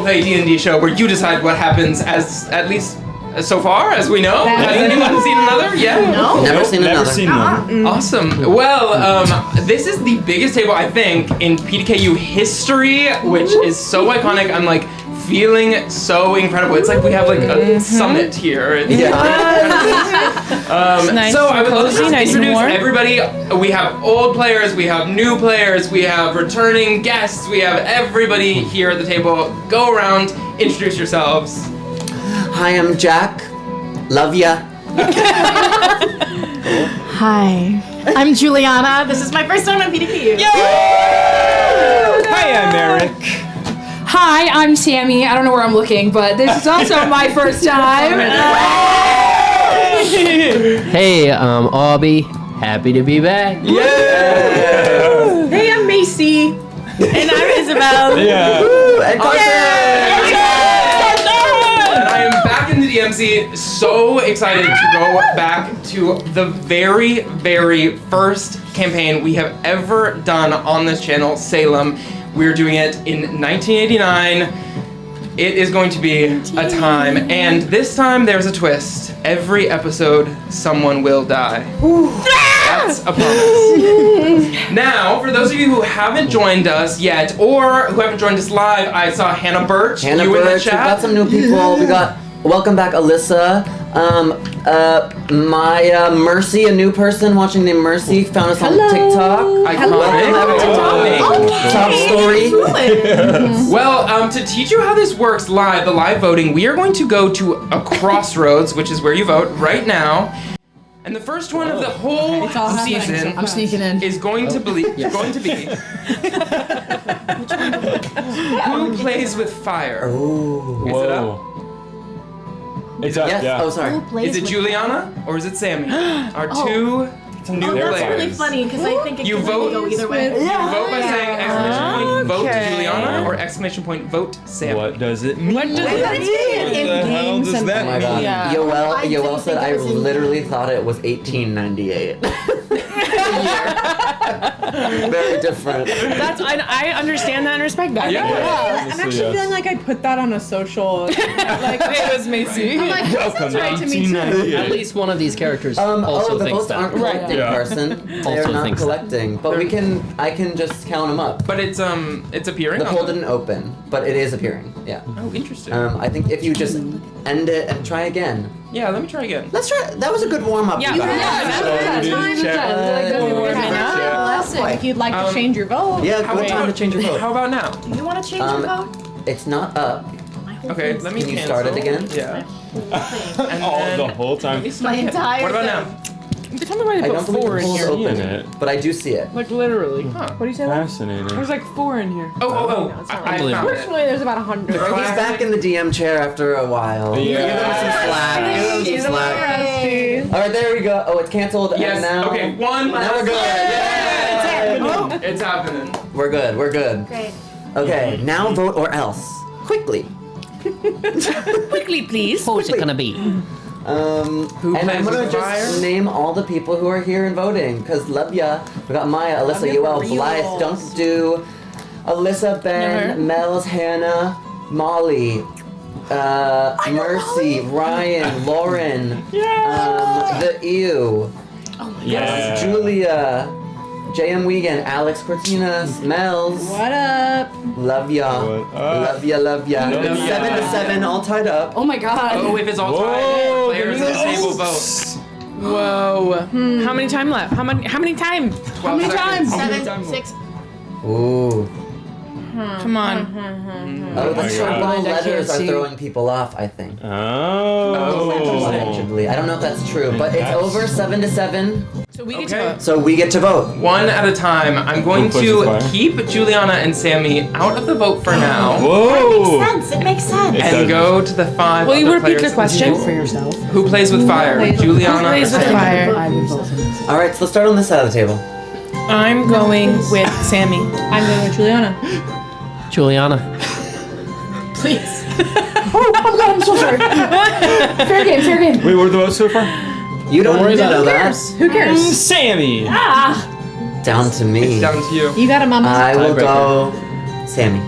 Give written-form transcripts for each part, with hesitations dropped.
Play D&D show where you decide what happens, as at least so far as we know. Has anyone seen another? Yeah. No. Never seen one. Awesome. Well, this is the biggest table I think in PDKU history, which is so iconic. I'm like feeling so incredible. It's like we have like a summit here. Nice so I would love to nice introduce everybody. We have old players, we have new players, we have returning guests, we have everybody here at the table. Go around, introduce yourselves. Hi, I'm Jack. Love ya. Hi, I'm Juliana. This is my first time on PDKU. Hi, I'm Eric. Hi, I'm Sammy. I don't know where I'm looking, but this is also my first time. Hey, I'm Aubie. Happy to be back. Yeah! Hey, I'm Macy. And I'm Isabel. Yeah. And And I am back in the DMC, so excited to go back to the very, very first campaign we have ever done on this channel, Salem. We're doing it in 1989. It is going to be a time, and this time there's a twist. Every episode, someone will die. That's a promise. Now, for those of you who haven't joined us yet, or who haven't joined us live, I saw Hannah Birch. Hannah you Birch, in the we chat. got some new people. We got welcome back, Alyssa. Mercy, a new person watching named Mercy, found us on TikTok. Welcome Top story. Well, to teach you how this works live, the live voting, we are going to go to a crossroads, which is where you vote right now. And the first one of the whole season I'm sneaking in. is going to be who plays with fire? Ooh. Is it up? It's up, Yes. yeah. Oh, sorry. Is it Juliana or is it Sammy? Our two new That's players. really funny because I think it You can vote really go either way. You vote by saying exclamation point vote Okay. Juliana or exclamation point vote Sammy. What does it mean? What does it What the hell does that Oh my god. mean? Yeah. Yoel I didn't said think I it was in literally thought it was 1898. Very different. That's I understand that and respect that. Yeah. I'm actually feeling like I put that on a social. Like It was Macy. I'm like, this Welcome is right to me too. 1998. At least one of these characters also the thinks votes that. aren't collecting, Yeah. Carson. They Also are not thinks that. collecting. But I can just count them up. But it's appearing. The on poll didn't open, but it is appearing. Yeah. Oh, interesting. I think if you just end it and try again. Yeah, let me try again. Let's try. That was a good warm up. Yeah. you guys. If you'd like to change your vote. Yeah, How good time to change your vote. How about now? You want to change your vote? It's not up. My whole Okay, thing's let me Can you cancel. start it again? Yeah. And Oh, then the whole time. my entire what about thing. now? Tell me why I they don't put believe 4 the in poll's here. open, In it. but I do see it. Like literally. Huh. What do you say? Fascinating. There's like 4 in here. Oh, No, it's I not found it. Unfortunately, there's about 100. He's back in the DM chair after a while. Yeah. Give him some slack. Give him some slack. All right, there we go. Oh, it's canceled. Yes. And now, Okay. One. Now we're good. Yeah. It's happening. We're good. We're good. Great. Okay, now vote or else. Quickly. Quickly, please. Who's it gonna be? Who and I'm plays gonna with just fire? name all the people who are here and voting, because love ya. We got Maya, Alyssa, Yoel, Blythe, Don't Do, Alyssa, Ben, Mel's, Hannah, Molly, Mercy, Ryan, Lauren, the Ew, Yeah. Julia, JM Wiegand, Alex Cortinas, Mel's. What up? Love ya. What up? Love ya, love ya. Love It's ya. 7-7, all tied up. Oh my god. Oh, if it's all Whoa, tied, players at the the table votes. vote. Whoa. How many time left? How many time? 12 seconds. 7, 6. Ooh. Come on. Oh, the my triple God. letters are throwing people off, I think. Oh. Allegedly. I don't know if that's true, but it's over 7-7, So we get Okay. to vote. so we get to vote. One at a time. I'm going Who plays to with fire? keep Juliana and Sammy out of the vote for now. Whoa. It makes sense. It And does. go to the 5 Will you other repeat players the question? in the table. Who plays with fire? Juliana Plays or with Sammy? fire. All right, so let's start on this side of the table. I'm going with Sammy. I'm going with Juliana. Juliana. Please. Oh god, I'm so sorry. Fair game, fair game. Wait, what are the votes so far? You don't need to know that. Who cares? Sammy. Down to me. It's down to you. You got a mama. I will go Sammy.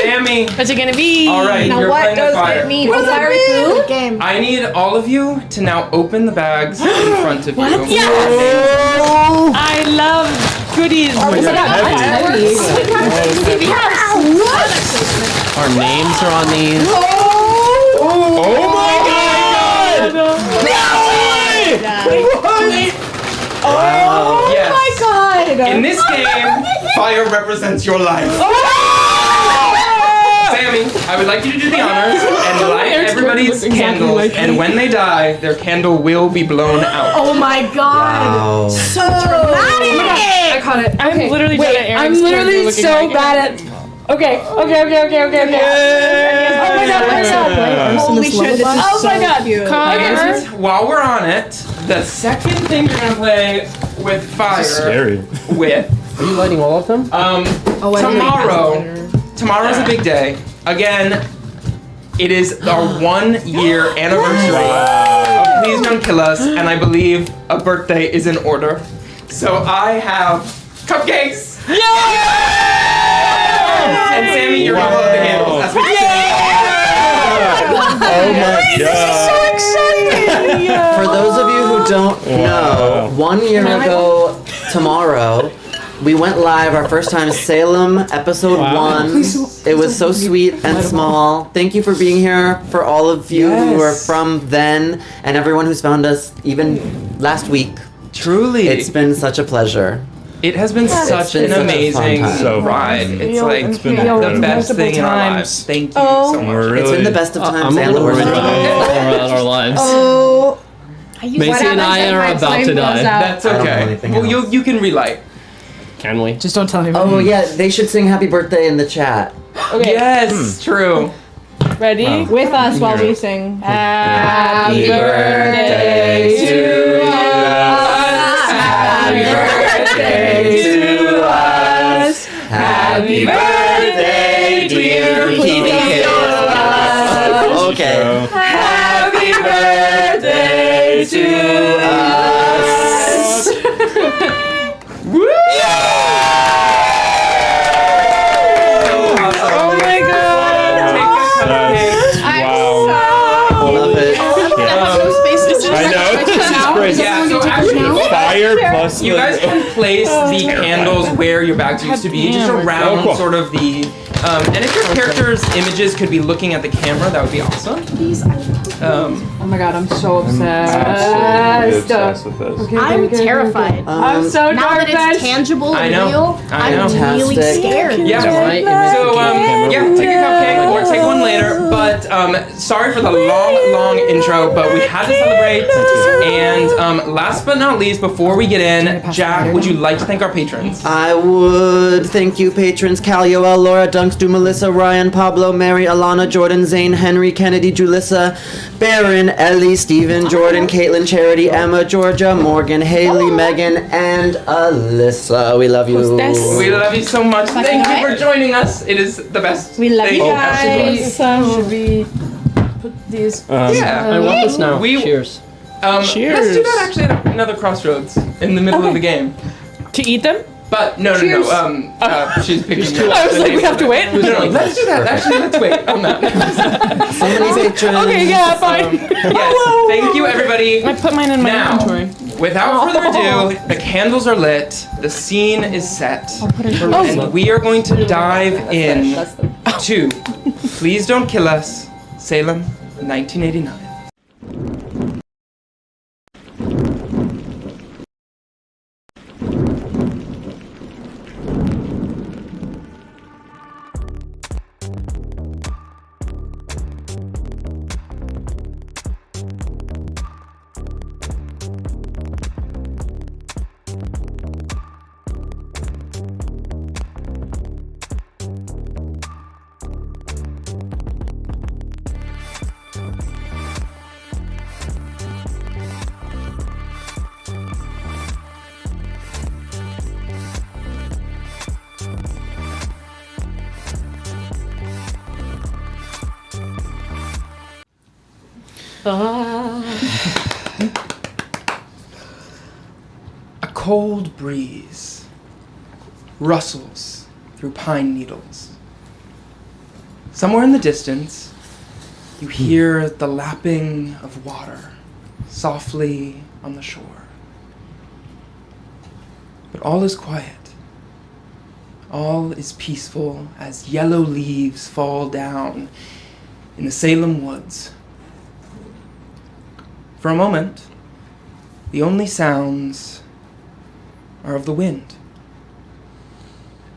Sammy. What's it gonna be? All right, Now you're what playing with does fire. it mean? What does that mean? Game. I need all of you to now open the bags in front of you. I love goodies. Oh my god, heavy. Our names are on these. Oh my God! Yes. God. In this game, fire represents your life. Sammy, I would like you to do the honors and light everybody's candles, and when they die, their candle will be blown out. Oh my god. Wow. So dramatic. I caught it. I'm Okay. literally Wait, good at Aaron's I'm turn, literally you're looking so like it. bad at. Okay. Oh my god. Oh my god. Holy shit, this is Oh my god. And while we're on it, the second thing you're gonna play with fire Scary. with Are you lighting all of them? tomorrow's a big day. Again, it is our 1 year anniversary of Please Don't Kill Us, and I believe a birthday is in order. So I have cupcakes. And Sammy, you're gonna blow the candles. That's what you Oh my God. For those of you who don't know, 1 year ago tomorrow, we went live our first time Salem episode 1. It was so sweet and small. Thank you for being here, for all of you who were from then and everyone who's found us even last week. Truly. It's been such a pleasure. It has been such been an such a fun amazing time. So fun. ride. It's like It's been the incredible. best thing in our Multiple lives. Thank you Oh. so much. We're It's been really the best of times I'm a and the little worst worried of times. about our lives. Oh. Macy and I are about to die. That's I don't know okay. anything Well, else. you can relight. Can we? Just don't tell anybody. Oh yeah, they should sing happy birthday in the chat. Okay. Yes, true. Ready? With us while we sing. Happy birthday to us. Happy birthday to us. Happy birthday, dear Peabody. Okay. Happy birthday to us. Woo! Oh my god. Wow. Love it. I know. This is crazy. Yeah, so actually, Fire plus you guys can place the candles where your bags used to be, just around Oh, cool. sort of the. And if your characters' images could be looking at the camera, that would be awesome. Oh my god, I'm so Absolutely obsessed. obsessed with this. I'm terrified. I'm so Now that nervous. it's tangible I and know. real, I know. I'm really Fantastic. scared. Yeah. Right? So yeah, take a cupcake or take one later. But sorry for the long intro, but we had to celebrate. And last but not least, before we get in, Jack, would you like to thank our patrons? I would thank you, patrons Cal, Yoel, Laura, Dunks, Du, Melissa, Ryan, Pablo, Mary, Alana, Jordan, Zane, Henry, Kennedy, Julissa, Baron, Ellie, Steven, Jordan, Caitlin, Charity, Emma, Georgia, Morgan, Haley, Megan, and Alyssa. We love you. We love you so much. Thank you for joining us. It is the best. We love thing you ever. guys. Should we? put these. Yeah. I want this now. Cheers. Let's do that actually at another crossroads in the middle of the game. To eat them? But no. She's picking. I was like, we have to wait. No, let's do that. Actually, let's wait on that. So many patrons. Okay, yeah, fine. Yes. Thank you, everybody. I put mine in my Now, inventory. without further ado, the candles are lit, the scene is set, Oh. and we are going to dive in to Please Don't Kill Us, Salem, 1989. A cold breeze rustles through pine needles. Somewhere in the distance, you hear the lapping of water softly on the shore. But all is quiet. All is peaceful as yellow leaves fall down in the Salem woods. For a moment, the only sounds are of the wind.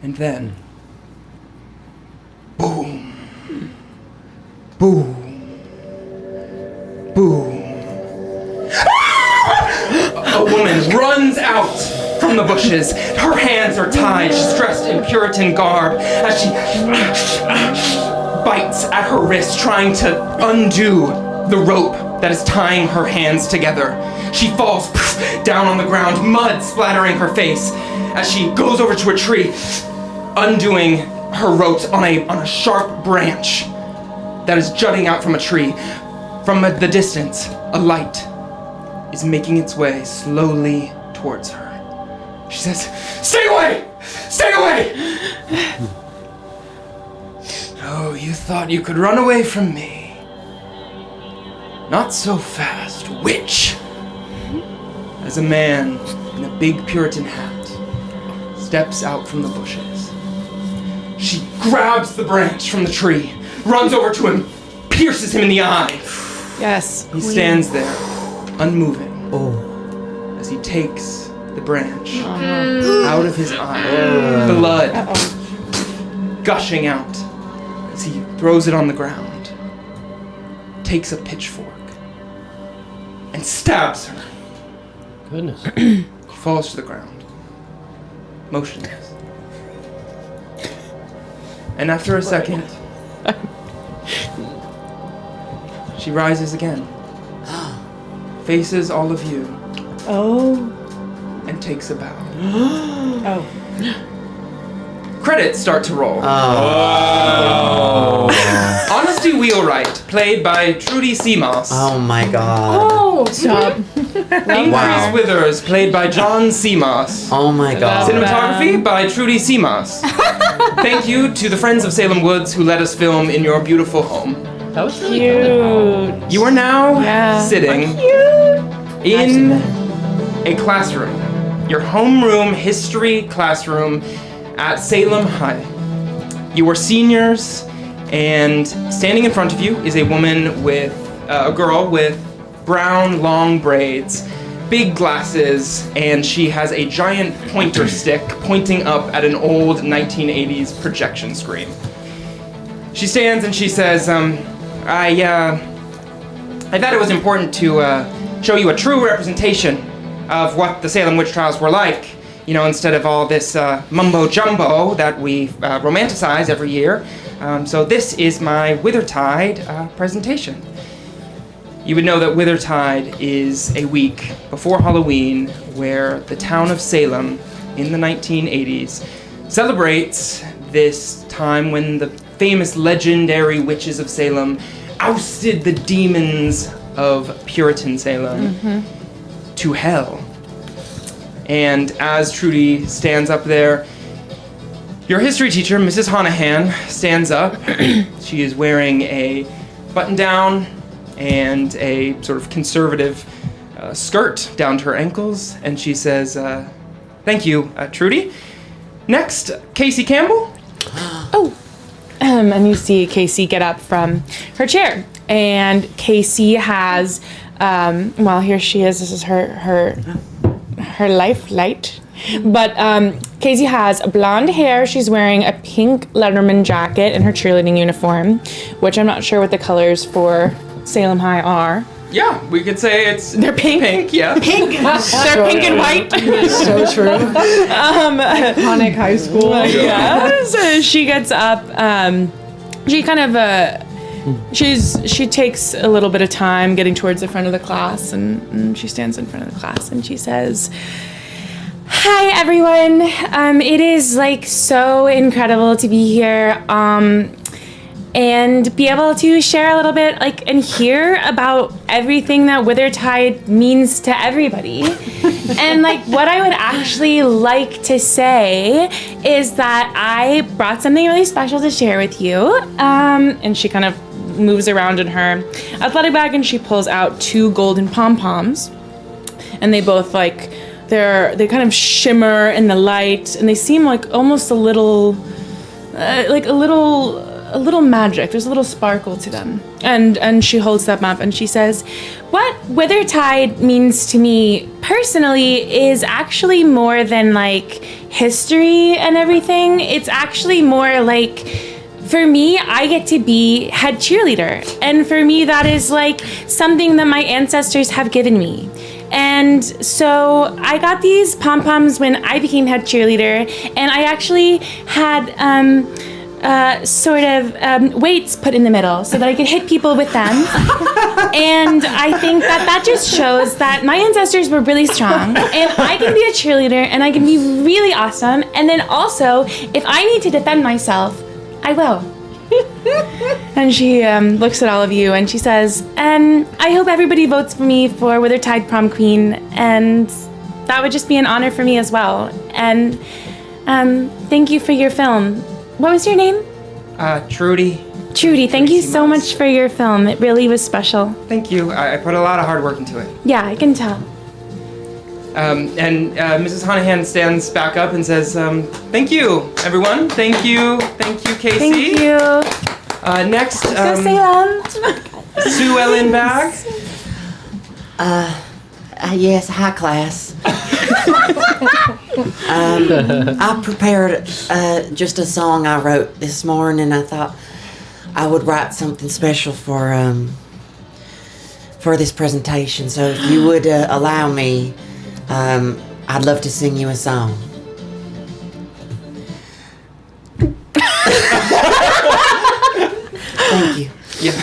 And then, boom, boom, boom. A woman runs out from the bushes. Her hands are tied. She's dressed in Puritan garb as she bites at her wrist, trying to undo the rope that is tying her hands together. She falls down on the ground, mud splattering her face as she goes over to a tree, undoing her ropes on a sharp branch that is jutting out from a tree. From the distance, a light is making its way slowly towards her. She says, "Stay away! Stay away!" "Oh, you thought you could run away from me. Not so fast, witch!" As a man in a big Puritan hat steps out from the bushes. She grabs the branch from the tree, runs over to him, pierces him in the eye. Yes. He stands there, unmoving, as he takes the branch out of his eye, blood gushing out as he throws it on the ground, takes a pitchfork, and stabs her. Goodness. She falls to the ground, motionless. And after a second, she rises again, faces all of you, and takes a bow. Credits start to roll. Honesty Wheelwright, played by Trudy Seamoss. Oh my god. Oh, stop. Increase Withers, played by John Seamoss. Oh my god. Cinematography by Trudy Seamoss. Thank you to the Friends of Salem Woods who let us film in your beautiful home. That was really good. Cute. You are now Yeah. sitting in a classroom, your homeroom history classroom at Salem High. You are seniors, and standing in front of you is a woman with a girl with brown long braids, big glasses, and she has a giant pointer stick pointing up at an old 1980s projection screen. She stands and she says, I thought it was important to show you a true representation of what the Salem witch trials were like, you know, instead of all this mumbo jumbo that we romanticize every year. So this is my Withertide presentation. You would know that Withertide is a week before Halloween where the town of Salem in the 1980s celebrates this time when the famous legendary witches of Salem ousted the demons of Puritan Salem to hell. And as Trudy stands up there, your history teacher, Mrs. Honohan, stands up. She is wearing a button-down and a sort of conservative skirt down to her ankles, and she says, thank you, Trudy. Next, Casey Campbell. And you see Casey get up from her chair, and Casey has, here she is. This is her life light. But Casey has blonde hair. She's wearing a pink Letterman jacket in her cheerleading uniform, which I'm not sure what the colors for Salem High are. Yeah, we could say they're pink. Pink, yeah. Pink. They're pink and white. So true. Iconic high school. Yeah. So she gets up. She kind of she takes a little bit of time getting towards the front of the class, and she stands in front of the class and she says, "Hi everyone. It is so incredible to be here. And be able to share a little bit, and hear about everything that Withertide means to everybody. And, what I would actually like to say is that I brought something really special to share with you." And she kind of moves around in her athletic bag, and she pulls out 2 golden pom-poms. And they both, they kind of shimmer in the light, and they seem almost a little magic. There's a little sparkle to them. And she holds them up and she says, "What Withertide means to me personally is actually more than history and everything. It's actually more for me, I get to be head cheerleader. And for me, that is something that my ancestors have given me. And so I got these pom-poms when I became head cheerleader, and I actually had weights put in the middle so that I could hit people with them. And I think that just shows that my ancestors were really strong, and I can be a cheerleader, and I can be really awesome. And then also, if I need to defend myself, I will." And she looks at all of you and she says, "And I hope everybody votes for me for Withertide Prom Queen, and that would just be an honor for me as well. And thank you for your film. What was your name?" Trudy. Trudy, thank you so much for your film. It really was special. Thank you. I put a lot of hard work into it. Yeah, I can tell. And Mrs. Honohan stands back up and says, thank you, everyone. Thank you, Casey. Thank you. Next, Go Salem. Sue Ellen Bagg. Yes, hi class. I prepared just a song I wrote this morning. I thought I would write something special for this presentation. So if you would allow me, I'd love to sing you a song. Thank you. Yeah.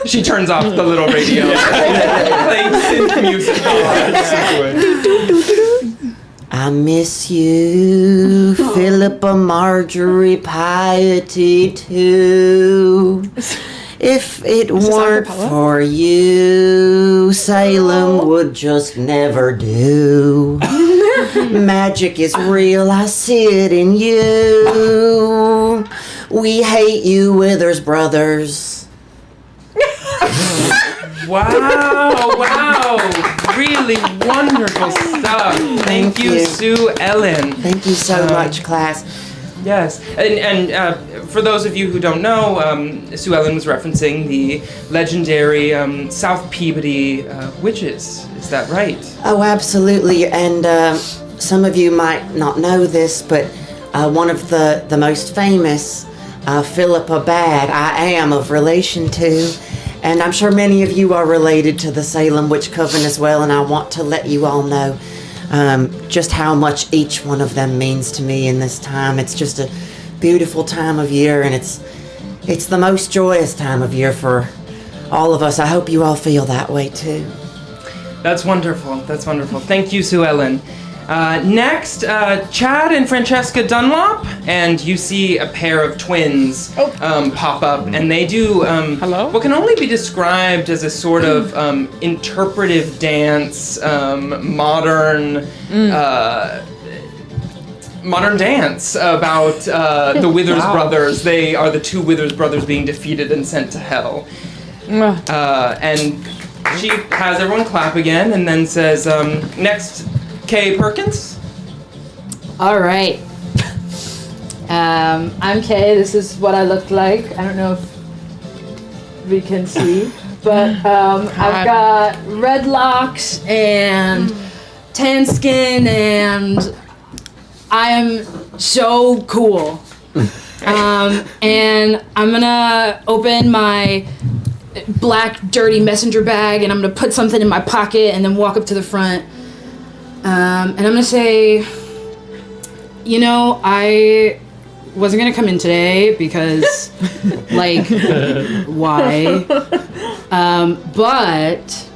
She turns off the little radio. Playing synth music. I miss you, Phillippa, Margery, Piety too. If it weren't for you, Salem would just never do. Magic is real, I see it in you. We hate you, Withers brothers. Wow. Really wonderful stuff. Thank you, Sue Ellen. Thank you so much, class. Yes, and for those of you who don't know, Sue Ellen was referencing the legendary South Peabody Witches. Is that right? Oh, absolutely. And some of you might not know this, but one of the most famous, Phillippa Bagg, I am of relation to. And I'm sure many of you are related to the Salem Witch Coven as well, and I want to let you all know just how much each one of them means to me in this time. It's just a beautiful time of year, and it's the most joyous time of year for all of us. I hope you all feel that way too. That's wonderful. Thank you, Sue Ellen. Next, Chad and Francesca Dunlop, and you see a pair of twins pop up, and they do what can only be described as a sort of interpretive dance, modern dance about the Withers brothers. They are the two Withers brothers being defeated and sent to hell. And she has everyone clap again, and then says, next, Kay Perkins. All right. I'm Kay. This is what I look like. I don't know if we can see, but I've got red locks and tan skin, and I am so cool. And I'm gonna open my black dirty messenger bag, and I'm gonna put something in my pocket, and then walk up to the front. And I'm gonna say, you know, I wasn't gonna come in today because, like, why? But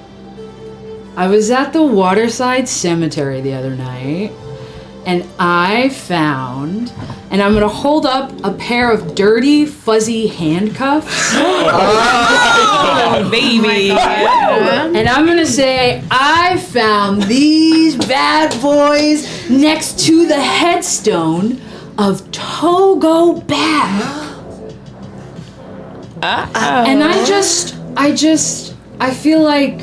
I was at the Waterside Cemetery the other night, and I found, and I'm gonna hold up a pair of dirty, fuzzy handcuffs. Oh, baby. And I'm gonna say, I found these bad boys next to the headstone of Togo Bag. And I feel like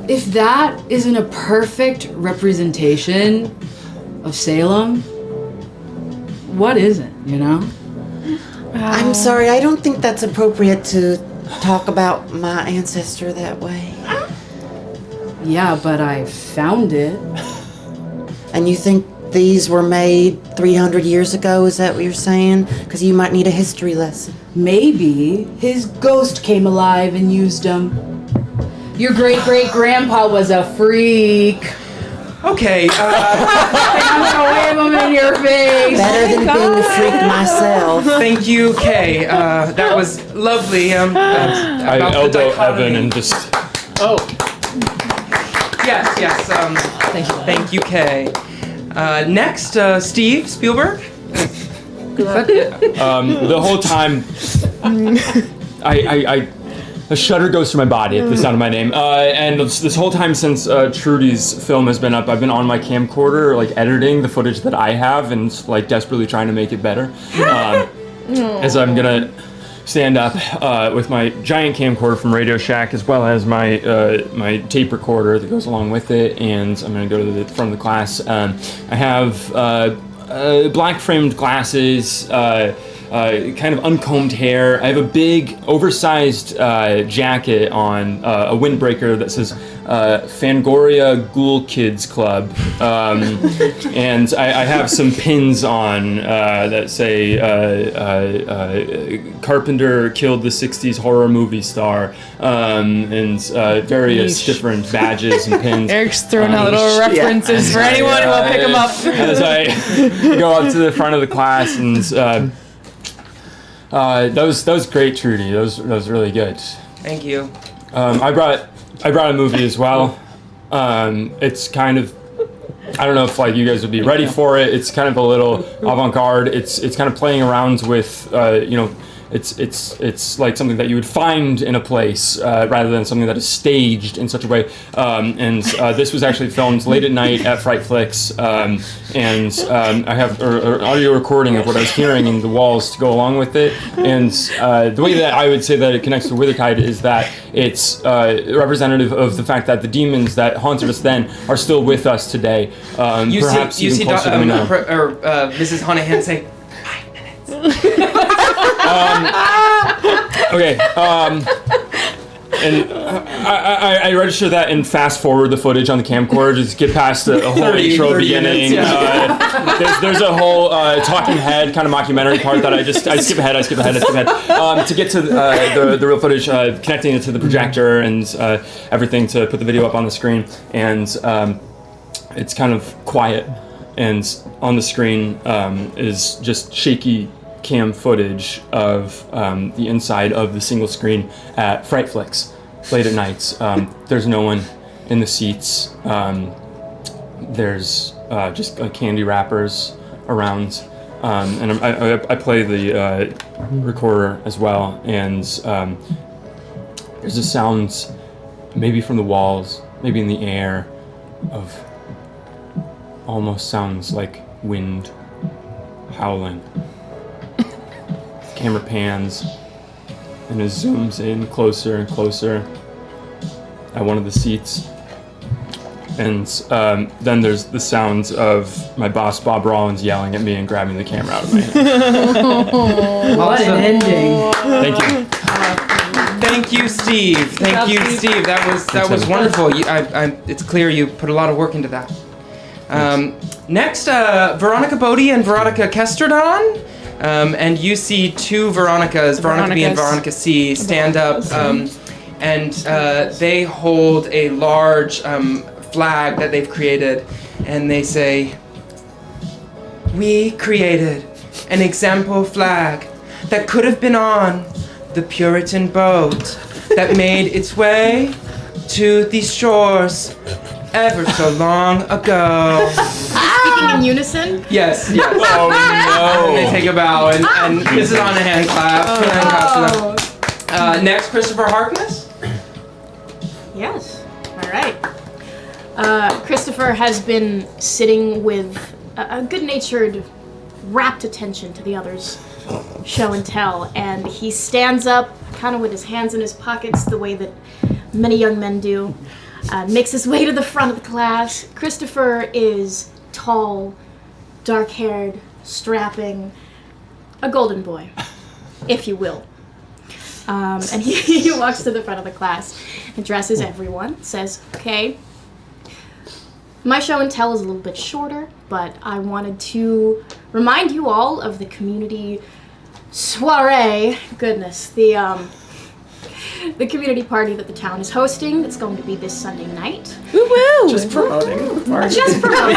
if that isn't a perfect representation of Salem, what isn't, you know? I'm sorry, I don't think that's appropriate to talk about my ancestor that way. Yeah, but I found it. And you think these were made 300 years ago, is that what you're saying? Because you might need a history lesson. Maybe his ghost came alive and used them. Your great-great-grandpa was a freak. Okay, I'm gonna wave them in your face. Better than being a freak myself. thank you, Kay. That was lovely. I About the elbow dichotomy. Evan and just. Yes. Thank you, Kay. Next, Steve Spielberg. The whole time, a shudder goes through my body at the sound of my name. And this whole time since Trudy's film has been up, I've been on my camcorder, like editing the footage that I have and like desperately trying to make it better. As I'm gonna stand up with my giant camcorder from Radio Shack, as well as my my tape recorder that goes along with it, and I'm gonna go to the front of the class. I have black framed glasses. Kind of uncombed hair. I have a big, oversized jacket on, a windbreaker that says Fangoria Ghoul Kids Club. And I have some pins on that say Carpenter killed the 60s horror movie star, and various different badges and pins. Eric's throwing out little references for anyone who will pick them up. As I go up to the front of the class and that was great, Trudy. That was really good. Thank you. I brought a movie as well. It's kind of, I don't know if like you guys would be ready for it. It's kind of a little avant-garde. It's kind of playing around with it's like something that you would find in a place rather than something that is staged in such a way. And this was actually filmed late at night at Fright Flicks, and I have an audio recording of what I was hearing in the walls to go along with it. And the way that I would say that it connects to Withertide is that it's representative of the fact that the demons that haunted us then are still with us today. You perhaps see even closer than we know. Mrs. Honahan say, Okay, and I register that and fast forward the footage on the camcorder, just get past the whole 30 intro beginning. minutes, yeah. There's a whole talking head kind of mockumentary part that I skip ahead to get to the real footage, connecting it to the projector and everything to put the video up on the screen. And it's kind of quiet, and on the screen is just shaky cam footage of the inside of the single screen at Fright Flicks late at nights. There's no one in the seats. there's just candy wrappers around, and I play the recorder as well, and there's just sounds, maybe from the walls, maybe in the air, of almost sounds like wind howling. Camera pans, and it zooms in closer and closer at one of the seats. And then there's the sounds of my boss, Bob Rollins, yelling at me and grabbing the camera out of my hand. What an ending. Thank you. Thank you, Steve. Thank you, Steve. That was wonderful. It's clear you put a lot of work into that. Next, Veronica Bodie and Veronica Kesterdon. And you see two Veronicas, Veronica B and Veronica C, stand up, and they hold a large flag that they've created, and they say, "We created an example flag that could have been on the Puritan boat that made its way to these shores ever so long ago." Speaking in unison. Yes. Oh no! And they take a bow, and this is on a hand clap. For them. Next, Christopher Harkness. Yes. All right. Christopher has been sitting with a good-natured, rapt attention to the others' show and tell, and he stands up, kind of with his hands in his pockets, the way that many young men do, makes his way to the front of the class. Christopher is tall, dark-haired, strapping, a golden boy, if you will. And he walks to the front of the class, addresses everyone, says, "Okay, my show and tell is a little bit shorter, but I wanted to remind you all of the community soiree, the community party that the town is hosting. It's going to be this Sunday night." Woo-woo! Just promoting the party. Just promoting.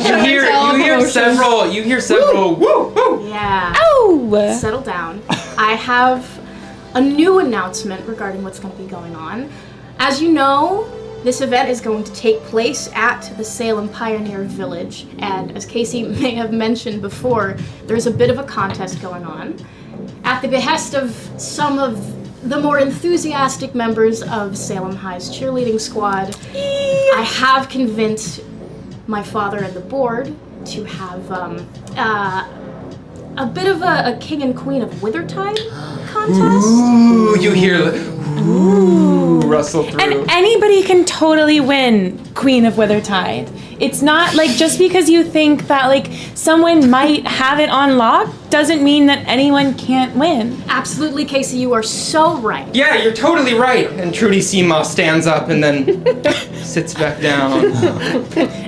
You hear several woo woo. Yeah. Ow! Settle down. I have a new announcement regarding what's going to be going on. As you know, this event is going to take place at the Salem Pioneer Village, and as Casey may have mentioned before, there's a bit of a contest going on. At the behest of some of the more enthusiastic members of Salem High's cheerleading squad, I have convinced my father and the board to have a bit of a king and queen of Withertide contest. Ooh, you hear rustle through. And anybody can totally win Queen of Withertide. It's not like just because you think that like someone might have it on lock doesn't mean that anyone can't win. Absolutely, Casey, you are so right. Yeah, you're totally right. And Trudy Seema stands up and then sits back down.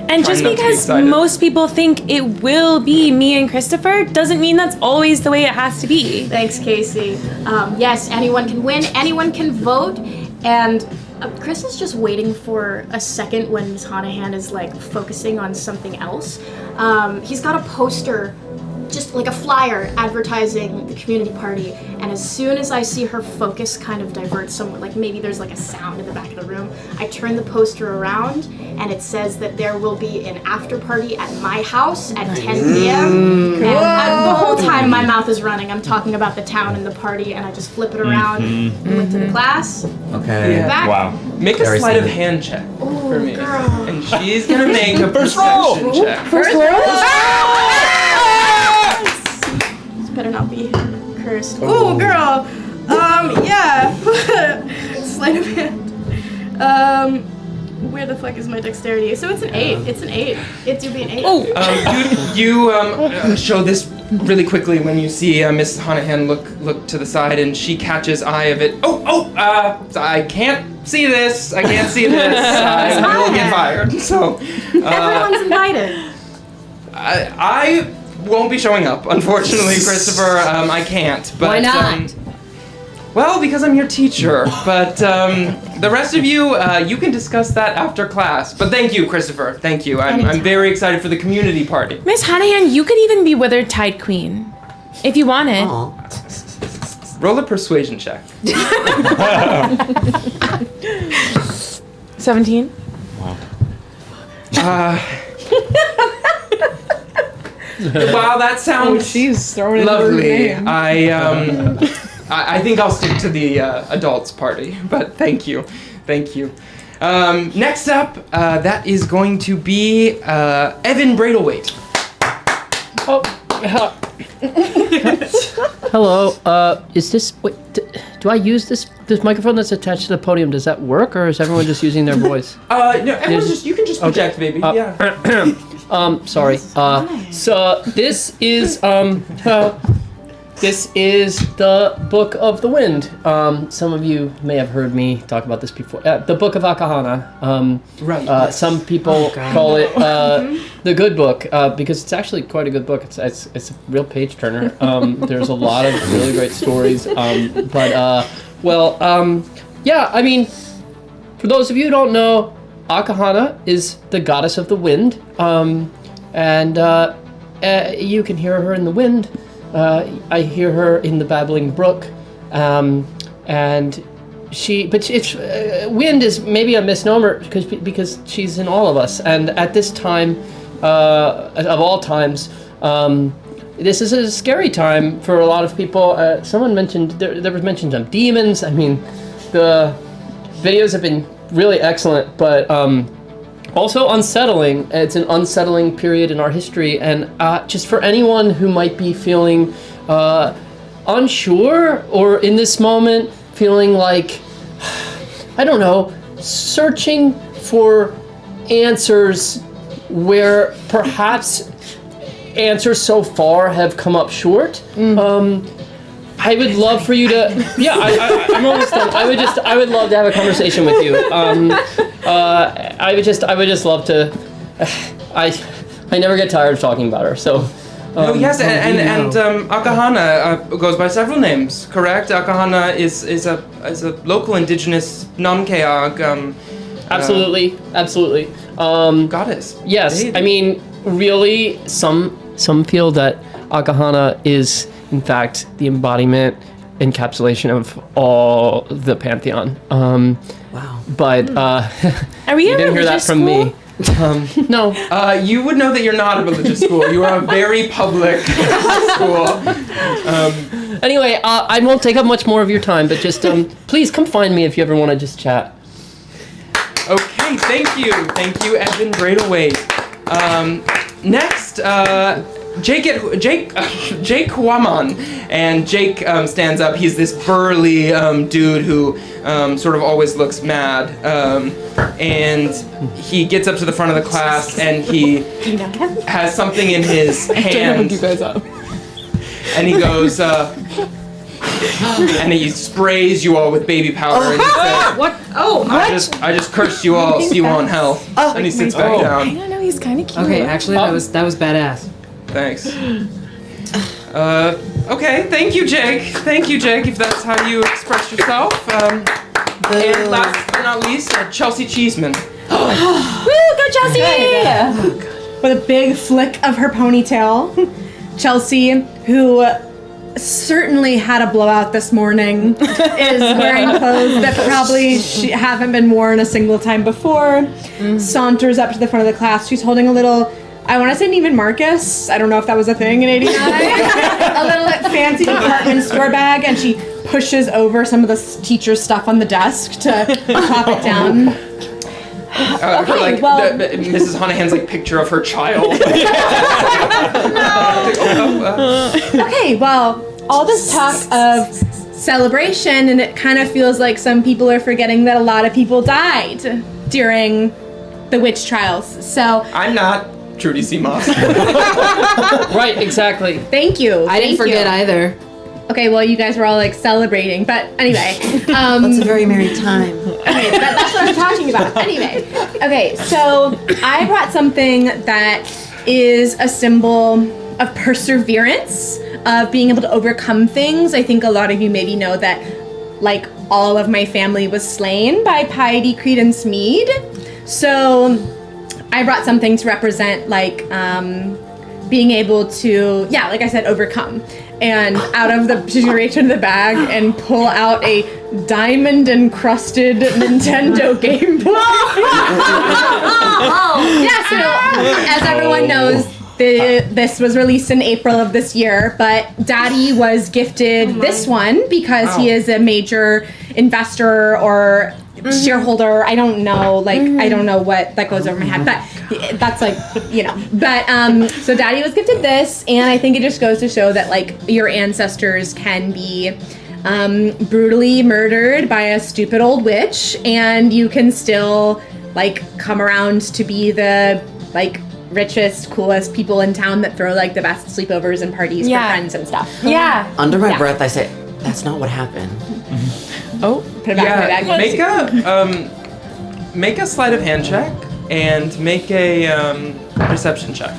And just not to be because excited. most people think it will be me and Christopher doesn't mean that's always the way it has to be. Thanks, Casey. Yes, anyone can win, anyone can vote, and Chris is just waiting for a second when Ms. Honahan is like focusing on something else. He's got a poster, just like a flyer advertising the community party, and as soon as I see her focus kind of divert somewhere, like maybe there's like a sound in the back of the room, I turn the poster around and it says that there will be an after party at my house at 10 p.m. And the whole time my mouth is running, I'm talking about the town and the party, and I just flip it around and went to the class. Okay. Yeah. Back. Wow. Make a Very sleight of simple. hand check for me. girl. And she's gonna make a perception check. First roll? This better not be cursed. Ooh, girl. Yeah. Sleight of hand. Where the fuck is my dexterity? So it's an 8. It's an 8. It do be an 8. Oh, You show this really quickly when you see Miss Honahan look to the side, and she catches eye of it. I can't see this. I can't see this. I will get fired. So Everyone's invited. I won't be showing up, unfortunately, Christopher. I can't. But, Why not? Well, because I'm your teacher. But the rest of you, you can discuss that after class. But thank you, Christopher. Thank you. I'm very excited for the community party. Miss Honahan, you could even be Withertide Queen if you wanted. Aw. Roll a persuasion check. 17. Wow. Wow, that sounds She's throwing in the lovely. name. I think I'll stick to the adults party, but thank you. Next up, that is going to be Evan Braidlewaite. Hello. Is this? Wait, do I use this microphone that's attached to the podium? Does that work, or is everyone just using their voice? No, everyone's you can just project, baby. Yeah. Sorry. So this is this is the Book of the Wind. Some of you may have heard me talk about this before. The Book of Akahana. Right. Yes. Some people call it the Good Book because it's actually quite a good book. It's a real page turner. There's a lot of really great stories. Yeah. I mean, for those of you who don't know, Akahana is the goddess of the wind, and you can hear her in the wind. I hear her in the babbling brook, and wind is maybe a misnomer because she's in all of us. And at this time, of all times, this is a scary time for a lot of people. Someone mentioned there was mention of demons. I mean, the videos have been really excellent, but also unsettling. It's an unsettling period in our history, and just for anyone who might be feeling unsure or in this moment feeling like, I don't know, searching for answers where perhaps answers so far have come up short. I would love for you to. Yeah, I'm almost done. I would love to have a conversation with you. I would just love to. I never get tired of talking about her. So. Yes, and Akahana goes by several names. Correct? Akahana is a local indigenous Namkeag. Absolutely. Goddess. Yes, deity. I mean, really, some feel that Akahana is, in fact, the embodiment, encapsulation of all the pantheon. Wow. But Are we you a didn't hear that religious from school? me. No. You would know that you're not a religious school. You are a very public school. Anyway, I won't take up much more of your time, but just please come find me if you ever want to just chat. Okay, thank you, Evan Braidlewaite. Next, Jake Waman, and Jake stands up. He's this burly dude who sort of always looks mad, and he gets up to the front of the class and he has something in his hand, you guys up. and he goes, and he sprays you all with baby powder, and he says, What? Oh, I just cursed you all, see you all in hell. And he sits back I down. don't know. He's kind of cute. Okay, actually, that was badass. Thanks. Okay, thank you, Jake, if that's how you express yourself. And last but not least, Chelsea Cheeseman. Woo, go Chelsea! With a big flick of her ponytail, Chelsea, who certainly had a blowout this morning, is wearing clothes that probably haven't been worn a single time before, saunters up to the front of the class. She's holding a little, I want to say Neiman Marcus, I don't know if that was a thing in 89, a little fancy department store bag, and she pushes over some of the teacher's stuff on the desk to pop it down. Okay, Mrs. Honahan's picture of her child. Okay, well, all this talk of celebration, and it kind of feels like some people are forgetting that a lot of people died during the witch trials. So I'm not Trudy C. Moss. Right, exactly. thank you. I didn't forget either. Okay, well, you guys were all celebrating, but anyway. It's a very merry time. Okay, that's what I'm talking about. Anyway, okay, so I brought something that is a symbol of perseverance, of being able to overcome things. I think a lot of you maybe know that, all of my family was slain by Piety Mede. So I brought something to represent, being able to, like I said, overcome. And out of the, she's gonna reach into the bag and pull out a diamond encrusted Nintendo Game Boy. Yes, and as everyone knows, this was released in April of this year, but Daddy was gifted this one because he is a major investor or shareholder. I don't know, I don't know what that goes over my head, but that's But so Daddy was gifted this, and I think it just goes to show that your ancestors can be brutally murdered by a stupid old witch, and you can still come around to be the richest, coolest people in town that throw the best sleepovers and parties for friends and stuff. Yeah. Under my breath, I say, "That's not what happened." Oh, put it back in my bag. Make a sleight of hand check and make a perception check.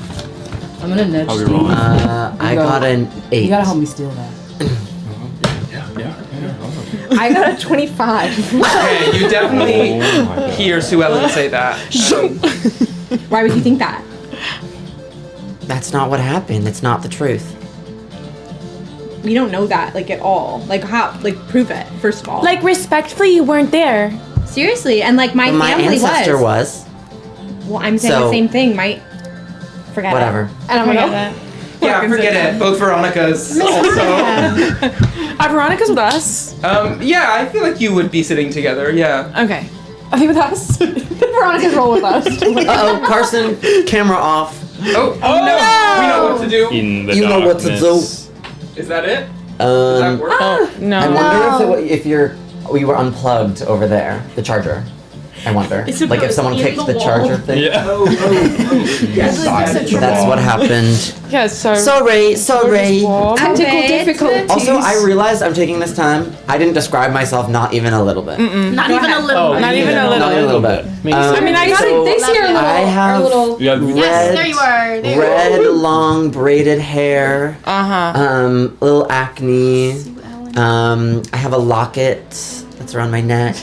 I'm gonna nudge I'll be Steve. rolling. I got an 8. You gotta help me steal that. I got a 25. Okay, you definitely hear Sue Ellen say that. Why would you think that? That's not what happened. It's not the truth. We don't know that at all. How? Prove it first of all. Respectfully, you weren't there. Seriously, and my But my family ancestor was. Well, I'm saying So- the same thing. Forget Whatever. it. I don't know. Yeah, forget it. Both Veronicas also. Are Veronica's with us? Yeah, I feel like you would be sitting together. Yeah. Okay. Are they with us? Veronica's roll with us. Uh-oh, Carson, camera off. Oh no! We know what to do. In the You know what to do. Is that it? Does that work? No. I wonder if you were unplugged over there, the charger. I wonder. Is it If someone in kicked the the wall? charger thing. Yeah. Yes. That's what happened. Yeah, so. Sorry. Technical difficulties. Also, I realized I'm taking this time. I didn't describe myself, not even a little bit. Not even a little. Not even a little. Not even a little bit. I mean, I got so They see our little, I have Yeah, Yes, there you are. There you are. red, long braided hair. Little acne. I have a locket that's around my neck.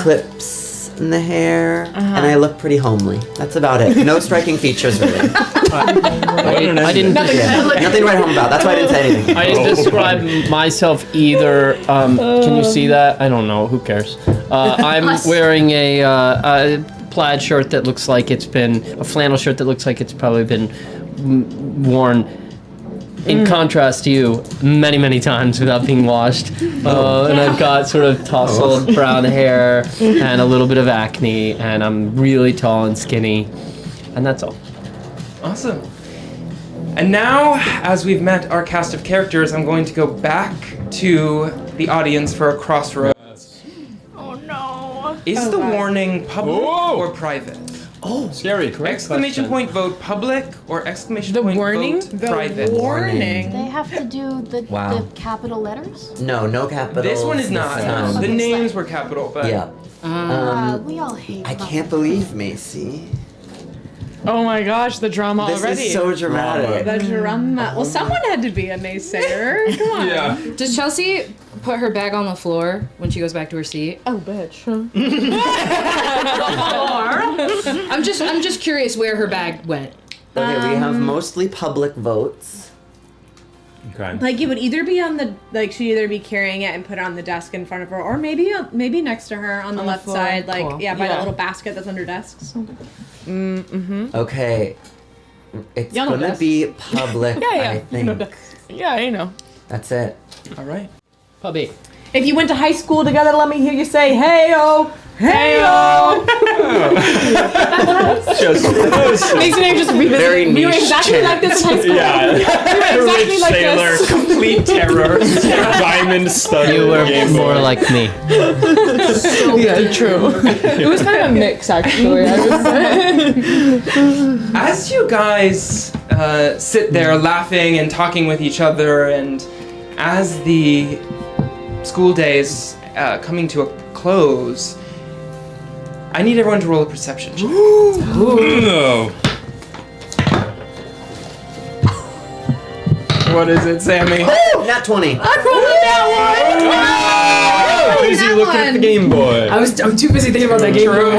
Clips in the hair, and I look pretty homely. That's about it. No striking features, really. I didn't. Nothing to write home about. That's why I didn't say anything. I didn't describe myself either. Can you see that? I don't know. Who cares? I'm wearing a plaid shirt that looks like it's been a flannel shirt that looks like it's probably been worn. In contrast to you, many, many times without being washed. And I've got sort of tousled brown hair and a little bit of acne, and I'm really tall and skinny, and that's all. Awesome. And now, as we've met our cast of characters, I'm going to go back to the audience for a crossroads. Oh no. Is the warning public or private? Oh, scary. Correct. Exclamation point vote public or exclamation point warning? vote private? warning. They have to do the capital letters? No capitals. This one is not. this time. The names were capital, but Yeah. We all hate I can't believe Macy. Oh my gosh, the drama This already. is so dramatic. The drama. Well, someone had to be a naysayer. Come on. Yeah. Does Chelsea put her bag on the floor when she goes back to her seat? Oh, bitch. I'm just curious where her bag went. Okay, we have mostly public votes. Okay. It would either be on the she'd either be carrying it and put it on the desk in front of her, or maybe next to her on the left floor. side, Cool. by Yeah. that little basket that's under desks. Okay. It's Y'all know gonna this. be public, Yeah. I think. Yeah, you know. That's it. all right. Puppy. If you went to high school together, let me hear you say, "Hey-o, hey-o." Makes me just revisit. Very We were niche exactly like this in high school. Yeah. exactly Rich like sailor. this. Complete terror. Diamond stud. You were Game more Boy. like me. Yeah, true. It was kind of a mix, actually. I would say. As you guys sit there laughing and talking with each other, and as the school day is coming to a close, I need everyone to roll a perception check. Oh. What is it, Sammy? Nat 20. Busy looking at the Game Boy. I'm too busy thinking about that game. True.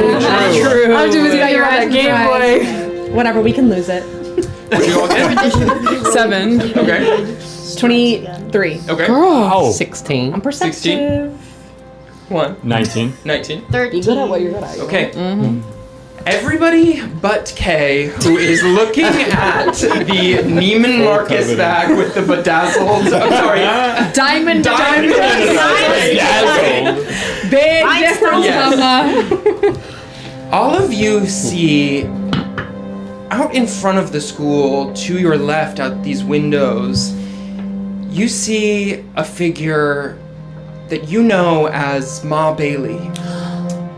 I'm too busy thinking about that Game Boy. Whatever, we can lose it. What do you all get? 7. Okay. It's 23. Okay. Oh. 16. I'm perceptive. 1. 19. 19. 13. Good at what you're good at. Okay. Everybody but Kay, who is looking at the Neiman Marcus bag with the bedazzled, I'm sorry, Diamond. Big difference, Yes. mama. All of you see out in front of the school, to your left, out these windows, you see a figure that you know as Ma Bailey,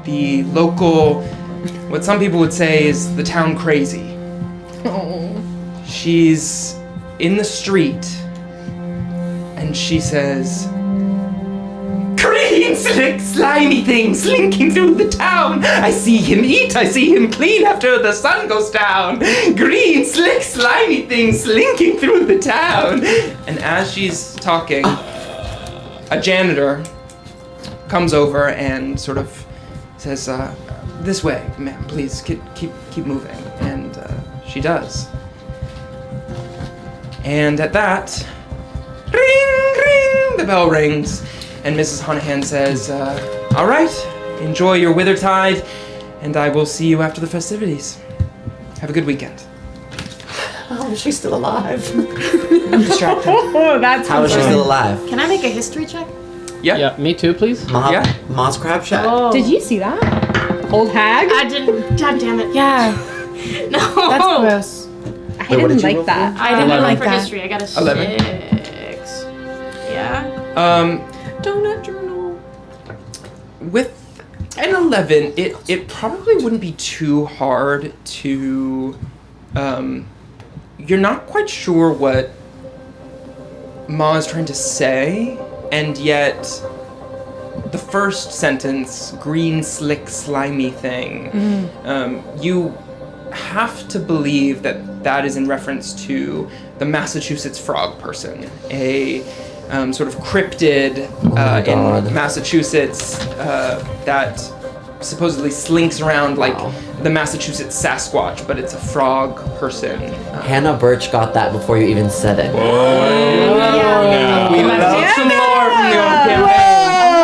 the local, what some people would say is the town crazy. She's in the street and she says, "Green, slick, slimy thing slinking through the town. I see him eat, I see him clean after the sun goes down. Green, slick, slimy thing slinking through the town." And as she's talking, a janitor comes over and sort of says, "This way, ma'am, please, keep moving." And she does. And at that, ring, ring, the bell rings. And Mrs. Honohan says, "All right, enjoy your Withertide, and I will see you after the festivities. Have a good weekend." Oh, she's still alive. I'm distracted. Oh, that's How is she still alive? Can I make a history check? Yeah, me too, please. Yeah. Moss Crab Shack. Oh. Did you see that? Old hag? I didn't. God damn it. Yeah, No. that's gross. I Wait, what didn't did you like roll that. I didn't 11 like for that. history. I got a 11. 6. Yeah. Donut journal. With an 11, it probably wouldn't be too hard to, you're not quite sure what Ma is trying to say, and yet the first sentence, green, slick, slimy thing, you have to believe that is in reference to the Massachusetts frog person, a sort of cryptid in Massachusetts that supposedly slinks around like the Massachusetts Sasquatch, but it's a frog person. Hannah Birch got that before you even said it. We love some more from the old campaign.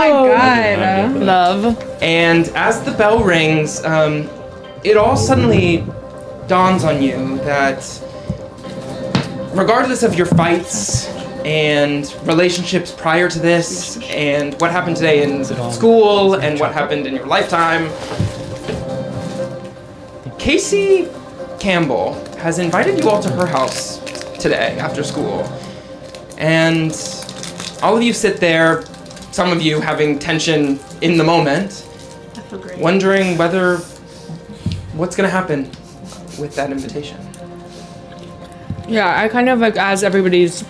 Oh my god. Love. And as the bell rings, it all suddenly dawns on you that regardless of your fights and relationships prior to this, and what happened today in school, and what happened in your lifetime, Casey Campbell has invited you all to her house today after school. And all of you sit there, some of you having tension in the moment, I feel great. wondering what's gonna happen with that invitation. Yeah, I kind of like as everybody's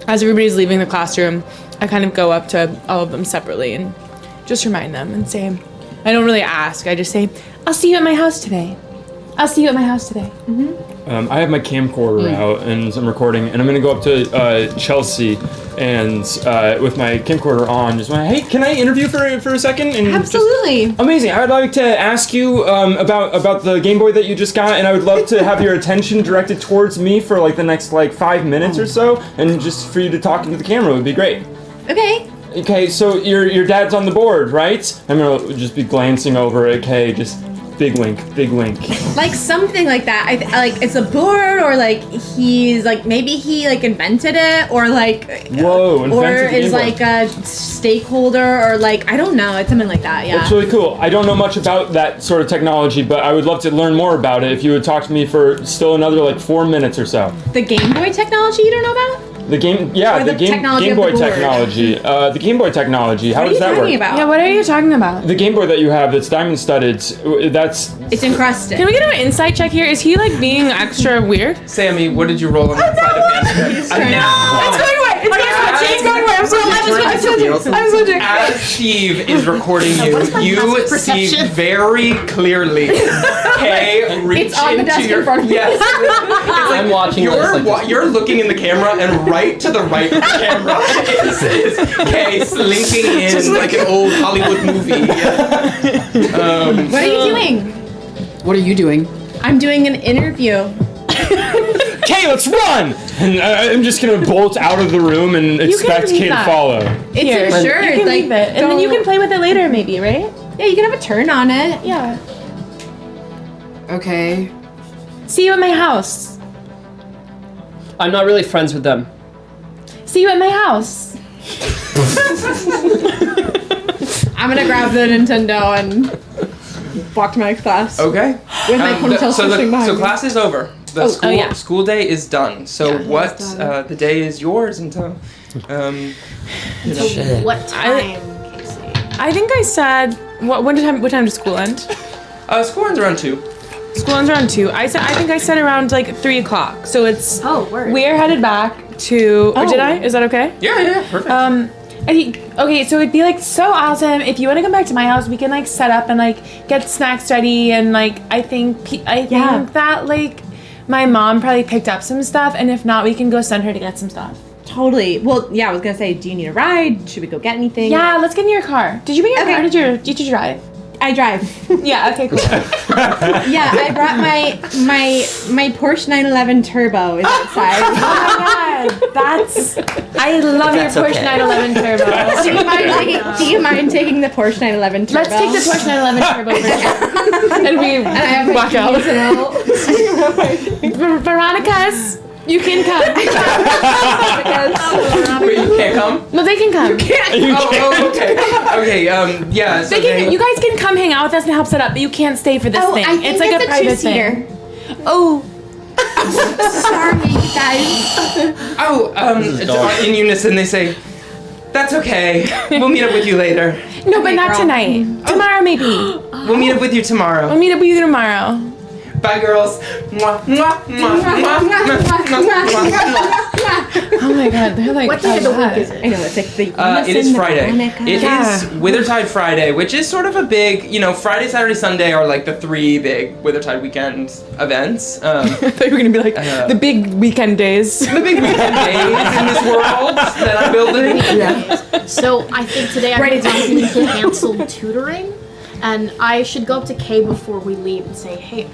leaving the classroom, I kind of go up to all of them separately and just remind them and say, I don't really ask, I just say, I'll see you at my house today. I'll see you at my house today. I have my camcorder out and I'm recording, and I'm gonna go up to Chelsea and with my camcorder on, just went, hey, can I interview for a second? And Absolutely. Amazing. I'd like to ask you about the Game Boy that you just got, and I would love to have your attention directed towards me for like the next 5 minutes or so, and just for you to talk into the camera would be great. Okay. Okay, so your dad's on the board, right? I'm gonna just be glancing over at Kay, just big wink, big wink. Like something like that. Like it's a board, or like he's like maybe he like invented it, or like Whoa, or invented the is Game Boy. like a stakeholder, or like I don't know. It's something like that. Yeah. That's really cool. I don't know much about that sort of technology, but I would love to learn more about it if you would talk to me for still another 4 minutes or so. The Game Boy technology you don't know about? The Game, yeah, Or the the Game technology Game of the Boy board. technology. The Game Boy technology. How What are does you that talking work? about? Yeah, what are you talking about? The Game Boy that you have that's diamond studded. That's It's encrusted. Can we get an insight check here? Is he like being extra weird? Sammy, what did you roll on that side of management? It's going away. It's going away. It's going away. I'm switching. I'm switching. As Steve is recording you, you see perception? very clearly Kay reach It's on the into desk your in front of me. yes. I'm watching this like this. You're looking in the camera, and right to the right of the camera is Kay slinking in like an old Hollywood movie. What are you doing? What are you doing? I'm doing an interview. Kay, let's run! And I'm just gonna bolt out of the room and expect leave Kay to that. follow. It's Here, insured. you can like, leave it, and then you can play with it later, maybe, right? Yeah, you can have a turn on it. Yeah. Okay. See you at my house. I'm not really friends with them. See you at my house. I'm gonna grab the Nintendo and walk to my class. Okay. With my ponytail swishing behind so me. class is over. The yeah. school day is done. So the day is yours until Shit. What time, Casey? I think I said what time does school end? school ends around 2. School ends around 2. I think I said around like 3 o'clock. So it's Word. we're headed back to. Or did I? Is that okay? Yeah, perfect. I think, okay, so it'd be like so awesome if you want to come back to my house. We can like set up and like get snacks ready, and like I think that like my mom probably picked up some stuff, and if not, we can go send her to get some stuff. Totally. Well, yeah, I was gonna say, do you need a ride? Should we go get anything? Yeah, let's get in your car. Did you bring your Okay. car? Did you drive? I drive. Yeah. Okay. Cool. Yeah, I brought my Porsche 911 Turbo is outside. Oh my god, I love your That's Porsche okay. 911 Turbo. Do you mind taking the Porsche 911 Turbo? Let's take the Porsche 911 Turbo for sure. And we walk out. Veronica's, you can come. Wait, you can't come? No, they can come. Okay. Okay, yeah. So You guys can come hang out with us and help set up, but you can't stay for this thing. I think it's like a private thing. Oh, Sorry, you guys. in unison they say, "That's okay. We'll meet up with you later. no, but not tonight. Tomorrow, maybe. We'll meet up with you tomorrow. I'll meet up with you tomorrow. Bye, girls." Mwah, mwah, mwah, mwah, mwah, mwah, mwah. Oh my god, they're like. What day of the week is it? I know, it's like the It is Friday. It Yeah. is Withertide Friday, which is sort of a big, Friday, Saturday, Sunday are like the 3 big Withertide weekend events. I thought you were gonna be like the big weekend days. The big weekend days in this world that I'm building. So I think today I'm going to cancel tutoring, and I should go up to Kay before we leave and say, hey,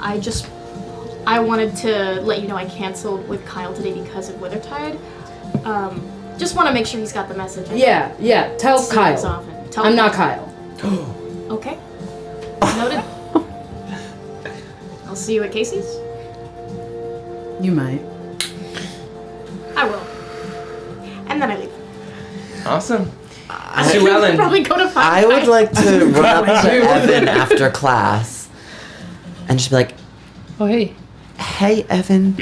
I wanted to let you know I canceled with Kyle today because of Withertide. Just want to make sure he's got the message. Yeah. Tell See you as Kyle. often. Tell I'm him. not Kyle. Okay. Noted. I'll see you at Casey's. You might. I will. And then I leave. Awesome. Sue Ellen. Probably go to find I would like to run up to Evan after class and just be like, Oh, hey. "Hey, Evan,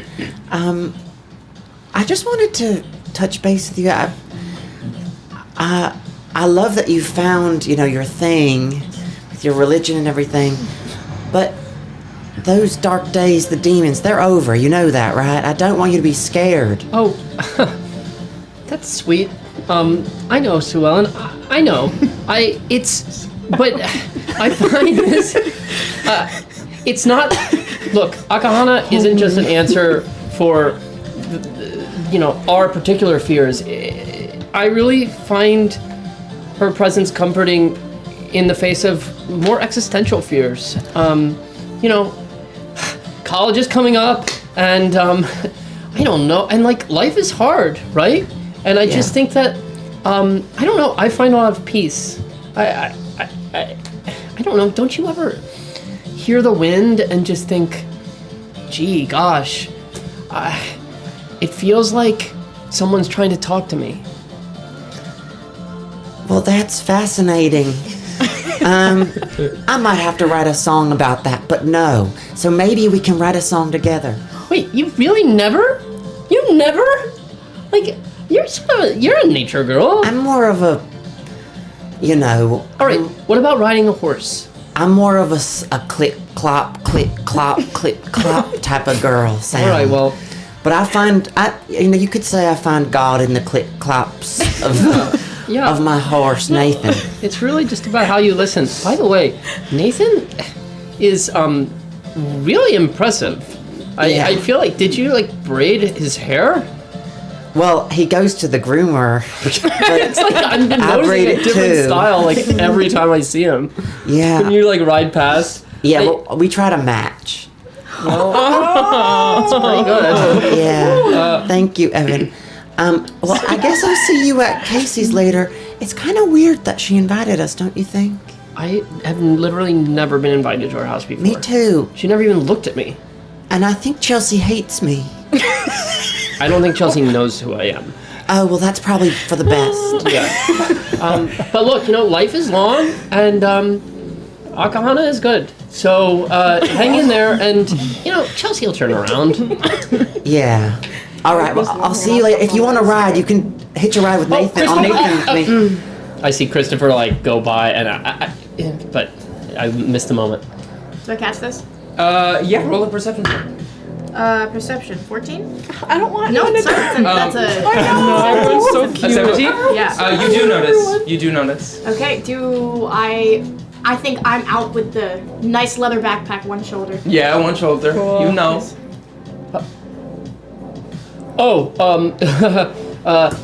I just wanted to touch base with you. I love that you found, your thing with your religion and everything, but those dark days, the demons, they're over. You know that, right? I don't want you to be scared." Oh, that's sweet. I know, Sue Ellen. I know. But I find this. It's not. Look, Akahana isn't just an answer for, our particular fears. I really find her presence comforting in the face of more existential fears. College is coming up, and I don't know, and life is hard, right? And I just think that I don't know. I find a lot of peace. I don't know. Don't you ever hear the wind and just think, gee, gosh, it feels like someone's trying to talk to me. Well, that's fascinating. I might have to write a song about that, but no. So maybe we can write a song together. Wait, you really never? You never? You're a nature girl. I'm more of a, All right, what about riding a horse? I'm more of a click clop type of girl sound. All right, well, But I find, you could say I find God in the click clops of my horse, Nathan. it's really just about how you listen. By the way, Nathan is really impressive. I feel like, did you braid his hair? Well, he goes to the groomer. But It's like I've been I noticing braid a it different too. style every time I see him. Yeah. When you ride past. Yeah, well, we try to match. It's pretty good. Yeah. Thank you, Evan. Well, I guess I'll see you at Casey's later. It's kind of weird that she invited us, don't you think? I have literally never been invited to her house before. Me too. She never even looked at me. And I think Chelsea hates me. I don't think Chelsea knows who I am. Oh, well, that's probably for the best. Yeah. But look, life is long, and Akahana is good. So hang in there, and Chelsea will turn around. Yeah. All right. Well, I'll see you later. If you want to ride, you can hitch a ride with Nathan. Nathan. I see Christopher go by, and but I missed the moment. Do I catch this? Yeah. Roll a perception. Perception 14. I don't want No, to. that's a. Everyone's so cute. 17? Yeah. You do notice. You do notice. Okay. Do I think I'm out with the nice leather backpack, one shoulder. Yeah, one shoulder. Cool. You know.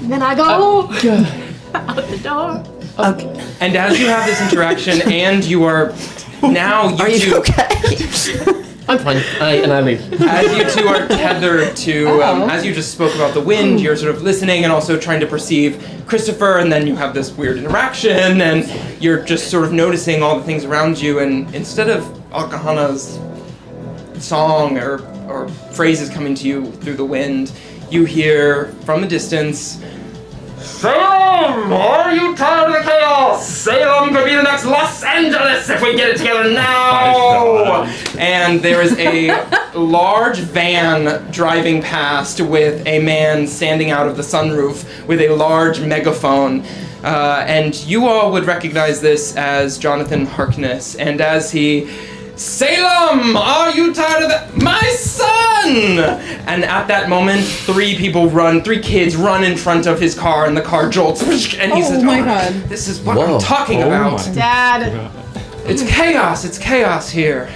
Then I go out the door. Okay. And as you have this interaction, and you are now you Are you two. Okay? I'm fine. I leave. As you two are tethered to, as you just spoke about the wind, you're sort of listening and also trying to perceive Christopher, and then you have this weird interaction, and you're just sort of noticing all the things around you, and instead of Akahana's song or phrases coming to you through the wind, you hear from a distance, Salem, are you tired of the chaos? Salem could be the next Los Angeles if we get it together now! And there is a large van driving past with a man standing out of the sunroof with a large megaphone. And you all would recognize this as Jonathan Harkness. And as he, Salem, are you tired of that? My son! And at that moment, three kids run in front of his car, and the car jolts, and he says, my God. This is what I'm talking about. Dad, It's chaos here.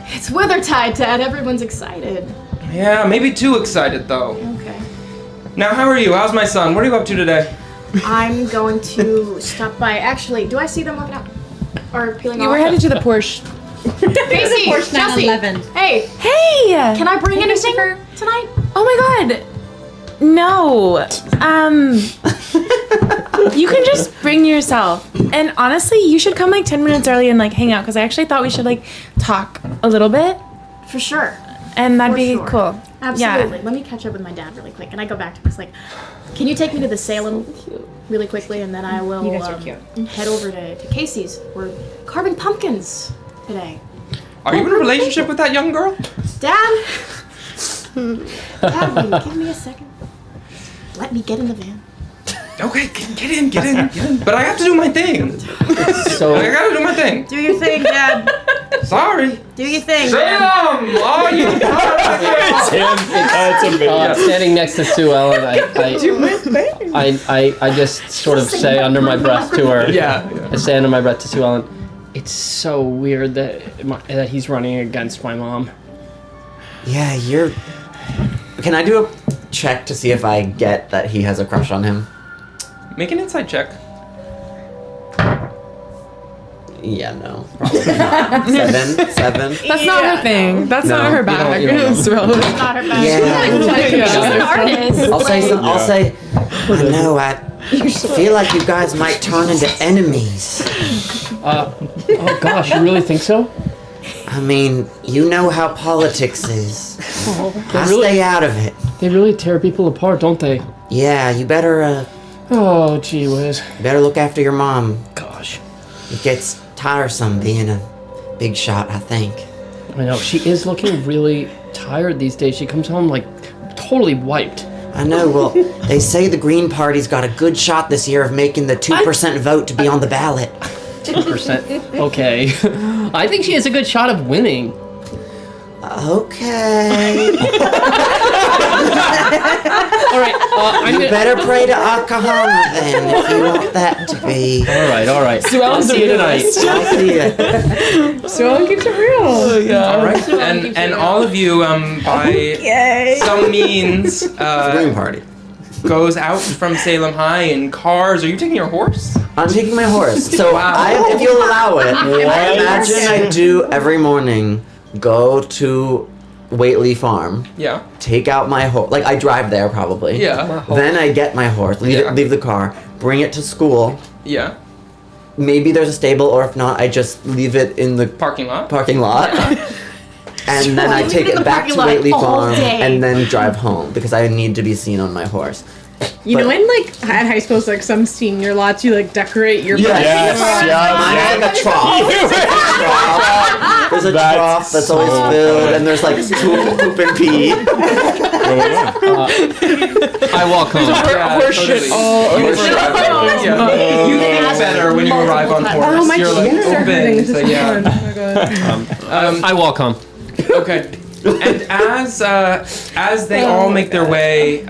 it's Withertide, Dad. Everyone's excited. Yeah, maybe too excited, though. Okay. Now, how are you? How's my son? What are you up to today? I'm going to stop by. Actually, do I see them walking out? Or peeling off? You were headed to the Porsche. Casey, Porsche Chelsea. 911. Hey, Hey! can I bring anything tonight? Oh my god. No. You can just bring yourself. And honestly, you should come 10 minutes early and hang out, because I actually thought we should talk a little bit. For sure. And that'd For be sure. cool. Absolutely. Let me catch up with my dad really quick. And I go back to this can you take me to the Salem really quickly, and then I will You guys are cute. head over to Casey's. We're carving pumpkins today. Are you in a relationship with that young girl? Dad? Dad, will you give me a second? Let me get in the van. Okay, get in. But I have to do my thing. So I gotta do my thing. Do your thing, Dad. Sorry. Do your thing. Salem, are you It's him. That's amazing. standing next to Sue Ellen, I just sort of say under my breath to her. Yeah. I say under my breath to Sue Ellen, it's so weird that he's running against my mom. Yeah, Can I do a check to see if I get that he has a crush on him? Make an insight check. Yeah, no. Probably not. Seven. That's not her thing. That's not her bag. you don't know. It's not her bag. Yeah. She's an artist. I'll say, I know, I feel like you guys might turn into enemies. Oh gosh, you really think so? I mean, you know how politics is. I really- stay out of it. They really tear people apart, don't they? Yeah, you better Oh, gee whiz. look after your mom. Gosh. It gets tiresome being a big shot, I think. I know, she is looking really tired these days. She comes home totally wiped. I know, well, they say the Green Party's got a good shot this year of making the 2% vote to be on the ballot. 2%. Okay. I think she has a good shot of winning. Okay. All right. I'm You gonna. better pray to Akahana then, if you want that to be. All right. I'll see you tonight. I'll see ya. So Ellen keeps it real. All right. And all of you, by some means, Green Party. goes out from Salem High in cars. Are you taking your horse? I'm taking my horse. So, if you'll allow it, I imagine I do every morning go to Waitley Farm, Yeah. take out my horse. I drive there probably. Yeah. Then I get my horse, leave the car, bring it to school, Yeah. maybe there's a stable, or if not, I just leave it in the Parking lot. And then I take in the it back to parking lot Whately all Farm day. and then drive home because I need to be seen on my horse. You know, But- in like at high schools, like some senior lots, you like decorate your Yes. Mine's like a trough. There's a That's trough that's always so filled, and there's like poop and pee. I walk home. Horse shit all over. You feel better when you arrive on horse. Oh, my You're like cheeks are hurting. open. This So is yeah. fun. Oh my god. I walk home. Okay. And as they all make their way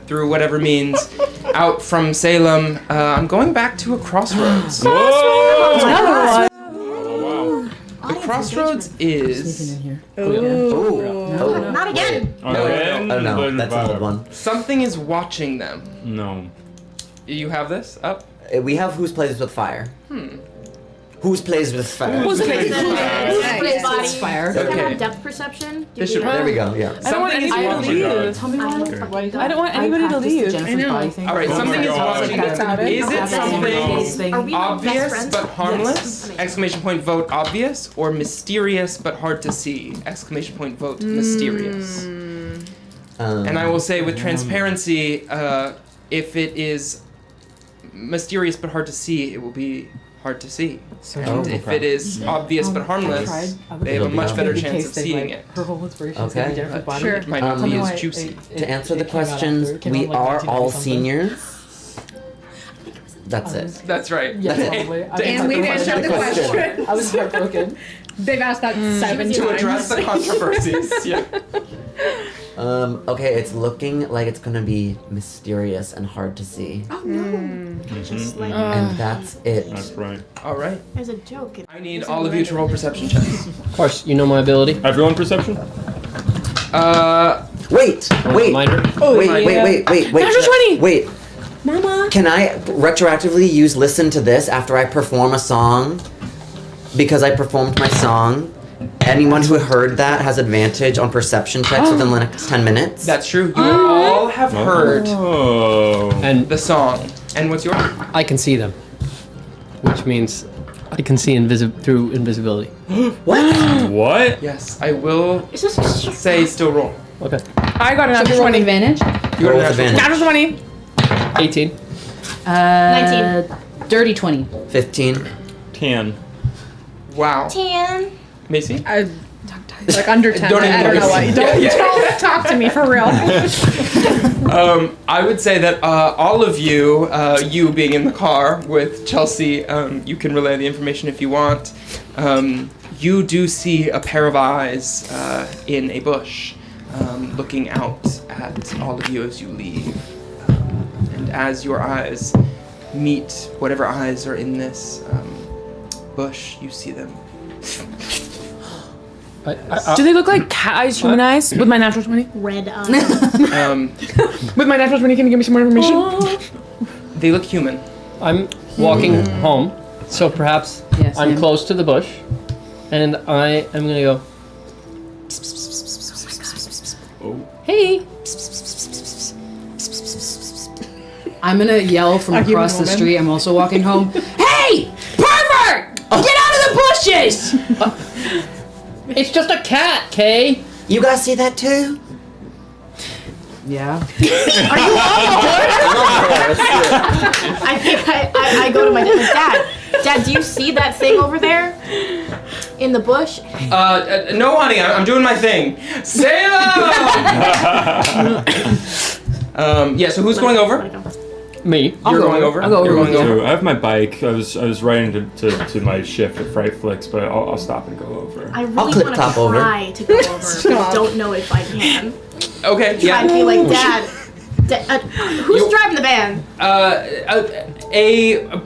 through whatever means out from Salem, I'm going back to a crossroads. Whoa! The crossroads is Not again. Oh no, that's an old one. something is watching them. No. You have this up? We have Who's Plays with Fire. Who's Plays with Fire? Who's Nice. body? Fire. Does it Okay. have depth perception? Do This you should- need There we go, yeah. I don't want Something is anybody to watching them. leave. Tell me I don't want anybody to leave. I know. All right, Oh something my is God. watching That's them. not it. Is it That's something Are we like best obvious friends? but harmless? Yes. Exclamation point vote obvious, or mysterious but hard to see? Exclamation point vote mysterious. And I will say with transparency, if it is mysterious but hard to see, it will be hard to see. And if it is obvious but harmless, they have a much better chance of seeing it. Her whole inspiration is Okay. to be different body. Sure. It might not Tell be me as why juicy. To answer the questions, we are all seniors. That's it. That's right. Yeah, That's probably. it. I To was And we've answer answered the question. I was heartbroken. They've asked that 7 to times. address the controversies. Yeah. Okay, it's looking like it's gonna be mysterious and hard to see. Oh no. Just like And that's it. That's right. All right. there's a joke. I need all of you to roll perception checks. Of course, you know my ability. Everyone perception? Wait! Reminder. Wait. Natural 20! Wait. Mama. Can I retroactively use listen to this after I perform a song? Because I performed my song. Anyone who heard that has advantage on perception checks within the next 10 minutes. That's true. You all have heard Oh. And the song. And what's yours? I can see them, which means I can see through invisibility. What? Yes, I will Is this a say still roll. Okay. I got a So natural roll 20. advantage. You Roll got with a natural advantage. Natural 20. 18. 19. Dirty 20. 15. 10. Wow. 10. Macy? Like under 10. Don't I even don't know notice. why. Don't talk to me for real. I would say that all of you, you being in the car with Chelsea, you can relay the information if you want. You do see a pair of eyes in a bush looking out at all of you as you leave. And as your eyes meet whatever eyes are in this bush, you see them. Do they look like cat eyes, human eyes? With my natural 20? Red eyes. With my natural 20, can you give me some more information? They look human. I'm walking home, so perhaps Yes, I'm him. close to the bush, and I am gonna go. Hey. I'm gonna yell from A human across the woman. street. I'm also walking home. Hey, pervert! Get out of the bushes! It's just a cat, Kay. You guys see that too? Yeah. I think I go to my dad. Dad, Dad, do you see that thing over there in the bush? No, honey, I'm doing my thing. Salem! Yeah, so who's going over? Me. You're going over? I'll go You're over. going over? So I have my bike. I was riding to my shift at Fright Flicks, but I'll stop and go over. I really clip want to top over. try to go over, but I don't know if I can. Okay, Try to yeah. be like, Dad. Who's You- driving the van? A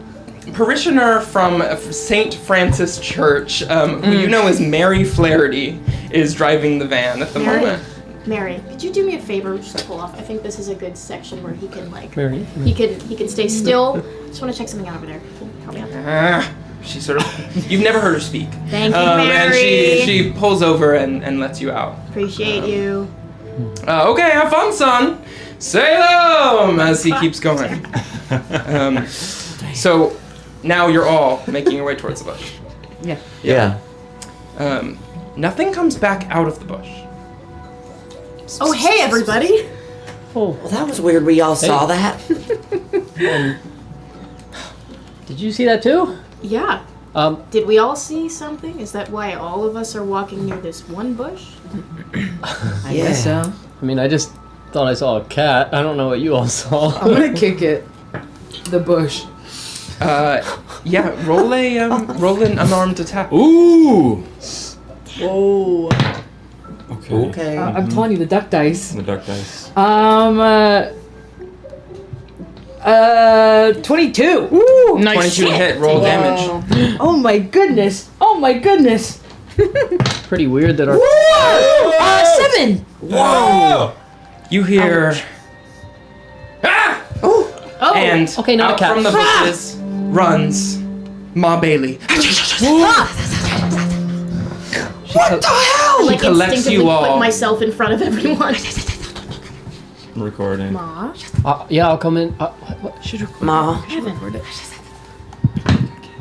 parishioner from St. Francis Church, who you know as Mary Flaherty, is driving the van at the Mary? moment. Mary, could you do me a favor? Just to pull off. I think this is a good section where he can like. Mary. He can stay still. Just want to check something out over there. Help me out. She sort of, you've never heard her speak. Thank you, And Mary. she pulls over and lets you out. Appreciate you. Okay, have fun, son. Salem! As he keeps going. So, now you're all making your way towards the bush. Yeah. Nothing comes back out of the bush. Oh, hey, everybody. Well, that was weird. We all saw that. Did you see that too? Yeah. Did we all see something? Is that why all of us are walking near this one bush? I guess so. I mean, I just thought I saw a cat. I don't know what you all saw. I'm gonna kick it. The bush. Yeah, roll an unarmed attack. Ooh. Whoa. Okay. I'm telling you, the duck dice. The duck dice. 22. Woo! Nice. 22 to hit, roll damage. Oh my goodness. Oh my goodness. Pretty weird that our 7. Whoa! You hear. Ah! Oh. And Okay, not a out cat. from the bushes runs Ma Bailey. What the hell? Like collects instinctively you all. put myself in front of everyone. I'm recording. Ma. yeah, I'll come in. What? Should Ma.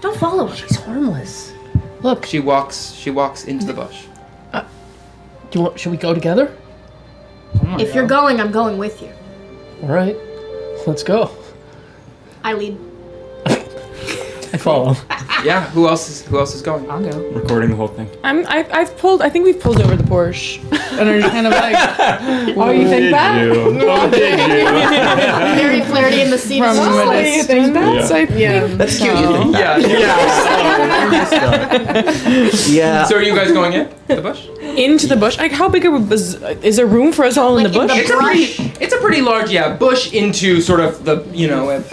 Don't follow her. She's harmless. Look, She walks into the bush. should we go together? If you're going, I'm going with you. All right, let's go. I lead. I follow. Yeah, who else is going? I'll go. Recording the whole thing. I've pulled. I think we've pulled over the Porsche, and are just kind of like, oh, you think that? Oh, did you? Very flirty in the seat. From as well. a distance, I think. That's cute. You think that? Yeah. So are you guys going in the bush? Into the bush. Like, how big is there room for us all in the bush? It's a pretty large, bush into sort of the,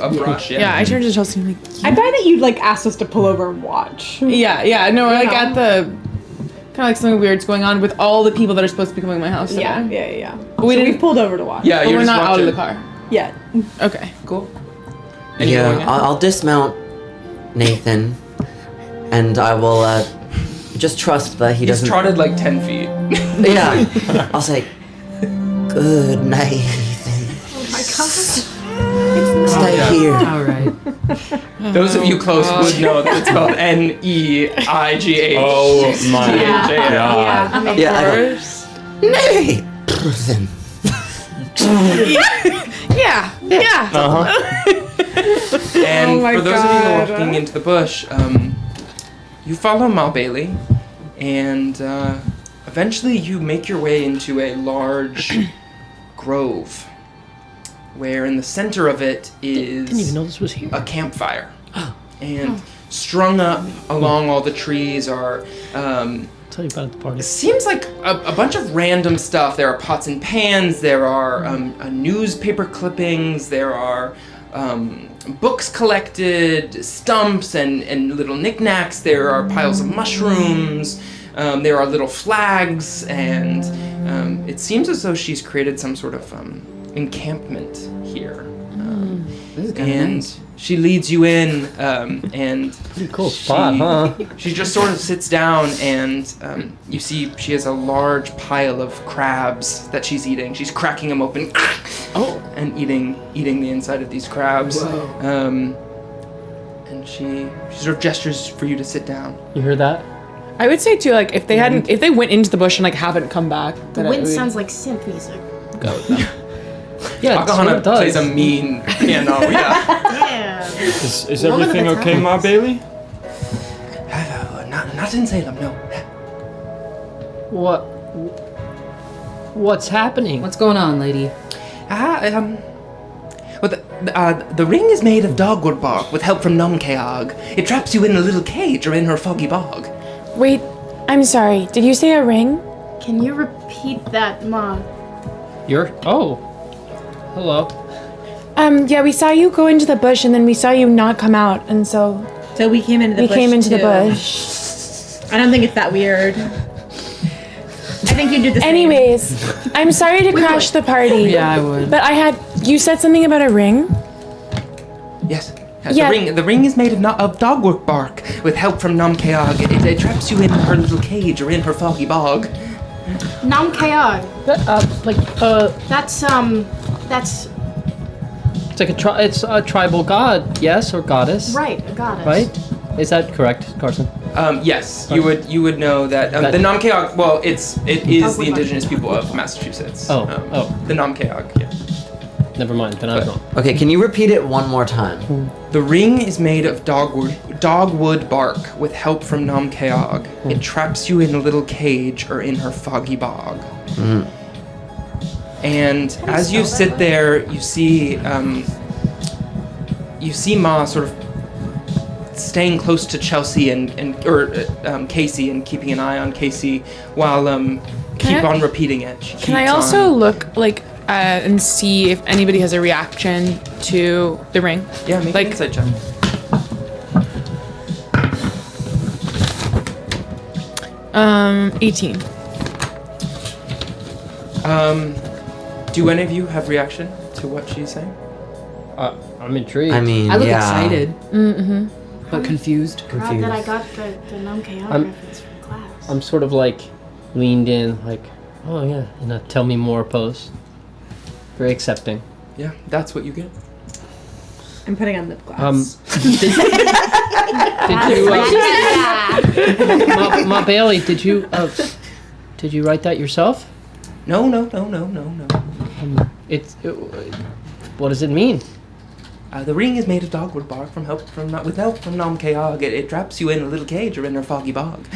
a brush. Yeah, I turned to Chelsea and I'm like, I buy that you'd like ask us to pull over and watch. yeah, no, like at the kind of like something weird's going on with all the people that are supposed to be coming to my house. Yeah. But We've pulled over to watch. Yeah, But you're we're just not out of the watching. car. Yeah. Okay. Cool. And you're going in? I'll dismount Nathan, and I will just trust that he He's doesn't. trotted like 10 feet. Yeah. I'll say, good night, Nathan. Oh my god. Stay here. All right. Those of you close would know that it's spelled Neigh. Oh my Yeah. god. Yeah. I go, Nathan. Yeah. And Oh my for those of you God. walking into the bush, you follow Ma Bailey, and eventually you make your way into a large grove, where in the center of it Didn't even is know this was here. a campfire. And strung up along all the trees are Tell you about it at the party. it seems like a bunch of random stuff. There are pots and pans, there are newspaper clippings, there are books collected, stumps and little knickknacks, there are piles of mushrooms, there are little flags, and it seems as though she's created some sort of encampment here. This is kind of And nice. she leads you in, and Pretty cool spot, huh? she just sort of sits down, and you see she has a large pile of crabs that she's eating. She's cracking them open, and eating the inside of these crabs. And she sort of gestures for you to sit down. You heard that? I would say too, like if they went into the bush and like haven't come back, The then wind sounds like synth music. Yeah, that's what Akahana it does. plays a mean piano. Yeah. Yeah. Is Moment of everything the okay, times. Ma Bailey? Not in Salem, no. What's happening? What's going on, lady? Well, the ring is made of dogwood bark with help from Nomkeog. It traps you in a little cage or in her foggy bog. Wait, I'm sorry. Did you say a ring? Can you repeat that, Ma? Hello. Yeah, we saw you go into the bush and then we saw you not come out, and so So we came into the we bush came into the too. bush. I don't think it's that weird. I think you did the same. Anyways, I'm sorry to crash the party. Yeah, I would. But you said something about a ring? Yes. Yeah. The ring is made of dogwood bark with help from Nomkeog. It traps you in her little cage or in her foggy bog. Nam Kayag. Like, That's It's like it's a tribal god, yes, or goddess. Right, a goddess. Right? Is that correct, Carson? Yes, you would know that the Namkeog. Well, it is the indigenous people of Massachusetts. Oh. The Namkeog. Yeah. Never mind. Then I was wrong. Okay, can you repeat it one more time? The ring is made of dogwood bark with help from Namkeog. It traps you in a little cage or in her foggy bog. And as you sit there, you see Ma sort of staying close to Chelsea and Casey and keeping an eye on Casey while keep on repeating it. Can I also look like and see if anybody has a reaction to the ring? Yeah, make an insight check. Um, 18. Do any of you have reaction to what she's saying? I'm intrigued. I mean, I look yeah. excited, but confused. Glad that I got the Namkeog reference from class. I'm sort of like leaned in, like, oh yeah, in a tell me more pose. Very accepting. Yeah, that's what you get. I'm putting on lip gloss. Did you, Ma Bailey? Did you write that yourself? No. What does it mean? The ring is made of dogwood bark with help from Namkeog. It traps you in a little cage or in her foggy bog.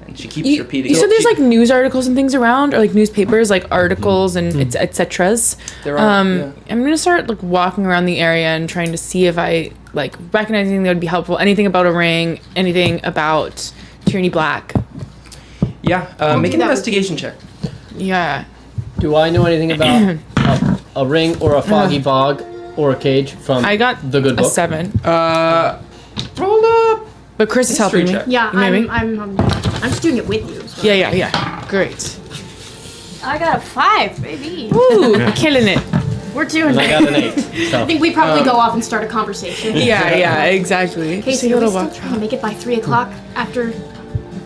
And she keeps repeating. You said there's like news articles and things around, or like newspapers, like articles and et ceteras. There are. I'm gonna start like walking around the area and trying to see if I like recognize anything that would be helpful. Anything about a ring, anything about Tierney Black. Yeah, make an investigation check. Yeah. Do I know anything about a ring or a foggy bog or a cage from I got the good a book? 7. Roll up. But Chris is helping me. check. Yeah, Maybe. I'm just doing it with you. So. Yeah. Great. I got a 5, baby. Ooh, killing it. We're doing And I it. got an 8. I So think we probably go off and start a conversation. Yeah, exactly. Casey, are we still trying to make it by 3 o'clock after?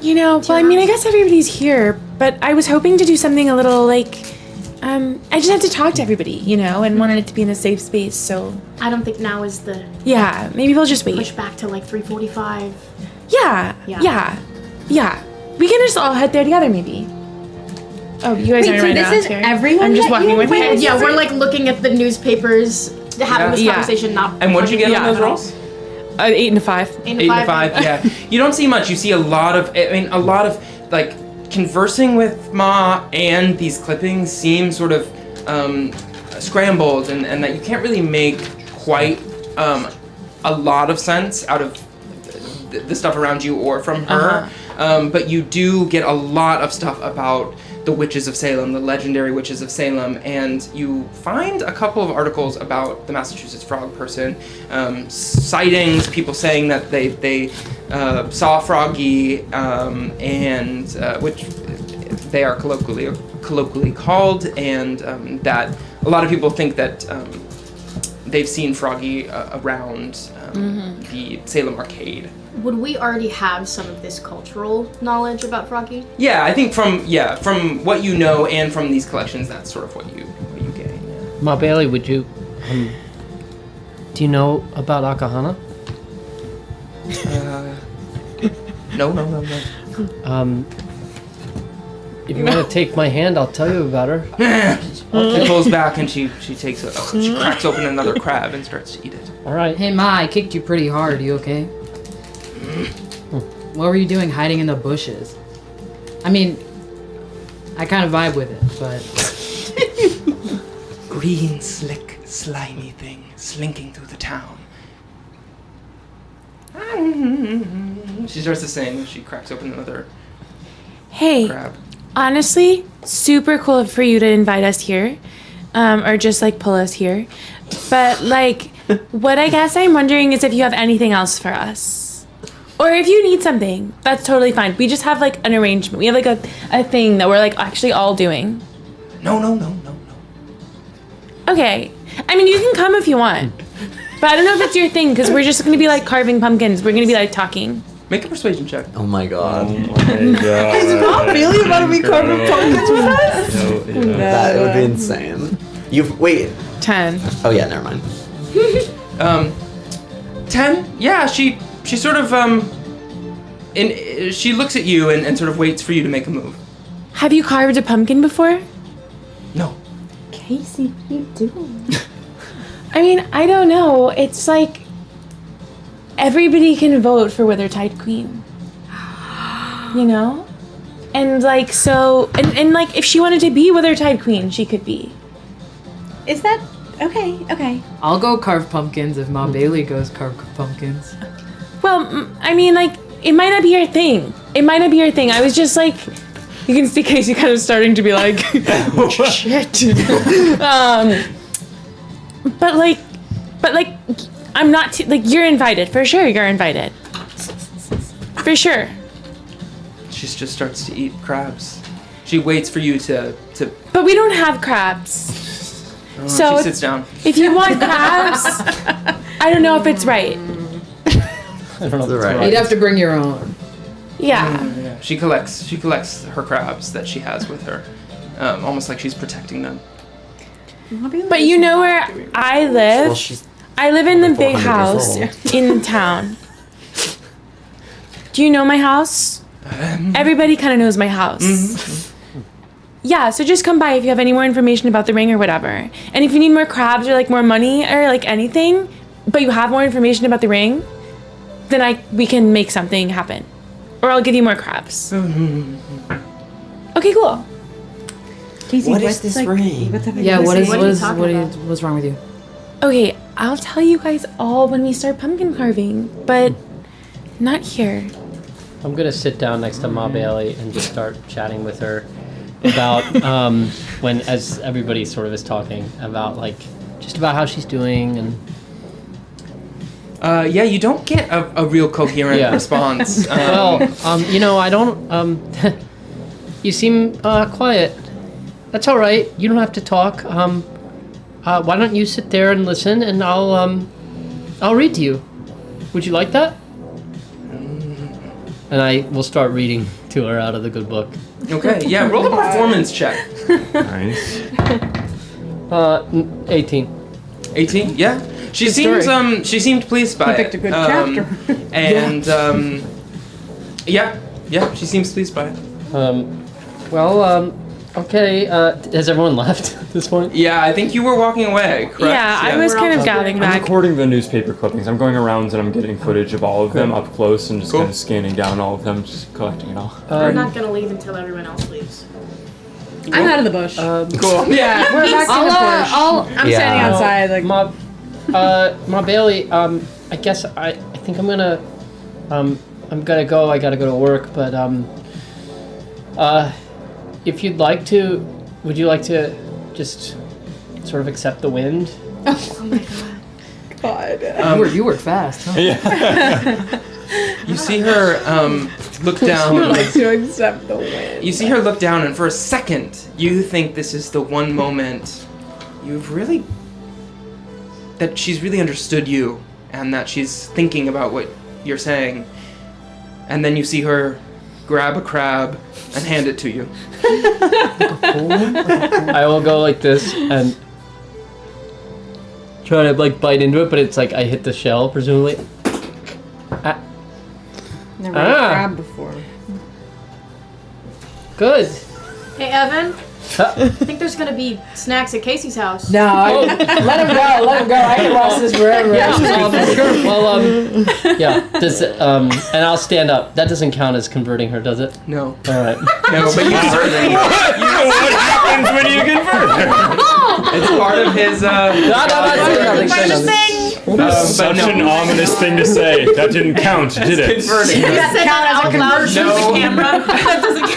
You know, well, I mean, I guess everybody's here, but I was hoping to do something a little like, I just have to talk to everybody, you know, and wanted it to be in a safe space, so. I don't think now is the Yeah, maybe we'll just wait. push back to like 3:45. Yeah. We can just all head there together, maybe. Oh, you guys Wait, aren't so right this now. is everyone I'm just that walking you with invited? you. Yeah, we're like looking at the newspapers, having this Yeah. conversation. Not. And what did you get Yeah. on those rolls? 8 and a 5. 8 to 5. Yeah. You don't see much. You see a lot of like conversing with Ma, and these clippings seem sort of scrambled, and that you can't really make quite a lot of sense out of the stuff around you or from her. But you do get a lot of stuff about the witches of Salem, the legendary witches of Salem, and you find a couple of articles about the Massachusetts frog person, sightings, people saying that they saw Froggy, and which they are colloquially called, and that a lot of people think that they've seen Froggy around the Salem Arcade. Would we already have some of this cultural knowledge about Froggy? Yeah, I think from what you know and from these collections, that's sort of what you gain. Yeah. Ma Bailey, would you, do you know about Akahana? No. If you want to take my hand, I'll tell you about her. She pulls back and she cracks open another crab and starts to eat it. All right. Hey Ma, I kicked you pretty hard. You okay? What were you doing hiding in the bushes? I mean, I kind of vibe with it, but... Green, slick, slimy thing slinking through the town. She starts to sing. She cracks open another Hey, crab. honestly, super cool for you to invite us here, or just like pull us here. But like, what I guess I'm wondering is if you have anything else for us, or if you need something. That's totally fine. We just have like an arrangement. We have like a thing that we're like actually all doing. No. Okay. I mean, you can come if you want, but I don't know if it's your thing because we're just gonna be like carving pumpkins. We're gonna be like talking. Make a persuasion check. Oh my god. Is Mom really about to be carving pumpkins with us? That would be insane. Wait. 10. Oh yeah, never mind. 10? Yeah, she sort of, she looks at you and sort of waits for you to make a move. Have you carved a pumpkin before? No. Casey, what are you doing? I mean, I don't know. It's like everybody can vote for Withertide Queen. You know? And like so and like if she wanted to be Withertide Queen, she could be. Is that okay? I'll go carve pumpkins if Ma Bailey goes carve pumpkins. Well, I mean, like, it might not be your thing. I was just like, you can see Casey kind of starting to be like, shit. But like, I'm not, like, you're invited. For sure, you're invited. For sure. She just starts to eat crabs. She waits for you to But we don't have crabs. So she sits down. If you want crabs, I don't know if it's right. I don't know if That's it's right. You'd have to bring your own. Yeah. Yeah, she collects her crabs that she has with her, almost like she's protecting them. But you know where I live? Well, she's I live in the big 400 house years in town. Do you know my house? Everybody kind of knows my house. Yeah, so just come by if you have any more information about the ring or whatever. And if you need more crabs or like more money or like anything, but you have more information about the ring, then we can make something happen. Or I'll give you more crabs. Okay, cool. Casey, What is what's this like, ring? What's up? Yeah, talking about? what's wrong with you? Okay, I'll tell you guys all when we start pumpkin carving, but not here. I'm gonna sit down next to Ma Bailey and just start chatting with her about when, as everybody sort of is talking about, like, just about how she's doing and. Yeah, you don't get a real coherent Yeah. response. You know, I don't. You seem quiet. That's all right. You don't have to talk. Why don't you sit there and listen, and I'll read to you. Would you like that? And I will start reading to her out of the good book. Okay, yeah, roll a performance check. Nice. 18. 18, yeah. She Good seems she seemed pleased by He picked it. a good chapter. And yeah, she seems pleased by it. Okay. Has everyone left at this point? Yeah, I think you were walking away, correct? Yeah, I was kind of gathering I'm back. recording the newspaper clippings. I'm going around and I'm getting footage of all of them up close and just Cool. kind of scanning down all of them, just collecting it all. We're not gonna leave until everyone else leaves. I'm out of the bush. Cool. Yeah, we're back to the bush. I'm standing outside, like. Ma Bailey, I guess I think I'm gonna go. I gotta go to work, but if you'd like to, would you like to just sort of accept the wind? God. You work fast, huh? You see her look down. Like to accept the win. You see her look down, and for a second, you think this is the one moment that she's really understood you, and that she's thinking about what you're saying. And then you see her grab a crab and hand it to you. I will go like this and try to like bite into it, but it's like I hit the shell, presumably. Never had a crab before. Good. Hey, Evan. I think there's gonna be snacks at Casey's house. No, let him go. I can watch this forever. Sure. Well, yeah. Does and I'll stand up. That doesn't count as converting her, does it? No. All right. No, but you certainly. You know what happens when you convert? It's part of his. Say nothing. Such an ominous thing to say. That didn't count, did it? Converting. That said that out loud to No. the camera. That doesn't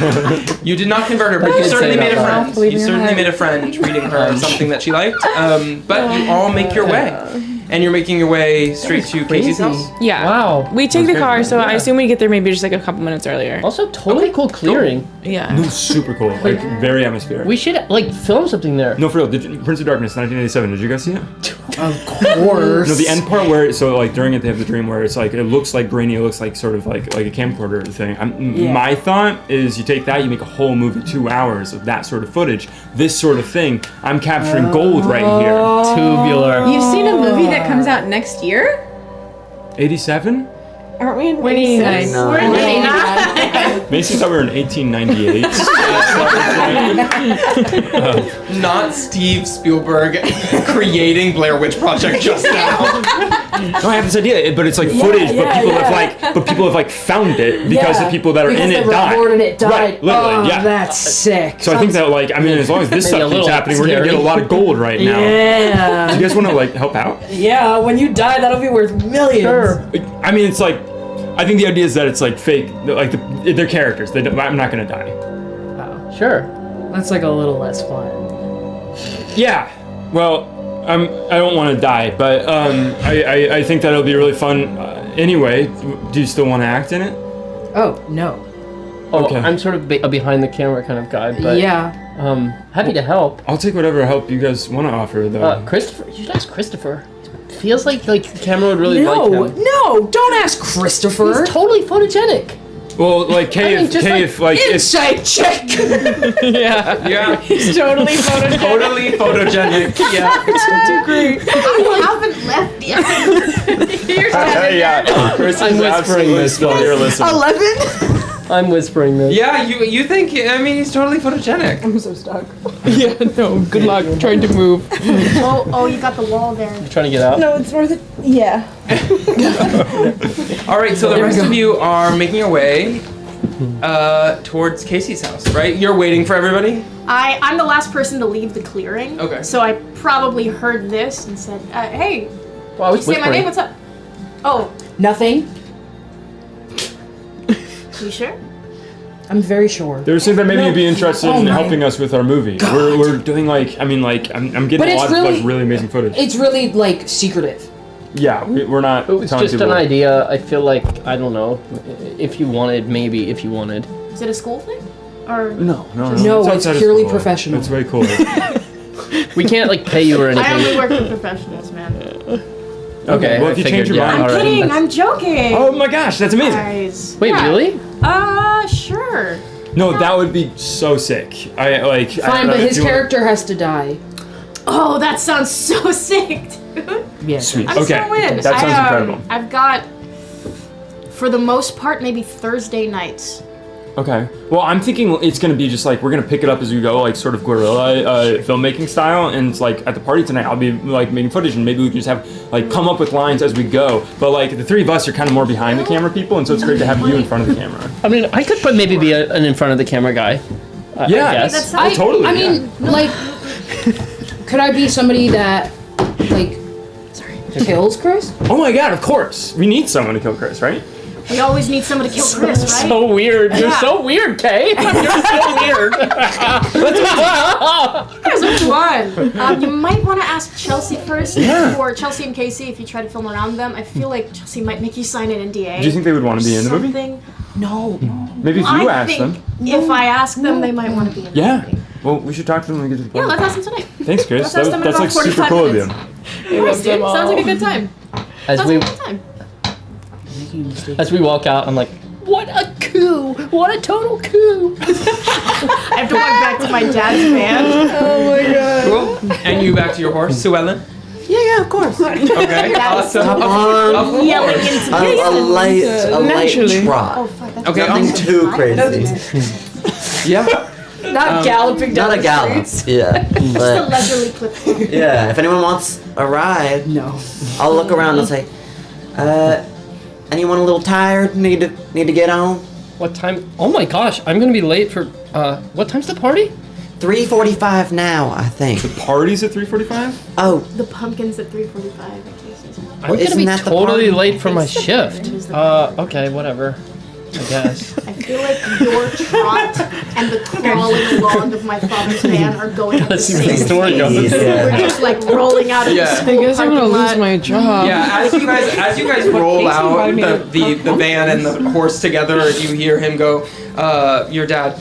count. You did not convert her, but you did say certainly it made a out friend. loud. Believe You in your certainly heart. made a friend reading her something that she liked. But you all make your way, and you're making your way straight to Casey's house. Yeah. Wow. We take the Okay. car, so I Yeah. assume we get there maybe just like a couple minutes earlier. Also, totally cool clearing. Yeah. No, super cool. Like, very atmospheric. We should like film something there. No, for real. Prince of Darkness, 1987. Did you guys see it? Of course. No, the end part where like during it they have the dream where it's like it looks like grainy, it looks like sort of like a camcorder thing. My thought is you take that, you make a whole movie 2 hours of that sort of footage. This sort of thing, I'm capturing gold right here. Tubular. You've seen a movie that that comes out next year? 87? Aren't we in 29? No. We're in 89. Mason thought we were in 1898. Not Steve Spielberg creating Blair Witch Project just now. No, I have this idea, but it's like footage, but people have like found it because the people that are in it died. And it died. Right, literally, oh, yeah. That's sick. So I think that like, I mean, as long as this Maybe a stuff keeps little happening, we're gonna scary. get a lot of gold right now. Yeah. Do you guys want to like help out? Yeah, when you die, that'll be worth millions. Sure. I mean, it's like, I think the idea is that it's like fake, like they're characters. I'm not gonna die. Sure. That's like a little less fun. Yeah. Well, I don't want to die, but I think that'll be really fun. Anyway, do you still want to act in it? Oh, no. Oh, Okay. I'm sort of a behind the camera kind of guy, but Yeah. happy to help. I'll take whatever help you guys want to offer, though. Christopher, you should ask Christopher. Feels like the camera would really like him. No, don't ask Christopher. He's totally photogenic. Well, like Kay, I mean, just if like Inside check. Yeah. He's totally photogenic. Totally photogenic. Yeah. I haven't left yet. yeah, Chris I'm is whispering absolutely this, still guys. here listening. 11? I'm whispering this. Yeah, you think, I mean, he's totally photogenic. I'm so stuck. Yeah, no. Good luck trying to move. Oh, you got the wall there. You trying to get out? No, it's worth it. Yeah. All right, so the rest of you are making your way towards Casey's house, right? You're waiting for everybody? I'm the last person to leave the clearing. Okay. So I probably heard this and said, hey, Well, I was say my whispering. name, what's up? Oh, Nothing. you sure? I'm very sure. They were saying that maybe you'd be interested in my helping us with our movie. We're doing like, I mean, like I'm getting But a it's lot of really- like really amazing footage. It's really like secretive. Yeah, we're not. It was telling just people. an idea. I feel like, I don't know, if you wanted, maybe if you wanted. Is it a school thing? Or No, No, it's outside of purely school. professional. It's way cool. We can't like pay you or I only anything. work with professionals, man. Okay, well, I if you figured, change your yeah, mind- I'm all right. kidding, I'm joking. Oh my gosh, that's amazing. Guys. Wait, Yeah. really? Sure. No, that would be so sick. I like. Fine, but his character has to die. Oh, that sounds so sick, dude. Yeah. Sweet. I'm Okay, so in. that sounds incredible. I've got, for the most part, maybe Thursday nights. Okay. Well, I'm thinking it's gonna be just like we're gonna pick it up as we go, like sort of guerrilla filmmaking style. And it's like at the party tonight, I'll be like making footage, and maybe we can just have like come up with lines as we go. But like the three of us are kind of more behind the camera people, and so it's great to have you in front of the camera. I mean, I could maybe be an in front of the camera guy. I Yeah. guess. Oh, totally. I mean, like, could I be somebody that, like, kills Chris? Oh my god! Of course, we need someone to kill Chris, right? We always need someone to kill Chris, right? So weird. You're Yeah. so weird, Kay. You're so weird. Which one? You might want to ask Chelsea first, Yeah. or Chelsea and Casey if you try to film around them. I feel like Chelsea might make you sign an NDA. Do you think they would want to be in the movie? Something. No. Maybe if you I ask think them. if I ask them, they might want to be in the Yeah. movie. Well, we should talk to them when we get to the Yeah, party. let's ask them tonight. Thanks, Chris. Let's ask them in That's about like super 45 cool of you. minutes. Yes, dude. Sounds like a good time. As Sounds we like a good time. as we walk out, I'm like, what a coup! What a total coup! I have to walk back to my dad's van. Oh my god. Cool. And you back to your horse, Sue Ellen? Yeah, of course. Okay, awesome. Come on. Of Yelling course. into A light Naturally. trot. Oh, fuck, that's Okay, Nothing awesome. too crazy. Yeah. Not galloping down Not a the gallop. streets. Yeah. just a But leisurely clip. yeah, if anyone wants a ride, No. I'll look around and say, anyone a little tired? Need to get on? What time? Oh my gosh, I'm gonna be late for. What time's the party? 3:45 now, I think. Party's at 3:45? Oh, The pumpkins at 3:45 at Casey's. I'm gonna isn't be that the totally party? late for my shift. It is the Okay, whatever. I guess. I feel like your trot and the crawling along of my father's van are going at the Let's see where same the story speed. goes. Yeah. We're just like rolling out of Yeah. the I school I guess I'm gonna parking lose lot. my job. Yeah, as you guys roll Casey out invited me the van and the horse together, you hear him go, your dad,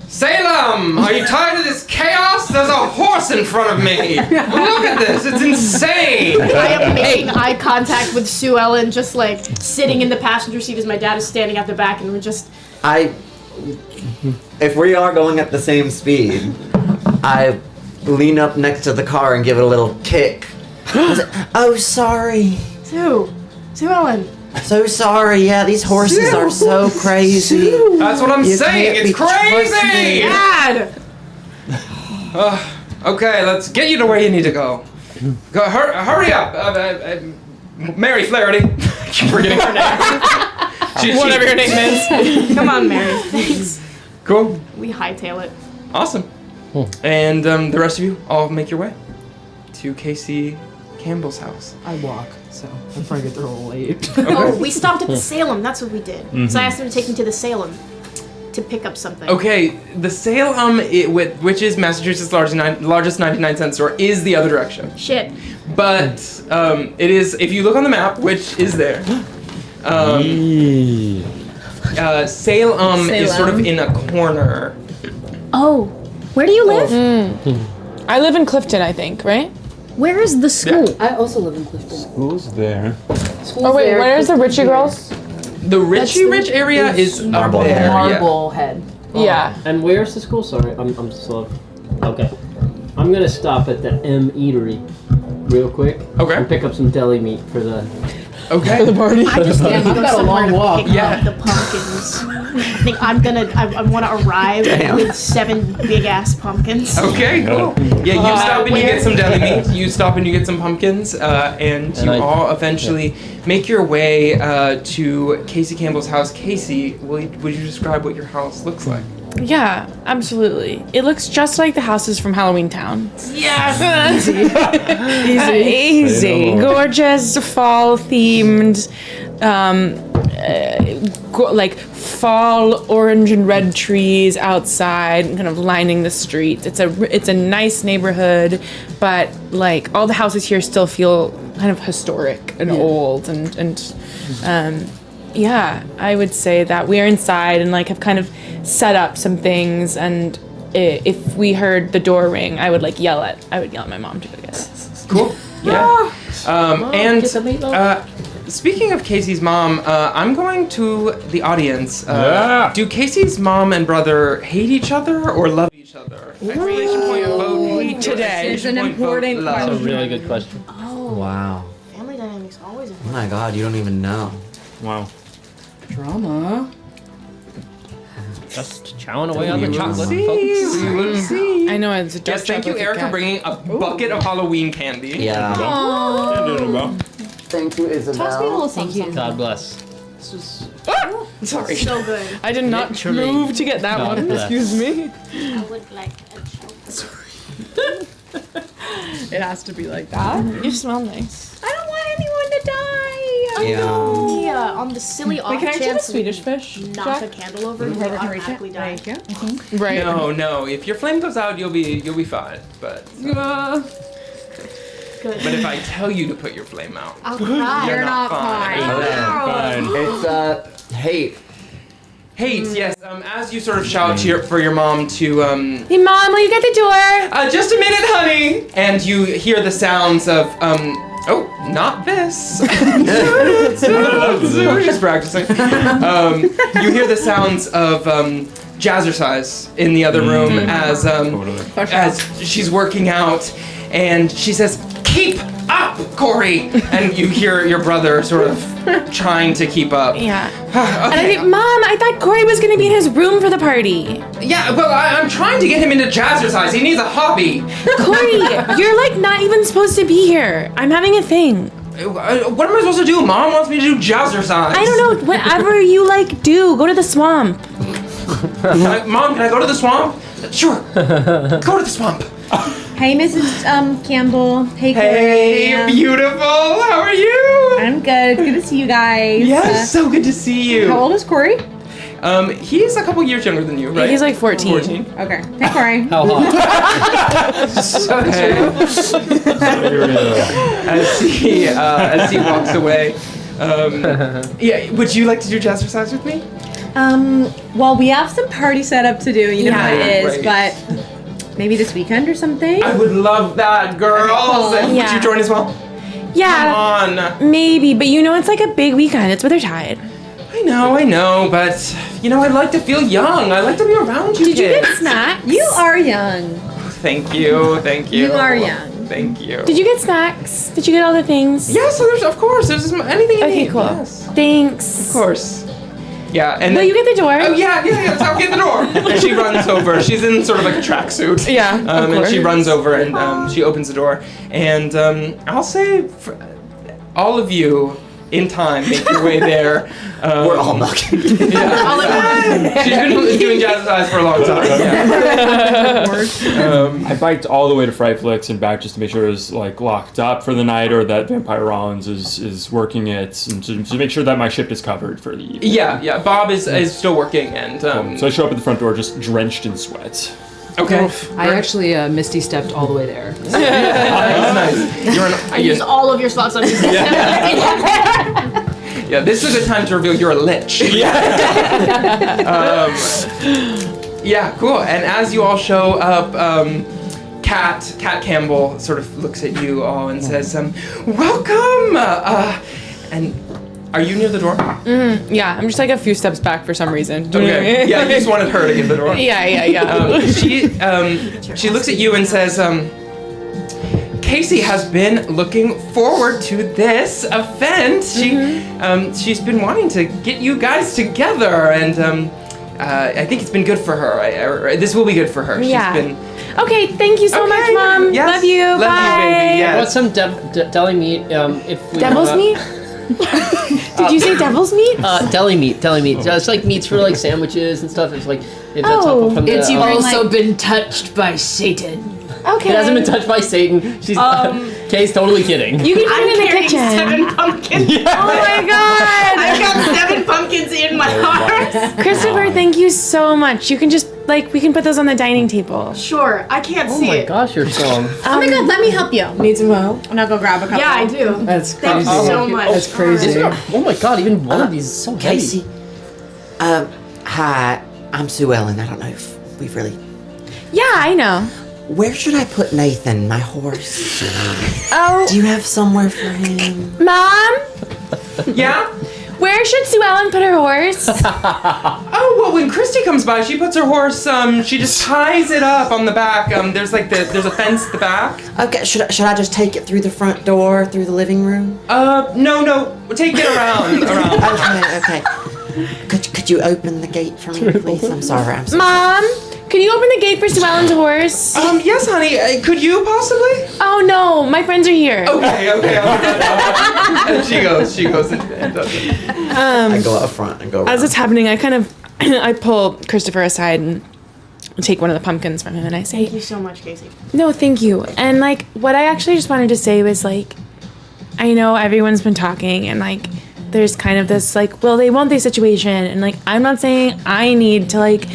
Salem, are you tired of this chaos? There's a horse in front of me. Look at this, it's insane. I am making eye contact with Sue Ellen, just like sitting in the passenger seat as my dad is standing at the back, and we're just. if we are going at the same speed, I lean up next to the car and give it a little kick Oh, sorry. Sue Ellen. So sorry. Yeah, these horses are so crazy. That's what I'm You saying. can't It's be crazy. trusted. Dad. Okay, let's get you to where you need to go. Hurry up, Mary Flaherty. Keep forgetting her name. Whatever your name is. Come on, Mary. Thanks. Cool. We hightail it. Awesome. And the rest of you all make your way to Casey Campbell's house. I walk, so I'll probably get there a little late. Oh, we stopped at the Salem. That's what we did. So I asked him to take me to the Salem to pick up something. Okay, the Salem, which is Massachusetts' largest 99-cent store, is the other direction. Shit. But it is, if you look on the map, which is there, Salem is sort of in a corner. Oh, where do you live? I live in Clifton, I think, right? Where is the school? I also live in Clifton. Who's there? Oh wait, where's the Richie girls? The Rich area is up there. Yeah. Marblehead. Yeah. And where's the school? Sorry, I'm slow. Okay. I'm gonna stop at the M Eatery real quick. Okay. And pick up some deli meat for the Okay. I just Damn, I've got a long walk. Pick up the pumpkins. I think I want to arrive with 7 big ass pumpkins. Okay, cool. Yeah, you stop and you get some deli meat. You stop and you get some pumpkins, and you all eventually make your way to Casey Campbell's house. Casey, would you describe what your house looks like? Yeah, absolutely. It looks just like the houses from Halloween Town. Yes. Easy. Gorgeous, fall themed, like fall orange and red trees outside, kind of lining the streets. It's a nice neighborhood, but like all the houses here still feel kind of historic and old and yeah, I would say that we are inside and like have kind of set up some things, and if we heard the door ring, I would yell at my mom too, I guess. Cool. Yeah. And speaking of Casey's mom, I'm going to the audience. Do Casey's mom and brother hate each other or love each other? Exclamation point, vote hate today. It's an important That's a question. really good question. Oh. Wow. Family dynamics always Oh important. my God, you don't even know. Wow. Drama. Just chowing away on the We will chocolate, see. folks. We will see. I know it's a dark Yes, thank you, chocolate Eric, for cat. bringing a bucket of Halloween candy. Yeah. Thank you, Isabel. Thank you. God bless. Sorry. So good. I did not Literally. move to get that God one. bless. Excuse me. I would like a chocolate. It has to be like that. You smell nice. I don't want anyone to die. Yeah. Yeah, on the silly off Wait, can I actually have a chance Swedish fish? knock a Jack? candle over, you automatically die. Thank you. Right. No. If your flame goes out, you'll be fine. But Good. if I tell you to put your flame out, I'll cry. you're not fine. It's hate. Hate, yes. As you sort of shout for your mom to Hey, Mom, will you get the door? just a minute, honey, and you hear the sounds of oh, not this. She's practicing. You hear the sounds of jazzercise in the other room as she's working out, and she says, "Keep up, Corey!" And you hear your brother sort of trying to keep up. Yeah. Okay. And I think, Mom, I thought Corey was gonna be in his room for the party. Yeah, well, I'm trying to get him into jazzercise. He needs a hobby. Corey, you're not even supposed to be here. I'm having a thing. What am I supposed to do? Mom wants me to do jazzercise. I don't know. Whatever you do. Go to the swamp. Mom, can I go to the swamp? Sure. Go to the swamp. Hey, Mrs. Campbell. Hey, Hey, Corey. beautiful. How are you? I'm good. Good to see you guys. Yes, so good to see you. How old is Corey? He's a couple years younger than you, right? He's like 14. 14. Okay. Hey, Corey. How hot? As he walks away. Yeah, would you like to do jazzercise with me? Well, we have some party set up to do. You know how it is, Great. but maybe this weekend or something. I would love that, girls. And Yeah. would you join as well? Yeah, Come on. maybe, but it's like a big weekend. It's Withertide. I know, but I like to feel young. I like to be around you Did you kids. get snacks? You are young. Thank you. You are young. Thank you. Did you get snacks? Did you get all the things? Yeah, so there's anything you Okay, need. cool. Yes. Thanks. Of course. Yeah, and Will then, you get the door? Oh yeah. So I'll get the door. And she runs over. She's in sort of like a tracksuit. Yeah, of And she course. runs over and she opens the door. And I'll say, for all of you, in time, make your way there. We're all knocking. Yeah. She's been doing jazzercise for a long time. Yeah. I biked all the way to Frightflix and back just to make sure it was like locked up for the night, or that Vampire Rollins is working it, and to make sure that my shift is covered for the evening. Yeah. Bob is still working, and So I show up at the front door just drenched in sweat. okay. I actually Misty stepped all the way there. Nice. You're I used all of your slots on this. Yeah, this is a good time to reveal you're a lich. Yeah, cool. And as you all show up, Kat Campbell sort of looks at you all and says, "Welcome." And are you near the door? Yeah, I'm just like a few steps back for some reason. Do you know what I Okay. mean? Yeah, you just wanted her to get the door. Yeah. She looks at you and says, Casey has been looking forward to this event. She's been wanting to get you guys together, and I think it's been good for her. This will be good for her. Yeah. She's been. Okay, thank you so much, Mom. Yes. Love you. Love Bye. you, baby. Yes. What's some deli meat? If we Devil's meat? Did you say devil's meat? Deli meat. It's like meats for like sandwiches and stuff. It's like if that's Oh. helpful from the. It's also been touched by Satan. Okay. It hasn't been touched by Satan. She's Kay's totally kidding. You can put it in the carrying kitchen. 7 pumpkins. Oh my god! I've got 7 pumpkins in my heart. Christopher, thank you so much. You can just we can put those on the dining table. Sure, I can't Oh see my it. gosh, you're strong. Oh my god, let me help you. Need some help? And I'll go grab a couple. Yeah, I do. That's Thank crazy. you so much. That's crazy. Oh my god, even one of these is so heavy. Casey. Hi, I'm Sue Ellen. I don't know if we've really. Yeah, I know. Where should I put Nathan, my horse? Oh, Do you have somewhere for him? Mom, Yeah. where should Sue Ellen put her horse? Oh well, when Christy comes by, she puts her horse. She just ties it up on the back. There's a fence at the back. Okay, should I just take it through the front door, through the living room? No. Take it around. Okay. Could you open the gate for me, please? I'm sorry. I'm so Mom, can you open the gate for Sue Ellen's horse? Yes, honey. Could you possibly? Oh no, my friends are here. Okay. And she goes and does it. I go out front and go around. As it's happening, I pull Christopher aside and take one of the pumpkins from him, and I say, Thank you so much, Casey. "No, thank you." And like, what I actually just wanted to say was like, I know everyone's been talking, and like, there's kind of this like, will they, won't they situation, and like, I'm not saying I need to like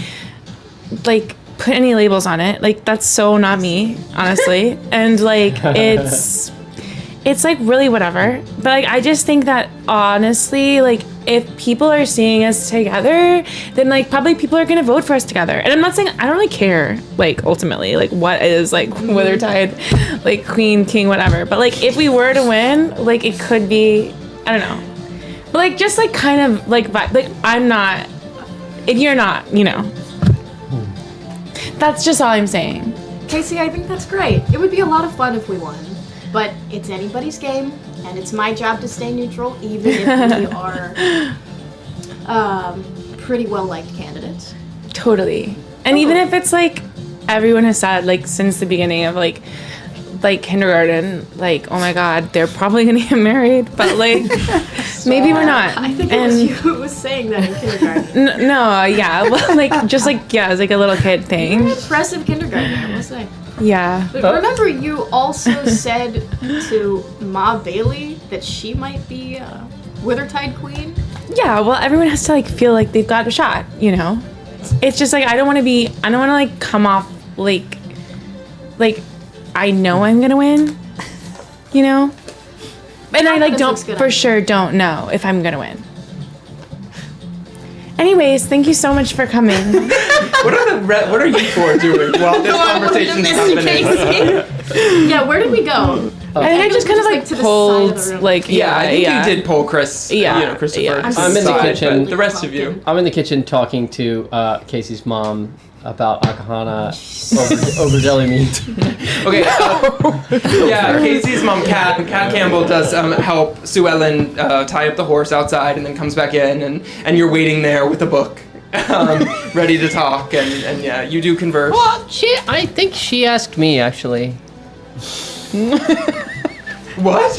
put any labels on it. Like, that's so not me, honestly. And like, it's like really whatever. But like, I just think that honestly, like, if people are seeing us together, then like probably people are gonna vote for us together. And I'm not saying I don't really care, like ultimately, like what is like Withertide, like queen, king, whatever. But like if we were to win, like it could be, I don't know. But like just like kind of like I'm not, if you're not, you know. That's just all I'm saying. Casey, I think that's great. It would be a lot of fun if we won. But it's anybody's game, and it's my job to stay neutral, even if we are pretty well-liked candidates. Totally. And even if it's like everyone has said like since the beginning of like kindergarten, like, oh my god, they're probably gonna get married, but like maybe we're not. I think it was you who was saying that in kindergarten. No, yeah, well, like just like yeah, it's like a little kid thing. You're an impressive kindergartner, I will say. Yeah. But remember, you also said to Ma Bailey that she might be Withertide Queen? Yeah, well, everyone has to like feel like they've got a shot, you know? It's just like I don't want to like come off like I know I'm gonna win, you know? And I like don't for sure don't know if I'm gonna win. Anyways, thank you so much for coming. What are you four doing while this conversation's happening? Yeah, where did we go? I think I just kind of like to the side of the room. pulled like I think you did pull Chris. Christopher. I'm in the kitchen. The rest of you. I'm in the kitchen talking to Casey's mom, about Akahana over deli meat. Okay. Yeah, Casey's mom, Kat Campbell, does help Sue Ellen tie up the horse outside, and then comes back in, and you're waiting there with a book, ready to talk, and yeah, you do converse. Well, I think she asked me actually. What?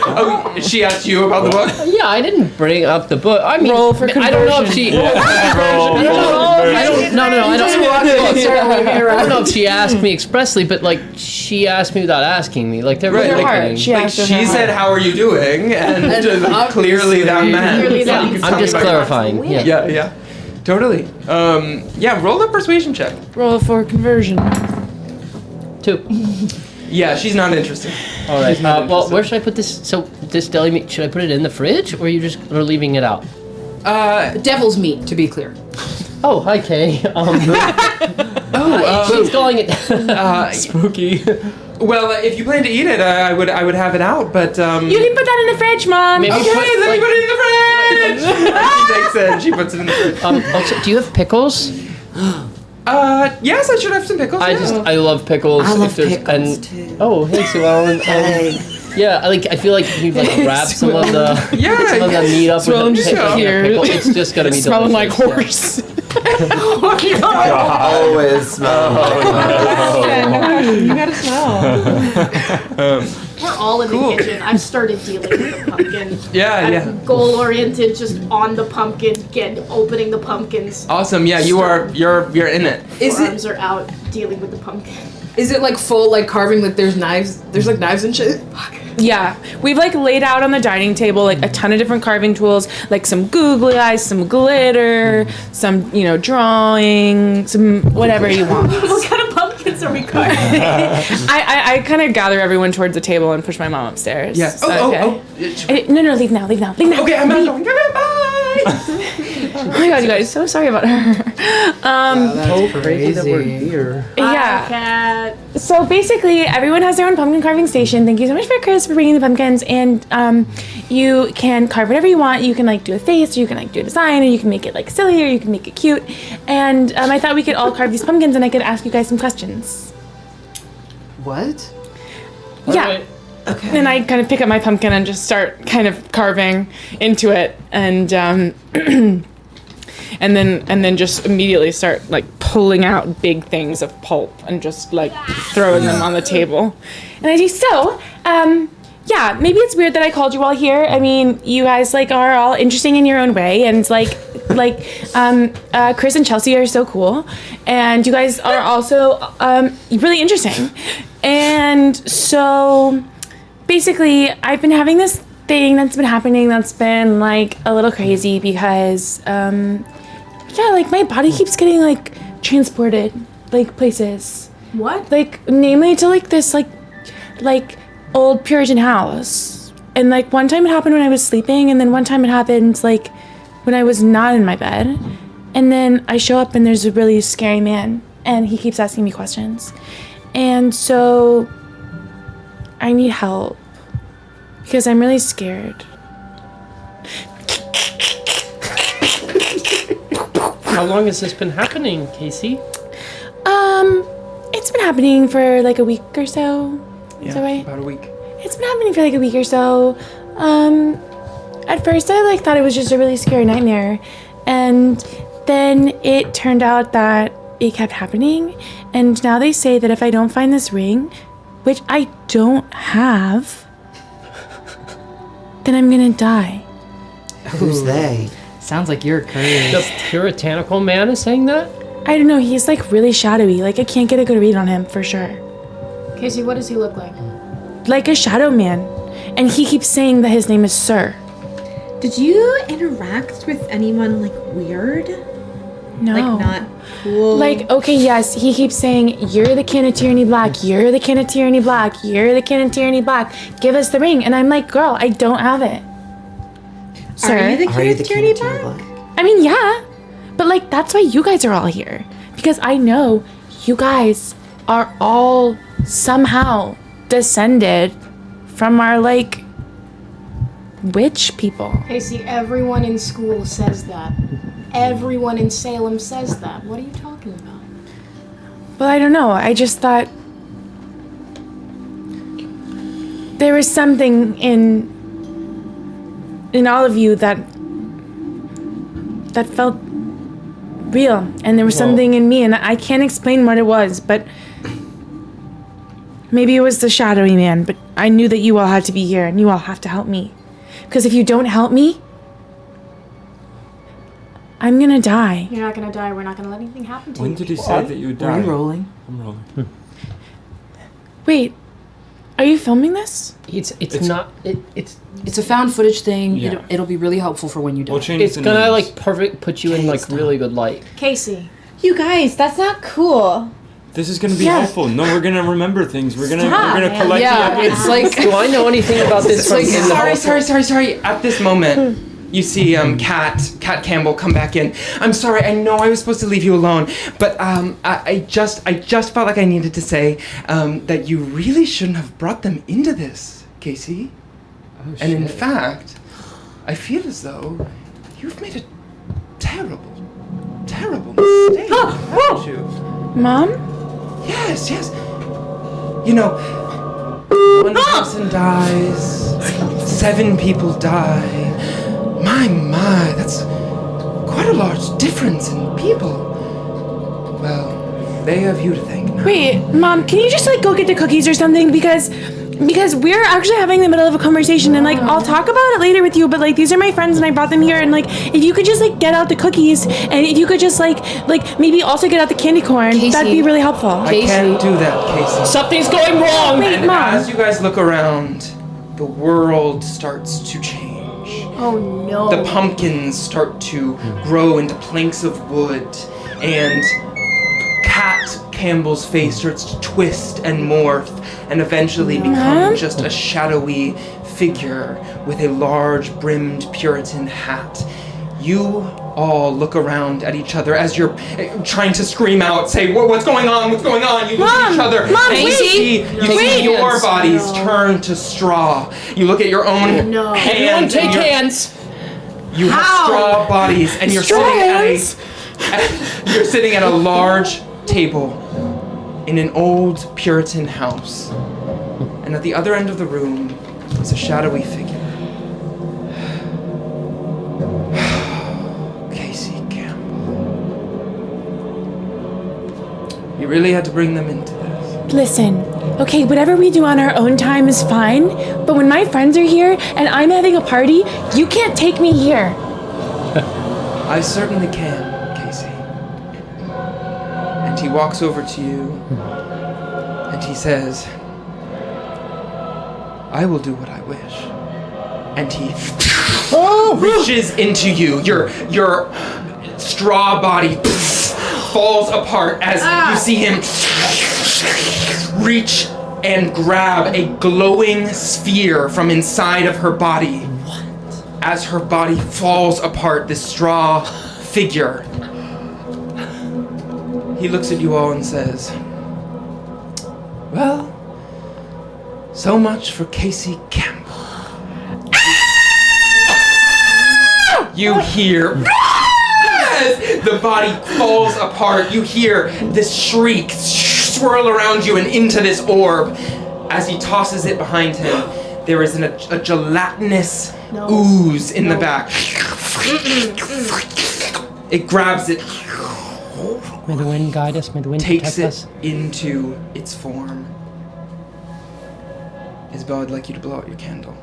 Oh, she asked you about the book? Yeah, I didn't bring up the book. I mean, Roll for I don't know if she. I don't know if she asked me expressly, but like she asked me without asking me. Like they're Right, really like, kidding. She Like asked her she her said, heart. "How are you doing?" And clearly that meant. Clearly that means I'm just something about clarifying. win. Yeah. Yeah, totally. Yeah, roll a persuasion check. Roll for conversion. 2. Yeah, she's not interested. All right. not Well, interested. where should I put this? So this deli meat, should I put it in the fridge, or are you just are leaving it out? Devil's meat, to be clear. Oh, hi, Kay. She's calling it spooky. Well, if you plan to eat it, I would have it out, but You can put that in the fridge, Mom. Maybe okay, let me put it in the fridge. She takes it and she puts it in the fridge. Also, do you have pickles? Yes, I should have some pickles. I love pickles. I love if there's pickles, too. Oh, hey, Sue Ellen. Yeah, I feel like you wrap some of the meat up with a pickle. It's just gonna be Smelling like delicious. horse. Always smell. You gotta smell. We're all in the kitchen. I've started dealing with the pumpkin. Yeah. I'm goal oriented, just on the pumpkin, opening the pumpkins. Awesome. Yeah, you're in it. Arms are out dealing with the pumpkin. Is it like full like carving? Like there's knives. There's like knives and shit. Yeah, we've like laid out on the dining table like a ton of different carving tools, like some googly eyes, some glitter, some drawing, some whatever you want. What kind of pumpkins are we carving? I kind of gather everyone towards the table and push my mom upstairs. Yes. Okay. No, leave now. Okay, I'm not going. Bye. Oh my god, you guys, so sorry about her. That's crazy. Yeah. Cat. So basically, everyone has their own pumpkin carving station. Thank you so much for Chris for bringing the pumpkins. And you can carve whatever you want. You can like do a face, or you can like do a design, or you can make it like silly, or you can make it cute. And I thought we could all carve these pumpkins, and I could ask you guys some questions. What? Yeah. Right. Okay. And I kind of pick up my pumpkin and just start kind of carving into it, and and then just immediately start like pulling out big things of pulp and just like throwing them on the table. And I do so. Yeah, maybe it's weird that I called you all here. I mean, you guys like are all interesting in your own way, and Chris and Chelsea are so cool, and you guys are also really interesting. And so basically, I've been having this thing that's been happening that's been like a little crazy because like my body keeps getting like transported like places, What? like namely to like this like old Puritan house. And like one time it happened when I was sleeping, and then one time it happened like when I was not in my bed. And then I show up and there's a really scary man, and he keeps asking me questions. And so I need help because I'm really scared. How long has this been happening, Casey? It's been happening for like a week or so. Is that right? About a week. It's been happening for like a week or so. At first I like thought it was just a really scary nightmare, and then it turned out that it kept happening, and now they say that if I don't find this ring, which I don't have, then I'm gonna die. Who's they? Sounds like you're cursed. The puritanical man is saying that? I don't know, he's like really shadowy, like I can't get a good read on him for sure. Casey, what does he look like? Like a shadow man, and he keeps saying that his name is Sir. Did you interact with anyone like weird? No. Like not cool? Like, okay, yes, he keeps saying, you're the kin of Tierney Black, you're the kin of Tierney Black, you're the kin of Tierney Black, give us the ring. And I'm like, girl, I don't have it. Sir? Are you the Are you kid the of Tierney king of Black? Black? I mean, yeah. But like, that's why you guys are all here. Because I know you guys are all somehow descended from our witch people. Casey, everyone in school says that. Everyone in Salem says that. What are you talking about? Well, I don't know. I just thought there was something in all of you that felt real, and there was something in me, and I can't explain what it was, but maybe it was the shadowy man, but I knew that you all had to be here, and you all have to help me. Because if you don't help me, I'm gonna die. You're not gonna die. We're not gonna let anything happen to you. When did he say that you would die? Are you rolling? I'm rolling. Wait, are you filming this? It's It's a found footage thing. Yeah. It'll be really helpful for when you die. We'll change it's the gonna names. like put you in like really good light. Casey. You guys, that's not cool. This is gonna be Yeah. helpful. No, we're gonna remember things. We're gonna collect Yeah, the evidence. it's like Do I know anything about this? From in the Sorry. At this moment, you see Kat Campbell come back in. I'm sorry. I know I was supposed to leave you alone, but I just felt like I needed to say that you really shouldn't have brought them into this, Casey. And in fact, I feel as though you've made a terrible mistake, haven't you? Mom? Yes. You know, one person dies, 7 people die. My, that's quite a large difference in people. Well, they have you to thank now. Wait, Mom, can you just like go get the cookies or something? Because we're actually having the middle of a conversation, and like I'll talk about it later with you, but like these are my friends and I brought them here, and like if you could just like get out the cookies, and if you could just like maybe also get out the candy corn, Casey. that'd be really helpful. I can't do that, Casey. Something's going wrong. Wait, And Mom. as you guys look around, the world starts to change. Oh no. The pumpkins start to grow into planks of wood, and Kat Campbell's face starts to twist and morph, and eventually become just a shadowy figure with a large brimmed Puritan hat. You all look around at each other as you're trying to scream out, say, what's going on? What's going on? You look at each other. Mom, you wait. see your bodies turn to straw. You look at your own hands. Everyone take and your- hands. You have straw bodies, and you're you're sitting at a large table in an old Puritan house. And at the other end of the room is a shadowy figure. Casey Campbell. You really had to bring them into this. Listen, okay, whatever we do on our own time is fine, but when my friends are here and I'm having a party, you can't take me here. I certainly can, Casey. And he walks over to you and he says, I will do what I wish. And he reaches into you. Your straw body falls apart as you see him reach and grab a glowing sphere from inside of her body. What? As her body falls apart, this straw figure. He looks at you all and says, well, so much for Casey Campbell. You hear as the body falls apart. You hear this shriek swirl around you and into this orb. As he tosses it behind him, there is a gelatinous ooze in the back. It grabs it, May the wind guide us. May the wind takes protect it us. into its form. Isabel, I'd like you to blow out your candle.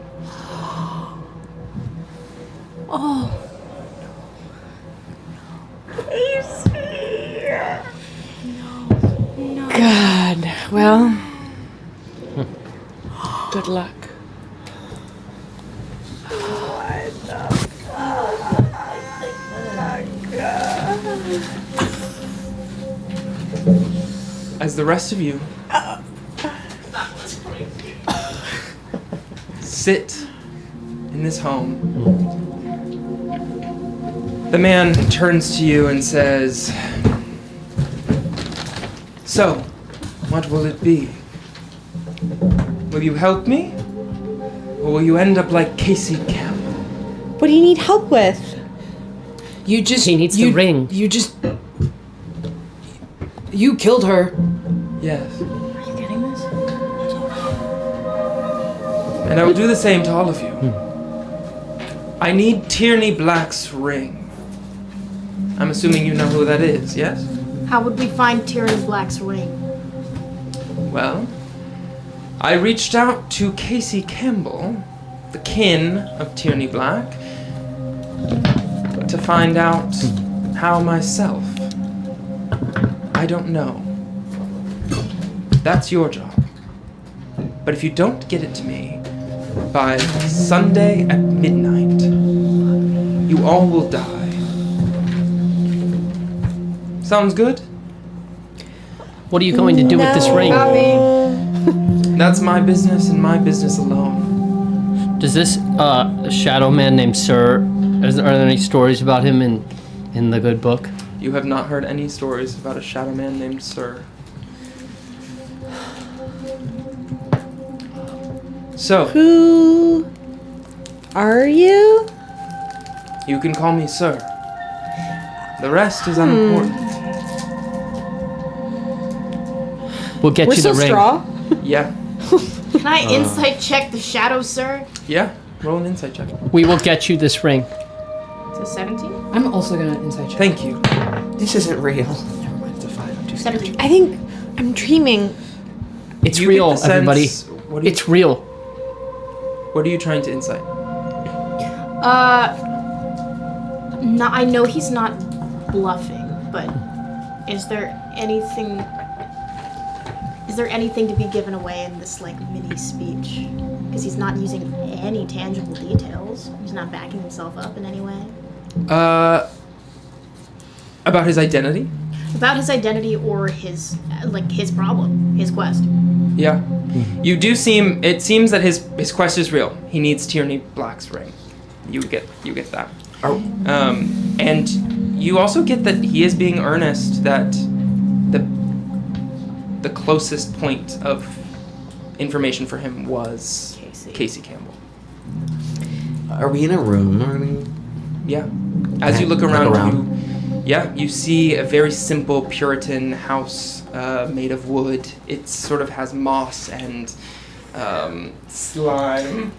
God, well, good luck. As the rest of you sit in this home, the man turns to you and says, so, what will it be? Will you help me? Or will you end up like Casey Campbell? What do you need help with? You just. He needs the ring. You just. You killed her. Yes. Are you getting this? And I will do the same to all of you. I need Tierney Black's ring. I'm assuming you know who that is, yes? How would we find Tierney Black's ring? Well, I reached out to Casey Campbell, the kin of Tierney Black, to find out how myself. I don't know. That's your job. But if you don't get it to me by Sunday at midnight, you all will die. Sounds good? What are you going to do with this ring? That's my business and my business alone. Does this shadow man named Sir, are there any stories about him in the good book? You have not heard any stories about a shadow man named Sir. So, Who are you? you can call me Sir. The rest is unimportant. We'll get We're you so the ring. straw. Yeah. Can I insight check the shadow, sir? Yeah. Roll an insight check. We will get you this ring. It's a 17? I'm also gonna insight check. Thank you. This isn't real. Never mind, it's a 5. I'm too 17. I think I'm dreaming. It's You real, get the sense- everybody. What are, you, It's real. what are you trying to insight? No, I know he's not bluffing, but is there anything to be given away in this like mini speech? Because he's not using any tangible details. He's not backing himself up in any way. About his identity? About his identity or his his problem, his quest. Yeah. You do seem. It seems that his quest is real. He needs Tierney Black's ring. You get that. And you also get that he is being earnest. That the closest point of information for him was Casey Campbell. Are we in a room or anything? Yeah. As you look around, you see a very simple Puritan house made of wood. It sort of has moss and slime.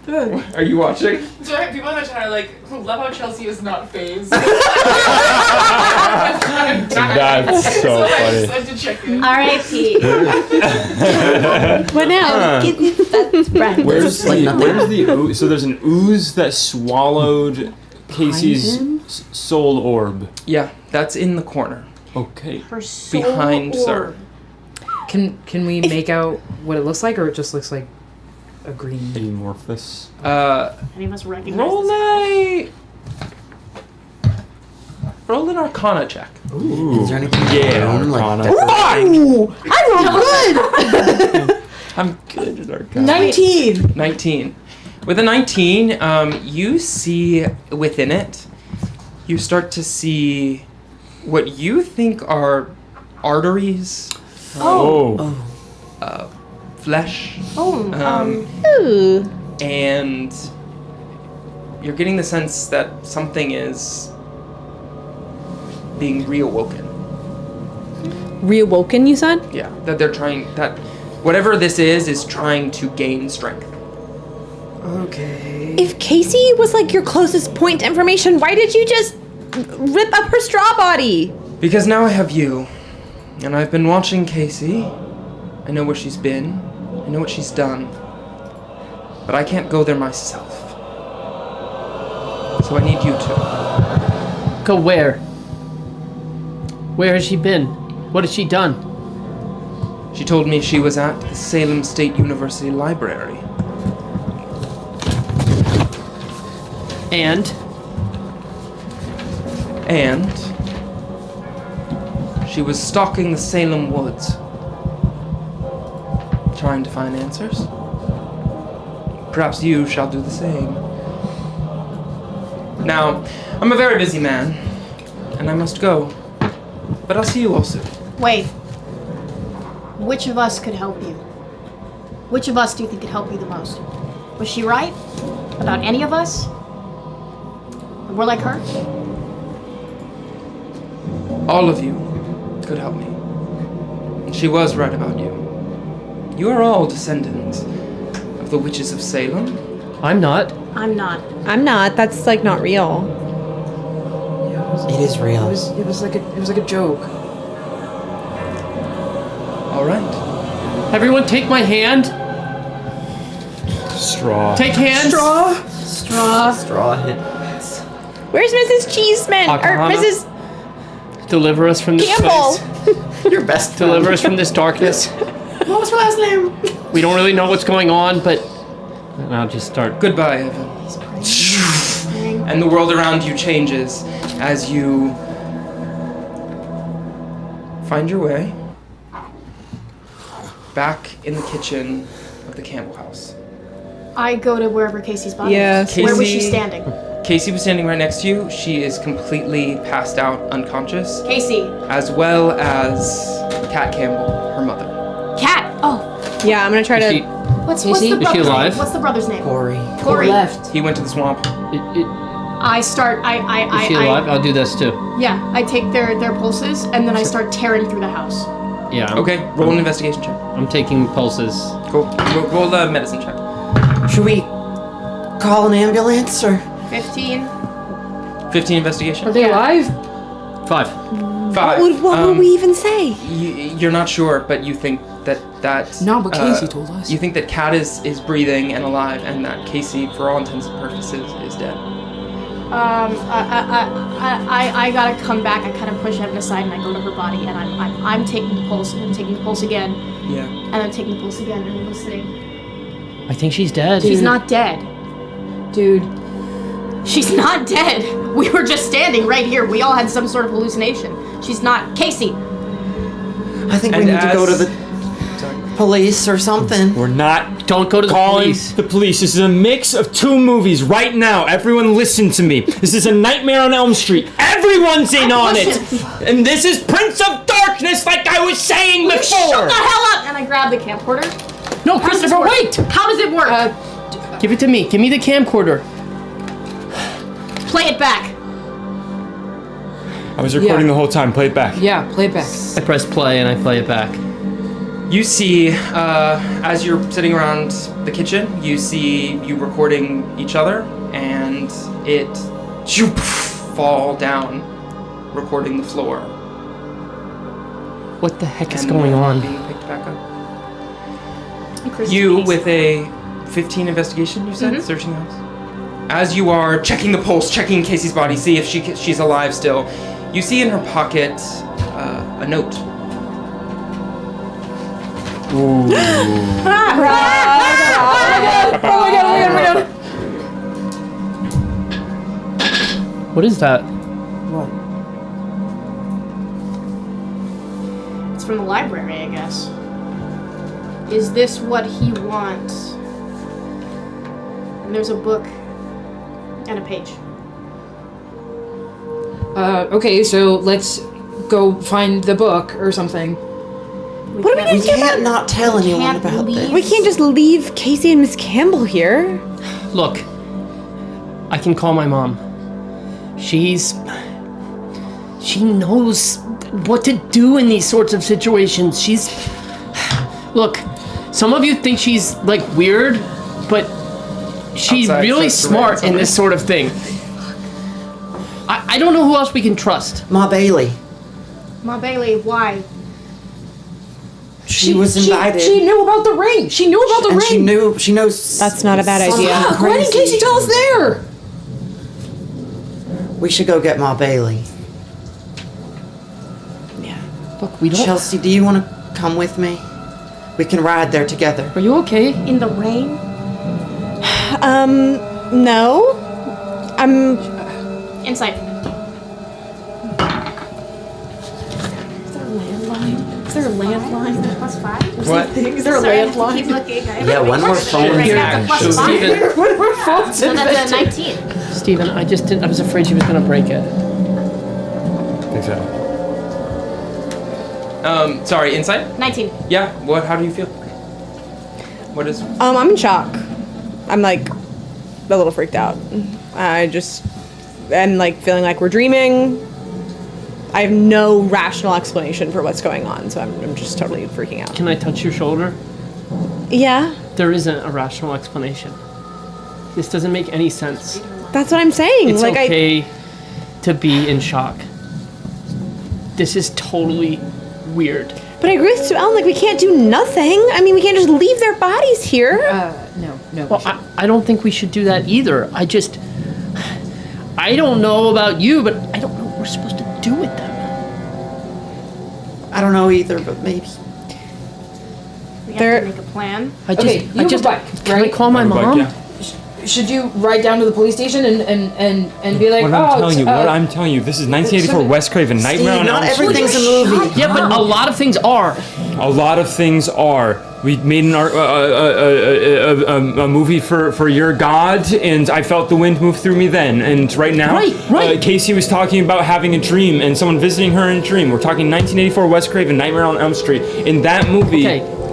Are you watching? Sorry, people in the chat are like, love how Chelsea is not phased. That's so I funny. just had to check in. R.I.P. What now? Give me that friend. Where's Like nothing. the ooze? So there's an ooze that swallowed Casey's soul orb. Yeah, that's in the corner. Okay. For soul Behind orb. Sir. Can we make out what it looks like, or it just looks like a green? Amorphous. Any of us recognize Roll this? Roll an Arcana check. Ooh. Is there anything Yeah, around, like Arcana. decorating? Ooh, I rolled good. I'm good at Arcana. 19. 19. With a 19, you see within it, you start to see what you think are arteries, flesh, Ooh. and you're getting the sense that something is being reawoken. Reawoken, you said? Yeah, that they're trying, that whatever this is trying to gain strength. Okay. If Casey was like your closest point to information, why did you just rip up her straw body? Because now I have you, and I've been watching Casey. I know where she's been. I know what she's done. But I can't go there myself. So I need you to. Go where? Where has she been? What has she done? She told me she was at the Salem State University Library. And she was stalking the Salem woods, trying to find answers. Perhaps you shall do the same. Now, I'm a very busy man, and I must go. But I'll see you all soon. Wait. Which of us could help you? Which of us do you think could help you the most? Was she right? About any of us? We're like her? all of you could help me. And she was right about you. You are all descendants of the witches of Salem. I'm not. I'm not. I'm not. That's like not real. It is real. It was like a joke. All right. Everyone take my hand. Straw. Take hands. Straw hit. Where's Mrs. Cheeseman? Or Akahana? Mrs. Deliver us from this Campbell. place. Your best Deliver us from this darkness. What was her last name? We don't really know what's going on, but and I'll just start. Goodbye, Evan. And the world around you changes as you find your way back in the kitchen of the Campbell house. I go to wherever Casey's body Yes. is. Where was she Casey- standing? Casey was standing right next to you. She is completely passed out, unconscious, Casey. as well as Kat Campbell, her mother. Cat. Oh. Yeah, I'm gonna try Is to. she, What's Is the she brother's alive? name? What's the brother's name? Corey. Corey. Left. He went to the swamp. is I start. she alive? I'll do this too. Yeah. I take their pulses and then I start tearing through the house. Yeah. Okay, roll an investigation check. I'm taking pulses. Cool. Roll a medicine check. Should we call an ambulance or? 15. 15 investigation. Are they alive? 5. 5. What would we even say? You're not sure, but you think that No, but Casey told us. You think that Kat is breathing and alive, and that Casey, for all intents and purposes, is dead. I gotta come back. I kind of push Evan aside and I go to her body and I'm taking the pulse and I'm taking the pulse again Yeah. and I'm taking the pulse again and I'm listening. I think she's dead. She's not dead. Dude. She's not dead. We were just standing right here. We all had some sort of hallucination. She's not. Casey. I think we And need to go to as- the police or something. We're not Don't go to the calling police. the police. This is a mix of 2 movies right now. Everyone listen to me. This is a Nightmare on Elm Street. Everyone's in on it. And this is Prince of Darkness like I was saying before. Shut the hell up! And I grab the camcorder. No, Christopher, wait! How does it work? Give it to me. Give me the camcorder. Play it back. I was recording the whole time. Play it back. Yeah, play it back. I press play and I play it back. You see, as you're sitting around the kitchen, you see you recording each other, and it fall down, recording the floor. What the heck is and going on? Being picked back up. You, with a 15 investigation, you said, searching the house? As you are checking the pulse, checking Casey's body, see if she's alive still, you see in her pocket a note. Ooh. What is that? It's from the library, I guess. Is this what he wants? And there's a book and a page. Okay, so let's go find the book or something. What are we We gonna do? can't not tell anyone can't about leave. this. We can't just leave Casey and Miss Campbell here. Look, I can call my mom. She knows what to do in these sorts of situations. Look, some of you think she's like weird, but she's Outside, really so smart surveillance in this sort of thing. I don't know who else we can trust. Ma Bailey. Ma Bailey, why? She was invited. She knew about the ring. She knew about the and ring. she knows. That's not a bad something idea. Fuck, why didn't crazy. Casey tell us there? We should go get Ma Bailey. Look, we don't. Chelsea, do you want to come with me? We can ride there together. Are you okay? In the rain? No. I'm. Insight. Is there a landline? Plus 5? What? Is there a Sorry, landline? keep looking. Yeah, when we're phones Right, that's a plus So 5. Steven, So that's a 19. Steven, I was afraid she was gonna break it. Exactly. Sorry, insight? 19. Yeah, how do you feel? What is... I'm in shock. I'm like a little freaked out. I just am like feeling like we're dreaming. I have no rational explanation for what's going on, so I'm just totally freaking out. Can I touch your shoulder? Yeah, There isn't a rational explanation. This doesn't make any sense. that's what I'm saying. It's like okay to be in shock. This is totally weird. But I agree with Sue Ellen, like, we can't do nothing. I mean, we can't just leave their bodies here. No. Well, I don't think we should do that either. I don't know about you, but I don't know what we're supposed to do with them. I don't know either, but maybe. We have to make a plan. I Okay, you have a bike, Can I right? call my mom? Yeah. Should you ride down to the police station and be like, What I'm telling you, this is 1984 Wes Craven, Nightmare on not Elm Street. everything's a movie. Yeah, but a lot of things are. A lot of things are. We made a movie for your god, and I felt the wind move through me then. And right now, Right. Casey was talking about having a dream and someone visiting her in a dream. We're talking 1984 Wes Craven, Nightmare on Elm Street. In that movie,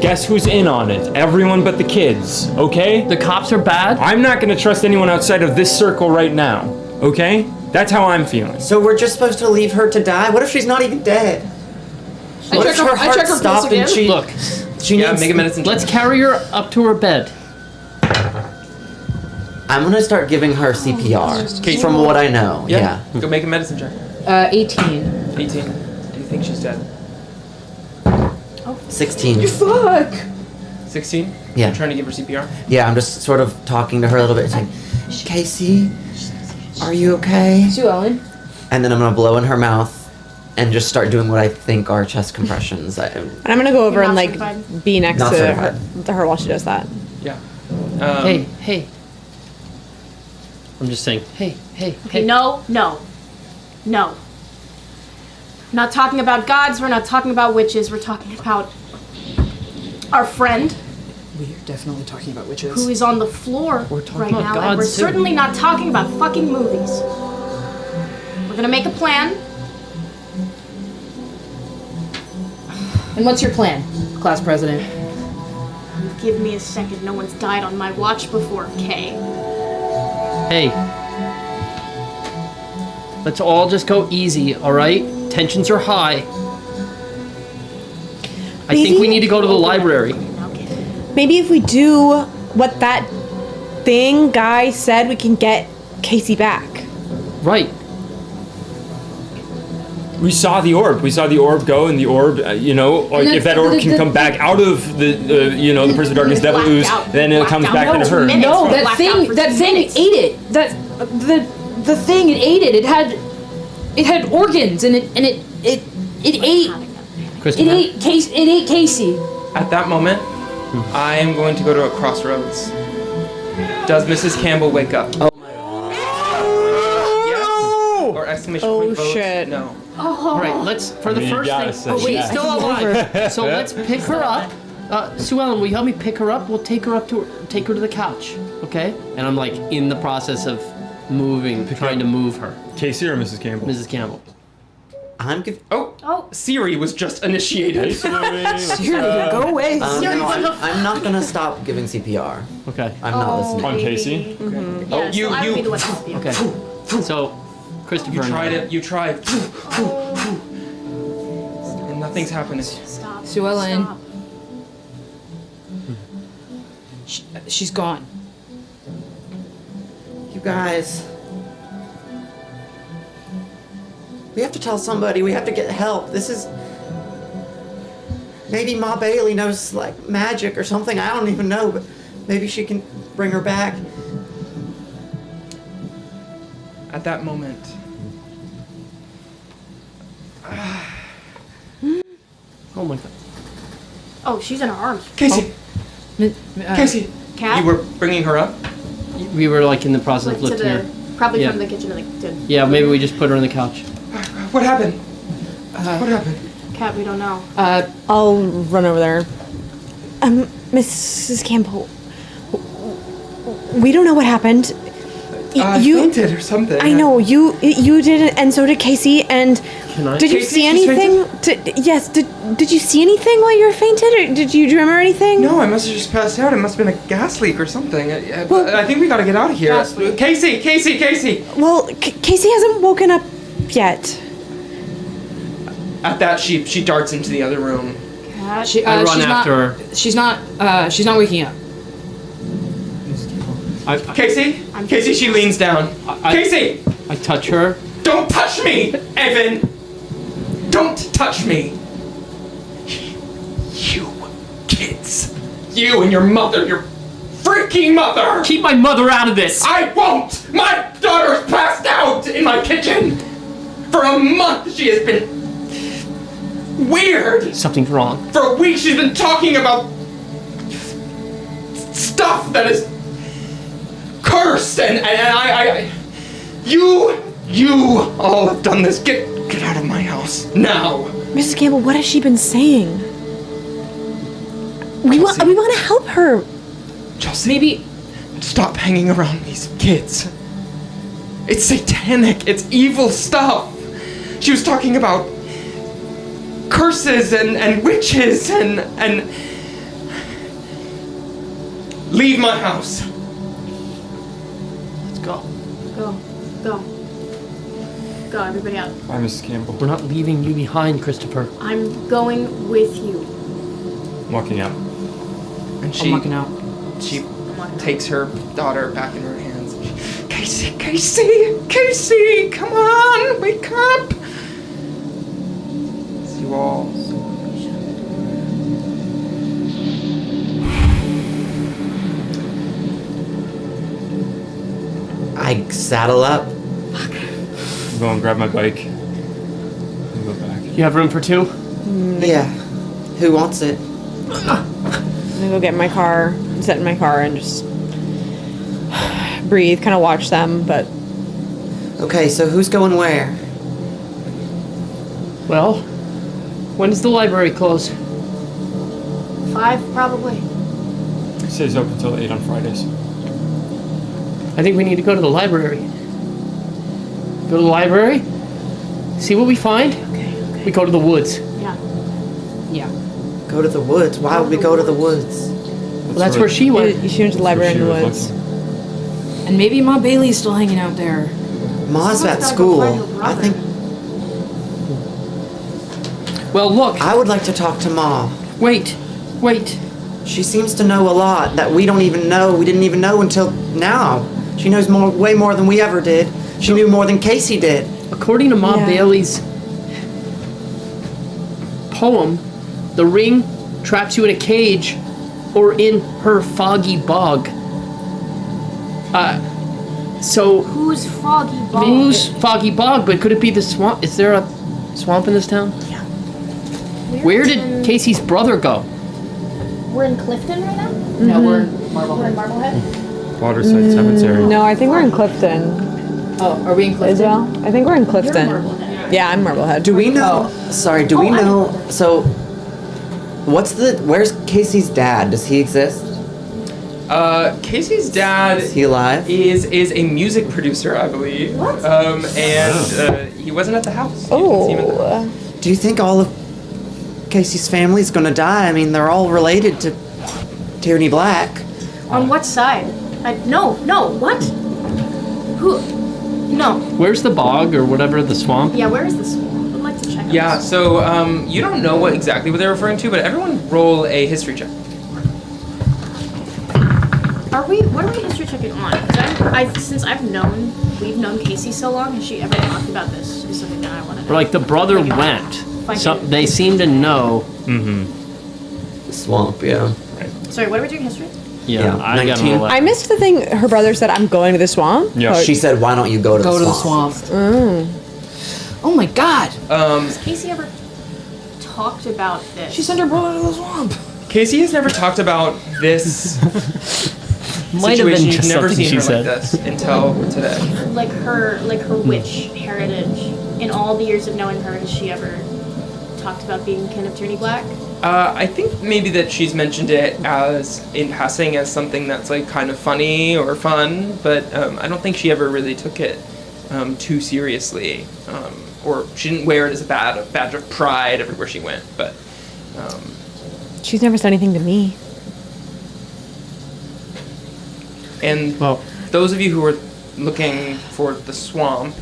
guess who's in on it? Everyone but the kids, okay? The cops are bad? I'm not gonna trust anyone outside of this circle right now, okay? That's how I'm feeling. So we're just supposed to leave her to die? What if she's not even dead? What if her heart stopped and she... Look, she needs... make a medicine check. let's carry her up to her bed. I'm gonna start giving her CPR. Casey. From what I know, yeah. Go make a medicine check. 18. 18. Do you think she's dead? 16. Fuck! 16? Yeah. You're trying to give her CPR? Yeah, I'm just sort of talking to her a little bit, saying, Casey, are you okay? Sue Ellen. And then I'm gonna blow in her mouth and just start doing what I think are chest compressions. And I'm gonna go over You're and not like certified? be next Not to certified. her while she does that. Yeah. Hey. I'm just saying, hey. Okay, no. Not talking about gods, we're not talking about witches, we're talking about our friend We are definitely talking about witches. who is on the floor We're talking right about now, and gods, we're too. certainly not talking about fucking movies. We're gonna make a plan. And what's your plan, class president? Give me a second, no one's died on my watch before, Kay. Hey. Let's all just go easy, alright? Tensions are high. I think we need to go to the library. Maybe if we do what that thing guy said, we can get Casey back. Right. We saw the orb. We saw the orb go, and the orb, like if that orb can come back out of the Prince of Darkness, Devil Ooze, then it comes back into her. No, that thing ate it. The thing it ate it. It had organs, and it ate Casey. At that moment, I am going to go to a crossroads. Does Mrs. Campbell wake up? Oh Yes? Or exclamation point vote? shit. No. Alright, let's, for the first thing, she's still alive. So let's pick her up. Sue Ellen, will you help me pick her up? We'll take her to the couch, okay? And I'm like in the process of trying to move her. Casey or Mrs. Campbell? Mrs. Campbell. Oh, Siri was just initiated. Go away. I'm not gonna stop giving CPR. Okay. I'm not listening. On Casey? Yeah, so I would be the one to help you. Okay. So, Christopher. You and tried I- it. You tried. And nothing's happening. Stop. Sue Ellen. Stop. She's gone. You guys. We have to tell somebody. We have to get help. This is... Maybe Ma Bailey knows, like, magic or something. I don't even know, but maybe she can bring her back. At that moment, Oh my god. Oh, she's in her arms. Casey. Casey. Cat? You were bringing her up. We were like in the process of Went to lifting her. probably Yeah. from the kitchen to the Yeah, maybe we just put her on the couch. What happened? What happened? cat. We don't know. I'll run over there. Mrs. Campbell, we don't know what happened. You fainted or something. I know you did it, and so did Casey. And Can I? did you Casey, see she's anything? Yes. Did you see anything while you were fainted, or do you remember anything? No, I must have just passed out. It must have been a gas leak or something. I think we gotta get out of here. Casey! Well, Casey hasn't woken up yet. At that, she darts into the other room. She, I run she's after not, her. She's not waking up. Casey? Casey, she leans down. Casey! I touch her. Don't touch me, Evan! Don't touch me! You kids. You and your mother, your freaking mother! Keep my mother out of this! I won't! My daughter's passed out in my kitchen! For a month she has been weird! Something's wrong. For a week she's been talking about stuff that is cursed and I you all have done this. Get out of my house now. Mrs. Campbell, what has she been saying? We want to help her. Chelsea, maybe stop hanging around these kids. It's satanic. It's evil stuff. She was talking about curses and witches and leave my house. Let's go. Go, everybody out. Bye, Mrs. Campbell. We're not leaving you behind, Christopher. I'm going with you. I'm walking out. And I'm walking out. She takes her daughter back in her hands. Casey, come on, wake up. As you all I saddle up. Go and grab my bike. And go back. You have room for two? Yeah. Who wants it? I'm gonna go get in my car, sit in my car, and just breathe, kind of watch them, but... Okay, so who's going where? Well, when does the library close? 5, probably. It stays open until 8 on Fridays. I think we need to go to the library. Go to the library, see what we find. Okay. We go to the woods. Yeah. Go to the woods? Why would we go to the woods? Well, that's where she went. You should went to the library in the woods. And maybe Ma Bailey's still hanging out there. Ma's at Someone's gotta go school. find her I brother. think Well, look. I would like to talk to Ma. Wait. She seems to know a lot that we don't even know. We didn't even know until now. She knows way more than we ever did. She knew more than Casey did. According to Ma Bailey's poem, the ring traps you in a cage or in her foggy bog. So Who's Foggy Bog? who's foggy bog? But could it be the swamp? Is there a swamp in this town? Yeah. Where did Casey's brother go? We're in Clifton right now? No, we're in We're in Marblehead. Marblehead? Waterside Cemetery. No, I think we're in Clifton. Oh, are we in Clifton? Isabel? I think we're in Clifton. Marblehead. Yeah, I'm Marblehead. Do we know? Sorry, do we know? So, where's Casey's dad? Does he exist? Casey's dad Is he alive? is a music producer, I believe. What? And he wasn't at the house. You didn't see him at the house. Oh. Do you think all of Casey's family's gonna die? I mean, they're all related to Tierney Black. On what side? No, what? Who? No. Where's the bog or whatever, the swamp? Yeah, where is this? I'd like to check out Yeah, this. so you don't know exactly what they're referring to, but everyone roll a history check. What are we history checking on? 'Cause since we've known Casey so long, has she ever talked about this? Is something that I want to know. Or like the brother Like, went. Find it. They seem to know. The swamp, yeah. Sorry, what are we doing history? Yeah, I got 19. an 11. I missed the thing her brother said, I'm going to the swamp. Yeah. She said, "Why don't you go to Go the to the swamp?" swamp. Oh my God! Has Casey ever talked about this? She sent her brother to the swamp. Casey has never talked about this Might have been situation. just You've never something seen she her said. like this until today. like her witch heritage. In all the years of knowing her, has she ever talked about being kin of Tierney Black? I think maybe that she's mentioned it as in passing as something that's like kind of funny or fun, but I don't think she ever really took it too seriously, or she didn't wear it as a badge of pride everywhere she went. But She's never said anything to me. and Well, those of you who are looking for the swamp,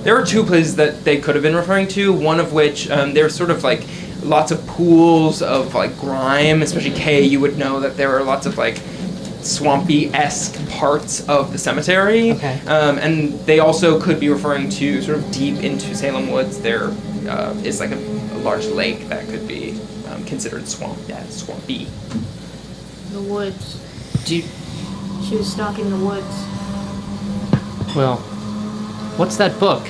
there are two places that they could have been referring to. One of which there's sort of like lots of pools of like grime, especially Kay. You would know that there are lots of like swampy-esque parts of the cemetery. Okay. And they also could be referring to sort of deep into Salem Woods. There is like a large lake that could be considered swampy. The woods. Do you, She was stalking the woods. well, what's that book?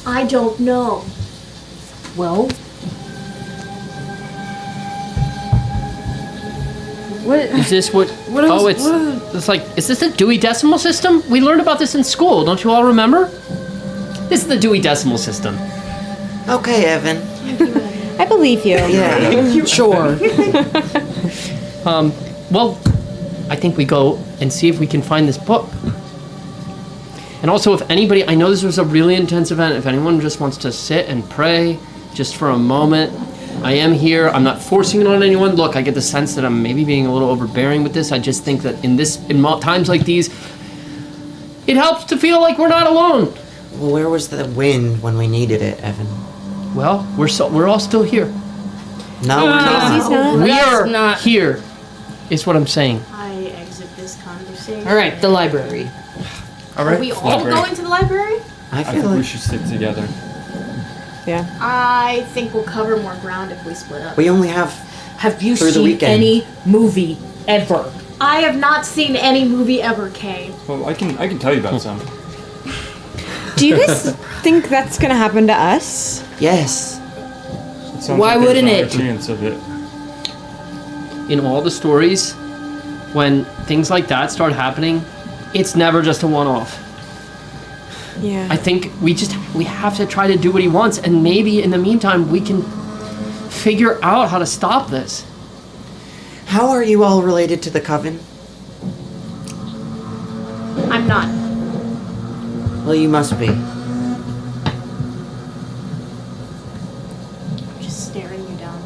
I don't know. Well, what? Is this what? What else- Oh, it's what- it's like. Is this the Dewey Decimal System? We learned about this in school. Don't you all remember? This is the Dewey Decimal System. Okay, Evan. I believe you. Yeah. Sure. Well, I think we go and see if we can find this book. And also, if anybody, I know this was a really intense event. If anyone just wants to sit and pray just for a moment, I am here. I'm not forcing it on anyone. Look, I get the sense that I'm maybe being a little overbearing with this. I just think that in times like these, it helps to feel like we're not alone. Well, where was the wind when we needed it, Evan? Well, we're all still here. No, we're not. We That's are not- here, is what I'm saying. I exit this conversation. All right, the library. All Are right. we all Library. going to the library? I I feel think we like should stick together. Yeah. I think we'll cover more ground if we split up. we only have. Have you Through the seen weekend. any movie ever? I have not seen any movie ever, Kay. Well, I can tell you about some. Do you guys think that's gonna happen to us? Yes. It sounds Why like there's wouldn't a high it? chance of it. In all the stories, when things like that start happening, it's never just a one-off. Yeah. I think we have to try to do what he wants, and maybe in the meantime we can figure out how to stop this. How are you all related to the coven? I'm not. Well, you must be. Just staring you down.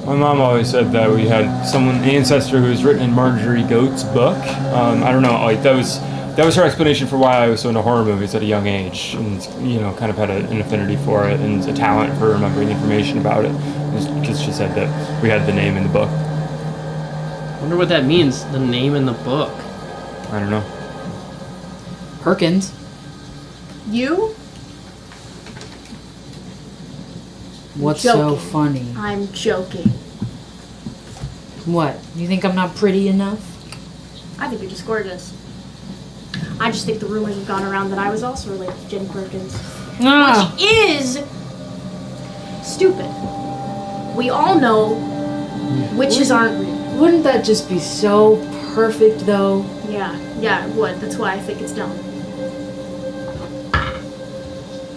My mom always said that we had an ancestor who was written in Margery Goat's book. I don't know, like that was her explanation for why I was so into horror movies at a young age, and kind of had an affinity for it and a talent for remembering information about it. Because she said that we had the name in the book. Wonder what that means, the name in the book. I don't know. Perkins. You? What's so Joking. funny? I'm joking. What? You think I'm not pretty enough? I think you're just gorgeous. I just think the rumors have gone around that I was also related to Jenny Perkins. Ah. Which is stupid. We all know witches aren't real. Wouldn't that just be so perfect, though? Yeah, it would. That's why I think it's dumb.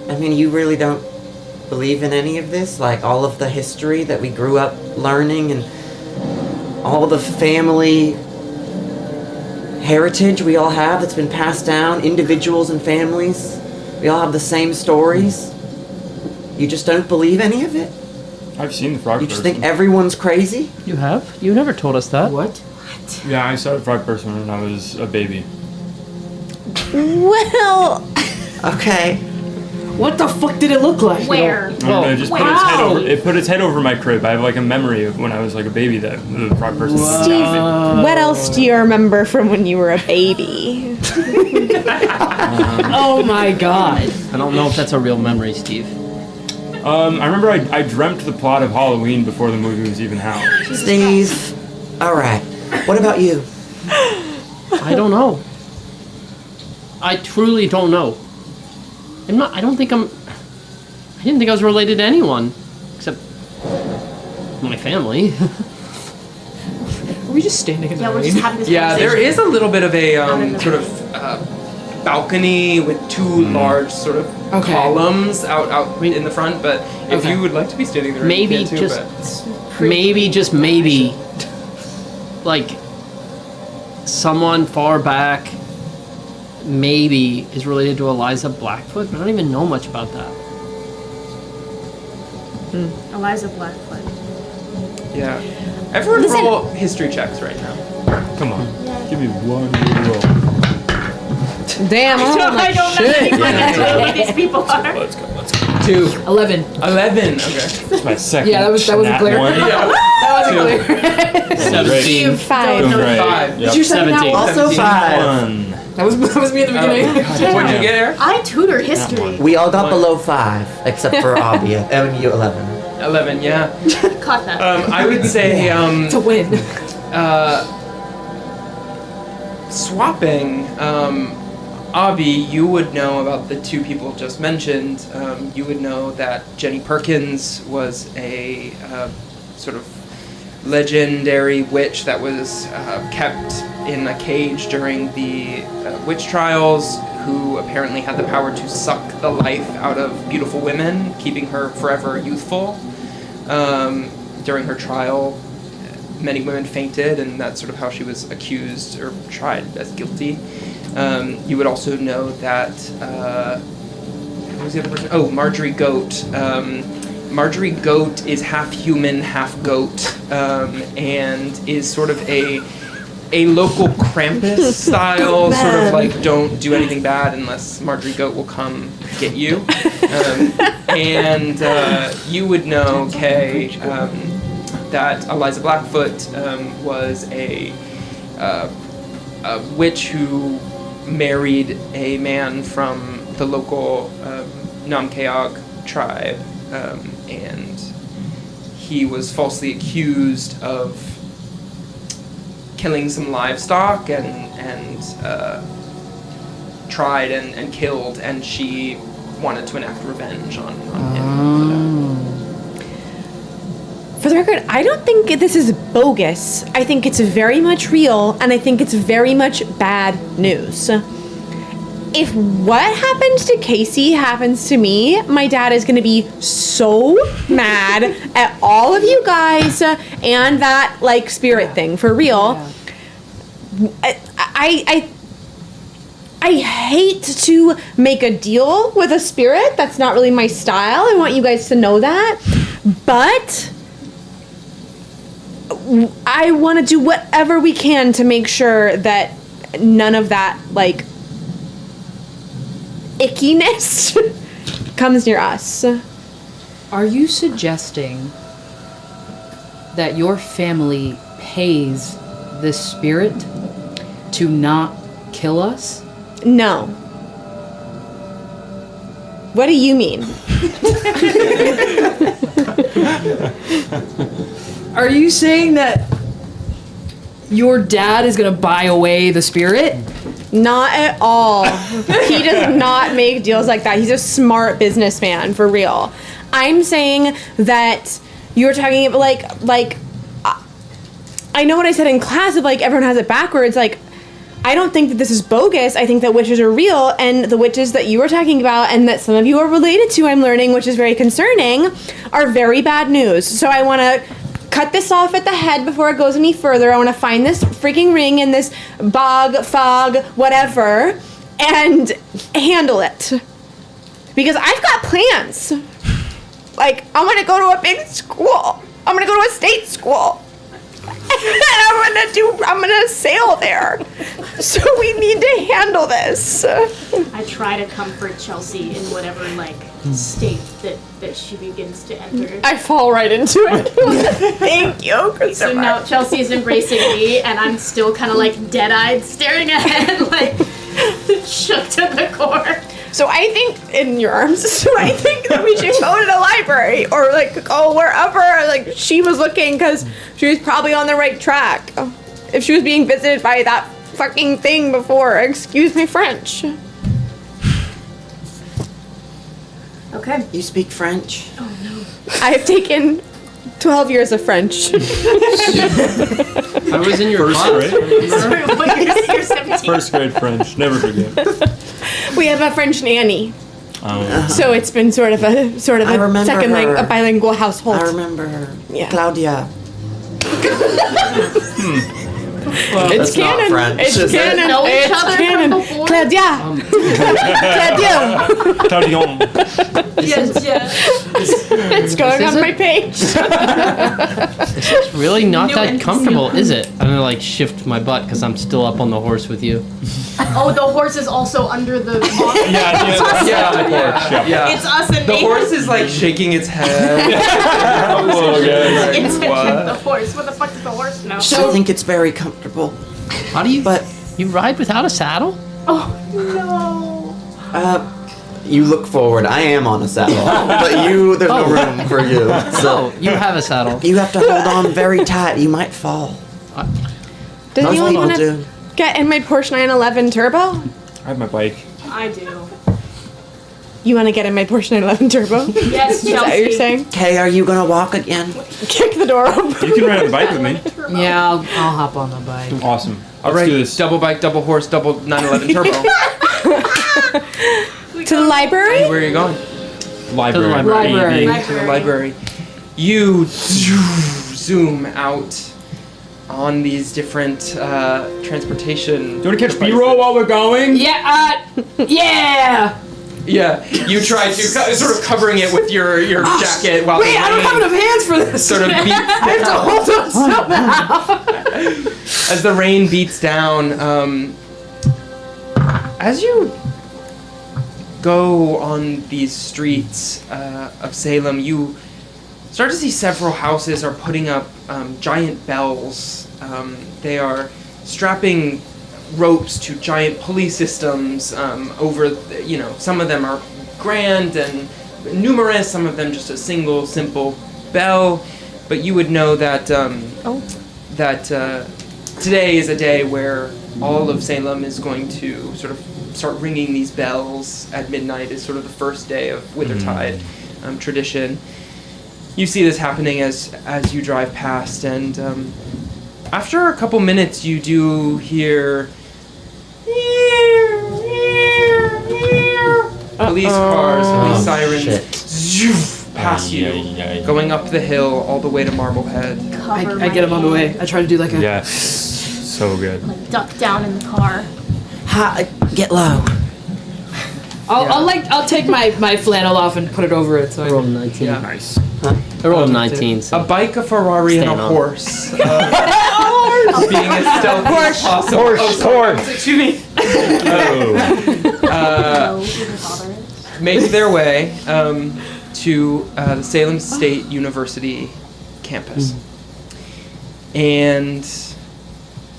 I mean, you really don't believe in any of this? Like all of the history that we grew up learning and all the family heritage we all have that's been passed down, individuals and families. We all have the same stories. You just don't believe any of it? I've seen the frog You just person. think everyone's crazy? You have? You never told us that. What? Yeah, I saw the frog person when I was a baby. Well, Okay. What the fuck did it look like? Where? I don't know, it just put its head Wow. over. It put its head over my crib. I have like a memory of when I was like a baby that the frog person. Steve, what else do you remember from when you were a baby? Oh my god. I don't know if that's a real memory, Steve. I remember I dreamt the plot of Halloween before the movie was even out. Steve. All right. What about you? I don't know. I truly don't know. I didn't think I was related to anyone. Except my family. Are we just standing in the Yeah, we're just having this Yeah, there conversation. is a little bit of a Out in the sort of balcony with two large sort of Okay. columns out in the front. But if Okay. you would like to be standing there, Maybe you can too, just but- maybe, like someone far back maybe is related to Eliza Blackfoote, but I don't even know much about that. Eliza Blackfoote. Yeah. Everyone roll history checks right now. Come on. Yes. Give me one roll. Damn, I don't know who these people are. Let's go. 2. 11. 11. Okay. That's my second. Yeah, that wasn't nat clear. one. Yeah. That wasn't clear. 17. 5. Doing great. 5. Yep. You said that 17. one. Also 5. One. That was me at the beginning. What'd you get, Eric? I tutor history. We all got below 5, except for Abby. And you 11. 11. Yeah. Caught that. I would say To win. swapping. Avi, you would know about the 2 people just mentioned. You would know that Jenny Perkins was a sort of legendary witch that was kept in a cage during the witch trials, who apparently had the power to suck the life out of beautiful women, keeping her forever youthful. During her trial, many women fainted, and that's sort of how she was accused or tried as guilty. You would also know that, who was the other person? Oh, Margery Goat. Margery Goat is half human, half goat, and is sort of a local Krampus style, sort of like don't do anything bad unless Margery Goat will come get you. And you would know, Kay, that Eliza Blackfoote was a witch who married a man from the local Namkeog tribe, and he was falsely accused of killing some livestock and tried and killed, and she wanted to enact revenge on him. For the record, I don't think this is bogus. I think it's very much real, and I think it's very much bad news. If what happened to Casey happens to me, my dad is going to be so mad at all of you guys and that like spirit thing for real. I hate to make a deal with a spirit. That's not really my style. I want you guys to know that. But I want to do whatever we can to make sure that none of that like ickiness comes near us. Are you suggesting that your family pays this spirit to not kill us? No. What do you mean? Are you saying that your dad is gonna buy away the spirit? Not at all. He does not make deals like that. He's a smart businessman, for real. I'm saying that you're talking about like I know what I said in class of like everyone has it backwards. Like I don't think that this is bogus. I think that witches are real, and the witches that you were talking about and that some of you are related to, I'm learning, which is very concerning, are very bad news. So I want to cut this off at the head before it goes any further. I want to find this freaking ring in this bog, fog, whatever, and handle it. Because I've got plans. Like, I'm going to go to a big school. I'm going to go to a state school. And I'm gonna sail there. So we need to handle this. I try to comfort Chelsea in whatever like state that she begins to enter. I fall right into it. Thank you, Christopher. So now Chelsea is embracing me, and I'm still kind of like dead-eyed, staring ahead, like shook to the core. So I think in your arms. So I think that we should go to the library or like go wherever like she was looking, because she was probably on the right track. If she was being visited by that fucking thing before, excuse my French. Okay. You speak French? Oh no. I have taken 12 years of French. I was in your First class. grade? remember? You're 17. First grade French, never forget. We have a French nanny. Oh. So it's been sort of a I remember second her. a bilingual household. I remember her. Yeah. Claudia. It's That's not canon. French. It's Is it? canon. Know each It's other from canon. before? Claudia. Claudia. It's going Is on it? my page. It's really not New that NPC. comfortable, is it? I'm gonna like shift my butt because I'm still up on the horse with you. Oh, the horse is also under the box. Yeah. It's us and The Nathan. horse is like shaking its head. It's What? the horse. What the fuck is the horse now? I think it's very comfortable. How do you? But You ride without a saddle? Oh no. you look forward. I am on a saddle, but there's no room for you. So Oh, you have a saddle. you have to hold on very tight. You might fall. Does Most anyone people want to do. get in my Porsche 911 Turbo? I have my bike. I do. You want to get in my Porsche 911 Turbo? Yes, Is that what you're Chelsea. saying? Kay, are you gonna walk again? Kick the door open. You can ride on the bike with me. Yeah, I'll hop on the bike. Awesome. All Let's right, do this. double bike, double horse, double 911 turbo. To the library? Where are you going? Library. Library. To the library. You zoom out on these different transportation. Do you want to catch B-roll while we're going? Yeah, yeah! Yeah, you try to sort of covering it with your jacket while Wait, the I don't rain have enough hands for this! sort of beats I have to hold on somehow! as the rain beats down. As you go on these streets of Salem, you start to see several houses are putting up giant bells. They are strapping ropes to giant pulley systems over, some of them are grand and numerous, some of them just a single simple bell. But you would know that today is a day where all of Salem is going to sort of start ringing these bells at midnight. Is sort of the first day of Withertide tradition. You see this happening as you drive past, and after a couple minutes, you do hear police cars, police sirens zoof, pass you, going up the hill all the way to Marblehead. Cover I get him on the way. I try to do like a. Yes. So good. Like duck down in the car. Get low. I'll take my flannel off and put it over it. So I rolled a 19. Yeah. Nice. I rolled a 19. So. A bike, a Ferrari, and a Stand on. horse. Being as stealthy as possible. Horse. Excuse me. Oh. Who her father is. Make their way to the Salem State University campus. And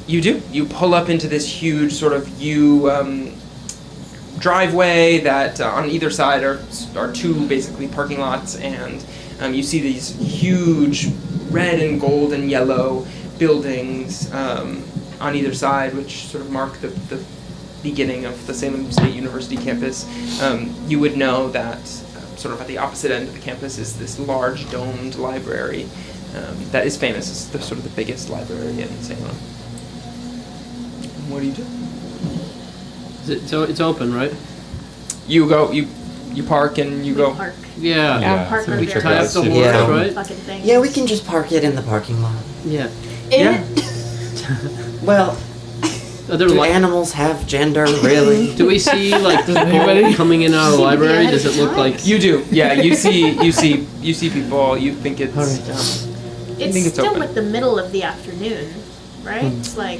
you pull up into this huge sort of driveway that on either side are two basically parking lots, and you see these huge red and gold and yellow buildings on either side, which sort of mark the beginning of the Salem State University campus. You would know that sort of at the opposite end of the campus is this large domed library that is famous. It's the sort of the biggest library in Salem. What do you do? So it's open, right? You go, you park and you go. Park. Yeah. Park so our we check Tie out up the the horse, Yeah. right? fucking thing. Yeah, we can just park it in the parking lot. Yeah. Yeah. Well, Are there do like, animals have gender, really? do we see like people coming in out of the library? Does it look like? You do. Yeah. You see people. You think it's. It's think it's still open. like the middle of the afternoon, right? It's like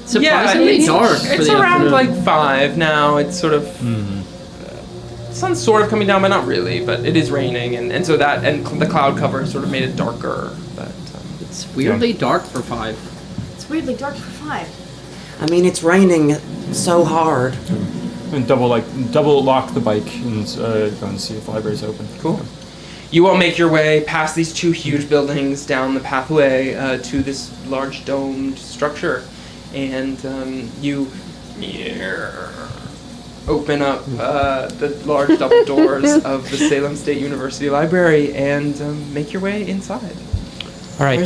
Surprisingly it's, dark for It's the around afternoon. like 5 now. It's sort of. Sun's sort of coming down, but not really. But it is raining, and so that and the cloud cover sort of made it darker. But It's weirdly dark for 5. it's weirdly dark for 5. I mean, it's raining so hard. And double lock the bike and go and see if the library's open. cool. You all make your way past these two huge buildings down the pathway to this large domed structure, and you open up the large double doors of the Salem State University Library and make your way inside. All right.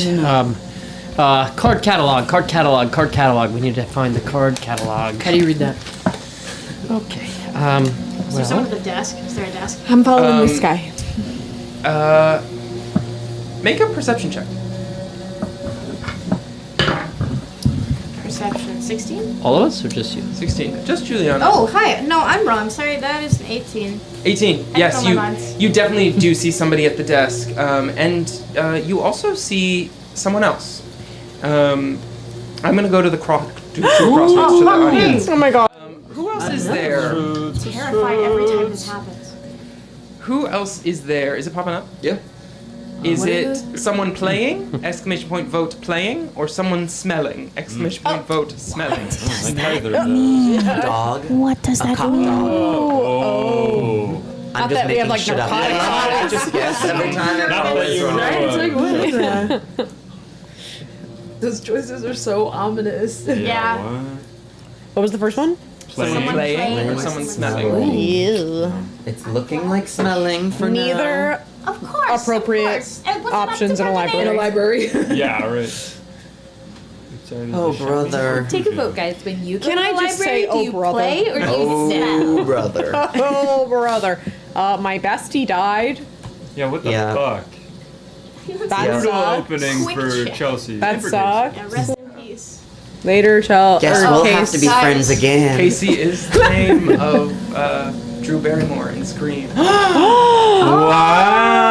Card catalog. We need to find the card catalog. How do you read that? Okay. Is there someone at the desk? Is there a desk? I'm following this guy. Make a perception check. perception. 16? All of us, or just you? 16. Just Juliana. Oh, hi. No, I'm wrong. Sorry, that is an 18. 18. Yes, on my minds. you definitely do see somebody at the desk, and you also see someone else. I'm gonna go to the crossroads to the audience. Oh my god. Who else is there? Terrified every time this happens. Who else is there? Is it popping up? Yeah. Is it someone playing? Exclamation point vote playing, or someone smelling? Exclamation point vote smelling. Like either of those. Dog. What does A that cop mean? dog. Oh. I'm just making shit up. I just guess every time and Not that always you wrong. know. Those choices are so ominous. Yeah. What was the first one? Someone playing or someone smelling? Ew. It's looking like smelling for now. Neither Of course. appropriate of course. And what's options in a about to In a library. library. Yeah, right. Oh, brother. Take a vote, guys. When you go Can to I the just library, say, do oh, you brother? play or do you smell? Oh, brother. Oh, brother. My bestie died. Yeah, what the Yeah. fuck? That Yeah. Brutal sucked. opening Quick for check. Chelsea. That Super sucked. Yeah, rest in peace. Later, Guess we'll have to be Guys. friends again. Casey is the name of Drew Barrymore in Scream.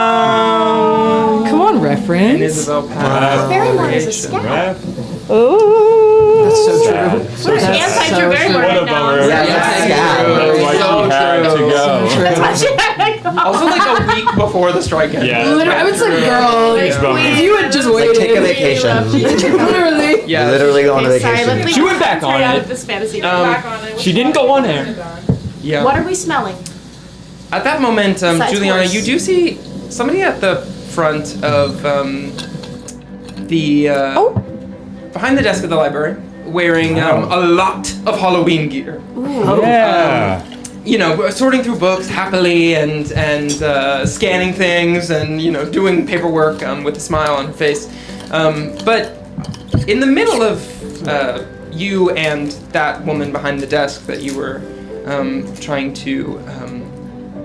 Wow. Come on, And reference. Isabel Patton. Barrymore is a Creation. scam. Ref. Ooh. That's so true. We're anti-Drew Barrymore What a right now. bummer. Yeah, that's sad. That's why So she had true. to go. That's why she had to go. Also, like a week before the strike ended. Yeah. Literally, I would say, girl, It's bummer. if you had just Like, waited. take a vacation. Literally. Yeah. Literally go on a Okay, sorry, vacation. let's She went back on out it. of this fantasy. She didn't go on air. Yeah. What are we smelling? At that moment, Besides Juliana, horse. you do see somebody at the front of the behind the desk of the library, wearing a lot of Halloween gear. Yeah. You know, sorting through books happily and scanning things and doing paperwork with a smile on her face. But in the middle of you and that woman behind the desk that you were trying to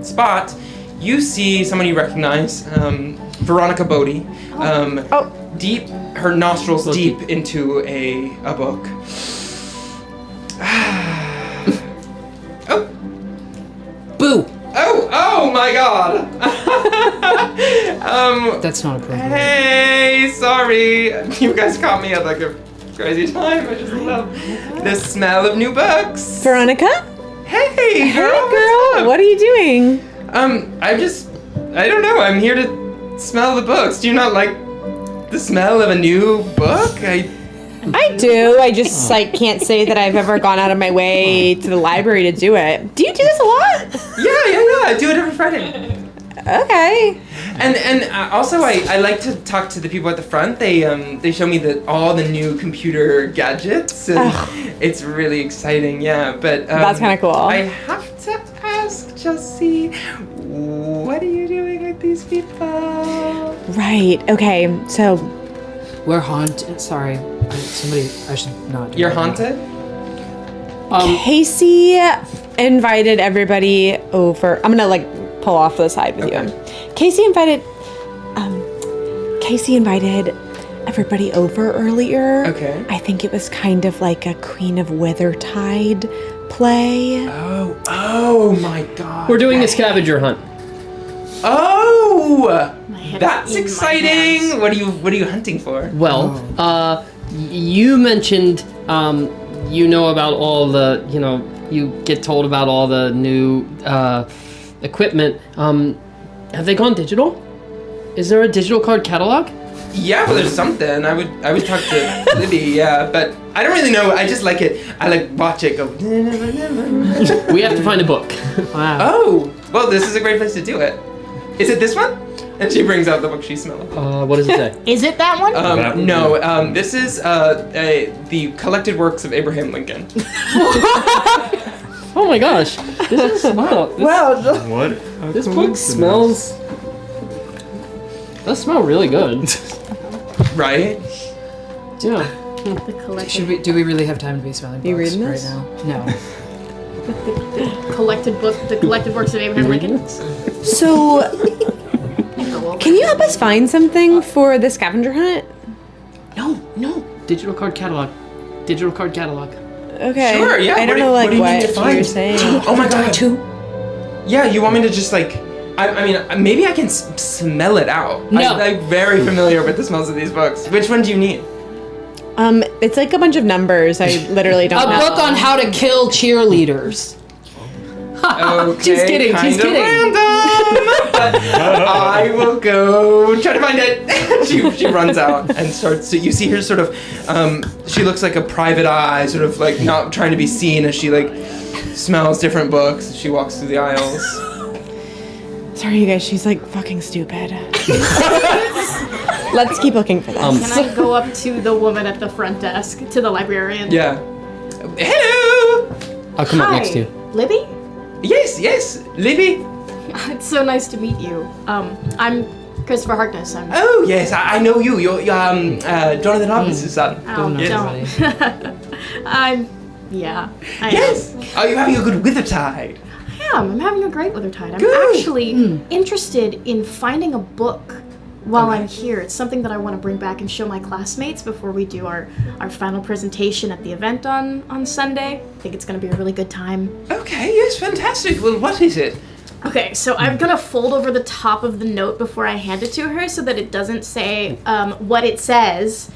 spot, you see someone you recognize, Veronica Bodie, deep, her nostrils deep into a book. Oh. Boo. Oh my god! That's not appropriate. Hey, sorry. You guys caught me at like a crazy time. I just love the smell of new books. Veronica? Hey, girl. Hey, girl. What are you doing? I don't know. I'm here to smell the books. Do you not like the smell of a new book? I do. I just can't say that I've ever gone out of my way to the library to do it. Do you do this a lot? Yeah. I do it every Friday. Okay. And also I like to talk to the people at the front. They show me all the new computer gadgets. And it's really exciting. Yeah, but That's kind of cool. I have to ask Chelsea, what are you doing with these people? Right. Okay. So We're haunted. Sorry. I should not. You're haunted? Casey invited everybody over. I'm gonna pull off to the side with you. Casey invited everybody over earlier. Okay. I think it was kind of like a Queen of Withertide play. Oh my god. We're doing a scavenger hunt. Oh! head That's is in my exciting. hands. What are you hunting for? Well, you mentioned you know about all the, you get told about all the new equipment. Have they gone digital? Is there a digital card catalog? Yeah, well, there's something. I would talk to Libby, yeah, but I don't really know. I just like it. I like watch it go. We have to find a book. Wow. Oh, well, this is a great place to do it. Is it this one? And she brings out the book she's smelling. What does it say? Is it that one? No, this is the collected works of Abraham Lincoln. Oh my gosh, this is wow. What? This book smells. Does smell really good. Right? Yeah. The collected, Do we really have time to be smelling You books reading right this? now? No. the collected works of Abraham Lincoln. So, can you help us find something for the scavenger hunt? No. Digital card catalog. digital card catalog. Okay. Sure, yeah. I don't know what do you need to what find? you're saying. Oh my god. Yeah, you want me to just like, I mean, maybe I can smell it out. No. I'm like very familiar with the smells of these books. Which one do you need? It's like a bunch of numbers. I literally don't know. A book on how to kill cheerleaders. Okay, She's kidding, kind she's of kidding. random, but I will go try to find it. she runs out and starts to, you see her sort of, she looks like a private eye, sort of like not trying to be seen as she like smells different books. She walks through the aisles. Sorry, you guys. She's like fucking stupid. Let's keep looking for this. Can I go up to the woman at the front desk, to the librarian? Yeah. Hello! I'll come up Hi, next to you. Libby? Yes, Libby. It's so nice to meet you. I'm Christopher Harkness. Oh yes, I know you. You're Jonathan Harkness' son. Oh, Yes. don't. I Yes. Are you having a good Withertide? I'm having a great Withertide. I'm Good. actually interested in finding a book while I'm here. It's something that I want to bring back and show my classmates before we do our final presentation at the event on Sunday. I think it's going to be a really good time. Okay, yes, fantastic. Well, what is it? Okay, so I'm going to fold over the top of the note before I hand it to her so that it doesn't say what it says.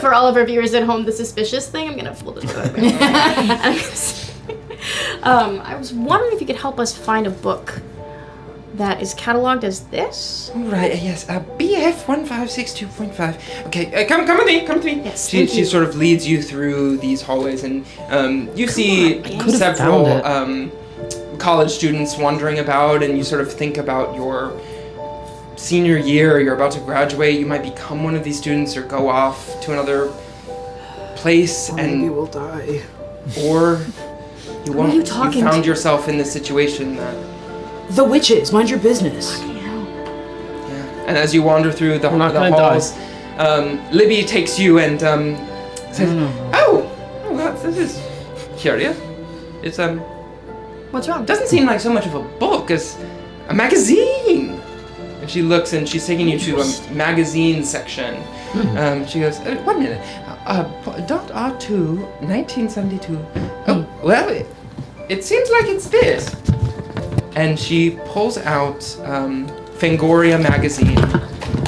For all of our viewers at home, the suspicious thing, I'm going to fold it over. I was wondering if you could help us find a book that is cataloged as this. Right, yes, BF 1562.5. Okay, come with me, come with me. Yes, She thank you. sort of leads you through these hallways, and you see several college students wandering about, and you sort of think about your senior year. You're about to graduate. You might become one of these students, or go off to another place, and Maybe we'll die. or you won't. are you talking found to? yourself in this situation that. The witches, mind your business. And as you wander through the not gonna halls, Libby takes you and says, "Oh, well, this is curious. It's What's wrong? doesn't seem like so much of a book as a magazine." And she looks and she's taking you to a magazine section. She goes, "1 minute. Dot R2, 1972. Oh, well, it seems like it's this." And she pulls out Fangoria magazine,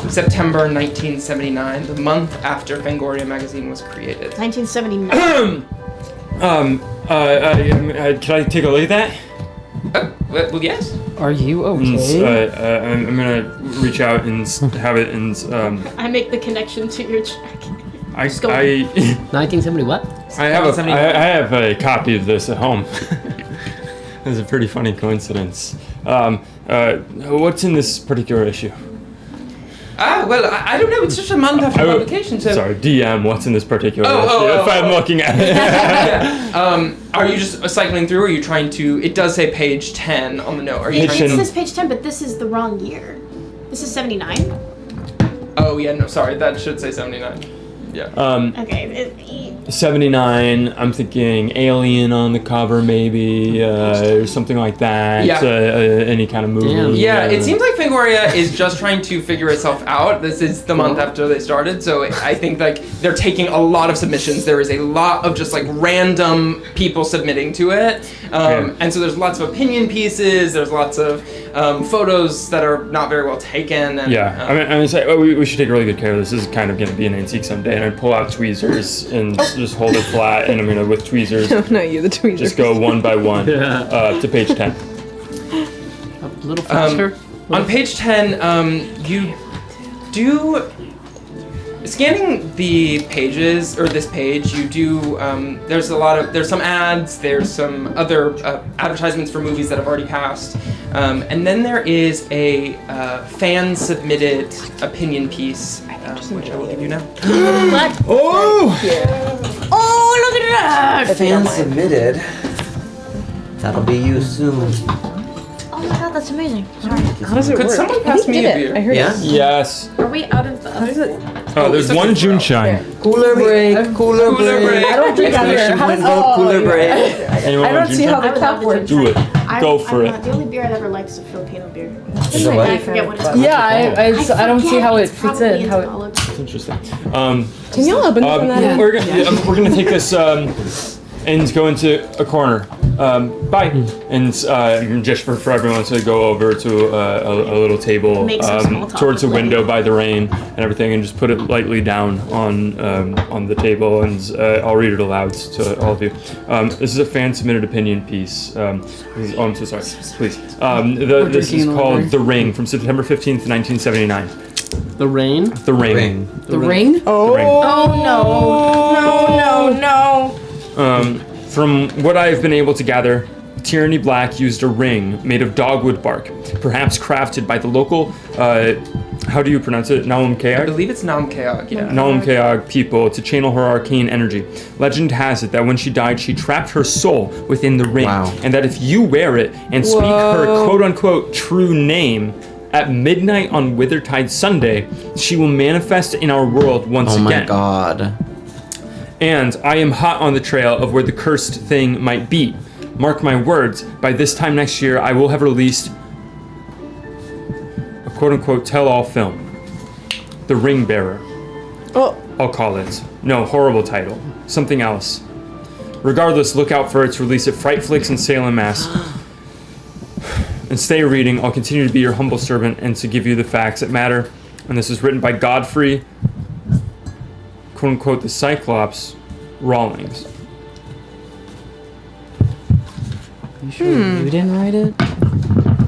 September 1979, the month after Fangoria magazine was created. 1979. Can I take a look at that? Well, yes. Are you And, okay? I'm gonna reach out and have it and I make the connection to your check. I 1970 what? I have a copy of this at home. It's a pretty funny coincidence. What's in this particular issue? Well, I don't know. It's just a month after publication, so. Sorry, DM. What's in this particular issue? Oh, if I'm looking at it. Yeah. Are you just cycling through, or are you trying to? It does say page 10 on the note. Are you It trying to? says page 10, but this is the wrong year. This is 79. Oh yeah, no, sorry. That should say 79. Yeah. Okay. 79. I'm thinking Alien on the cover, maybe, or something like that. Yeah. Any kind of movie. Damn. Yeah, it seems like Fangoria is just trying to figure itself out. This is the month after they started, so I think like they're taking a lot of submissions. There is a lot of just like random people submitting to it, and so there's lots of opinion pieces. There's lots of photos that are not very well taken. And, Yeah, I'm gonna say we should take really good care of this. This is kind of gonna be an antique someday, and I'd pull out tweezers and just hold it flat, and I'm gonna with tweezers. No, not you, the tweezers. Just go one by one to page 10. A little faster. On page 10, you do scanning the pages, or this page. You do. There's some ads. There's some other advertisements for movies that have already passed, and then there is a fan submitted opinion piece, which I will give you now. What? Oh! Oh, look at that! Fan submitted. That'll be you soon. Oh my god, that's amazing. Sorry. How does it Could work? someone pass me a did beer? it. I heard Yeah? it. Yes. Are we out of the... Oh, there's one June shine. Cooler break. Cooler break. break. I don't drink out here. Exclamation How point does- vote. Cooler break. Anyone I want don't see how June the cup works. shine? Do it. Go for it. The only beer I've ever liked is a Filipino beer. Is it what? I forget what it's called. Yeah, I don't see how it It's fits probably in. How it, college. That's interesting. Can y'all open from that? We're gonna take this and go into a corner. Bye. And just for everyone to go over to a little table Make some small talk towards a with window Lenny. by the rain and everything, and just put it lightly down on the table, and I'll read it aloud to all of you. This is a fan-submitted opinion piece. I'm so sorry. Please. This is called "The Ring" from September 15th, 1979. The rain. The Ring. The ring? The Ring. Oh no. From what I've been able to gather, Tierney Black used a ring made of dogwood bark, perhaps crafted by the local, how do you pronounce it? I Naumkeag? believe it's Naumkeag, yeah. Naumkeag people to channel her arcane energy. Legend has it that when she died, she trapped her soul within the ring, and that if you wear it and speak her quote-unquote true name, at midnight on Withertide Sunday, she will manifest in our world once again. Oh my god. And I am hot on the trail of where the cursed thing might be. Mark my words, by this time next year, I will have released a quote-unquote tell-all film. The Ring Bearer. Oh. I'll call it. No, horrible title. Something else. Regardless, look out for its release at Frightflix in Salem, Mass. And stay reading. I'll continue to be your humble servant and to give you the facts that matter. And this is written by Godfrey, quote unquote, the Cyclops Rawlings. You sure you didn't write it?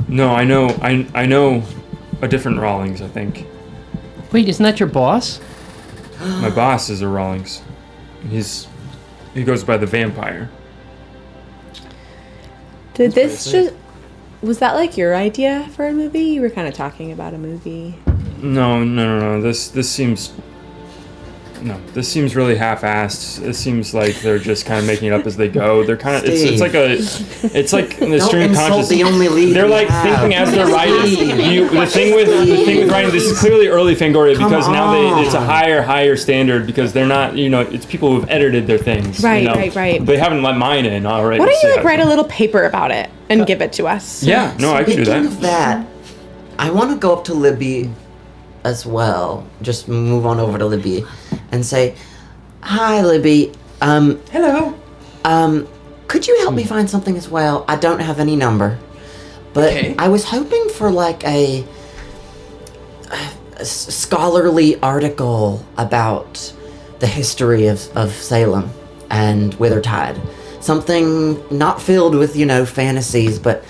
No, I know a different Rawlings, I think. Wait, isn't that your boss? My boss is a Rawlings. He goes by the Vampire. Did this just... Was that like your idea for a movie? You were kind of talking about a movie. No. This seems really half-assed. It seems like they're just kind of making it up as they go. They're kind of it's like the stream conscious. The only lead they're like have. thinking as they're writing. The thing with writing, this is clearly early Fangoria because now it's a higher standard because they're not, it's people who've edited their things. Right. They haven't let mine in already. Why don't you write a little paper about it and give it to us? Yeah, no, I can do Speaking that. of that, I want to go up to Libby as well. Just move on over to Libby and say, "Hi, Libby. Hello. Could you help me find something as well? I don't have any number, but Okay. I was hoping for like a scholarly article about the history of Salem and Withertide. Something not filled with, fantasies, but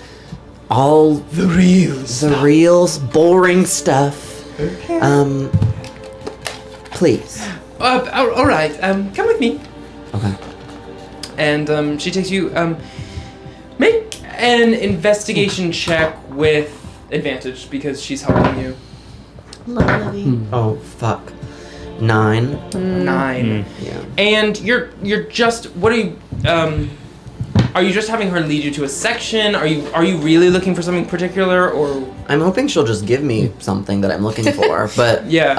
all The reals. the real boring stuff. Okay. Please. All right. Come with me. Okay. And she takes you. Make an investigation check with advantage because she's helping you. Lovely. Oh, fuck. 9. 9. Yeah. And you're just. What are you? Are you just having her lead you to a section? Are you really looking for something particular, or? I'm hoping she'll just give me something that I'm looking for, but Yeah.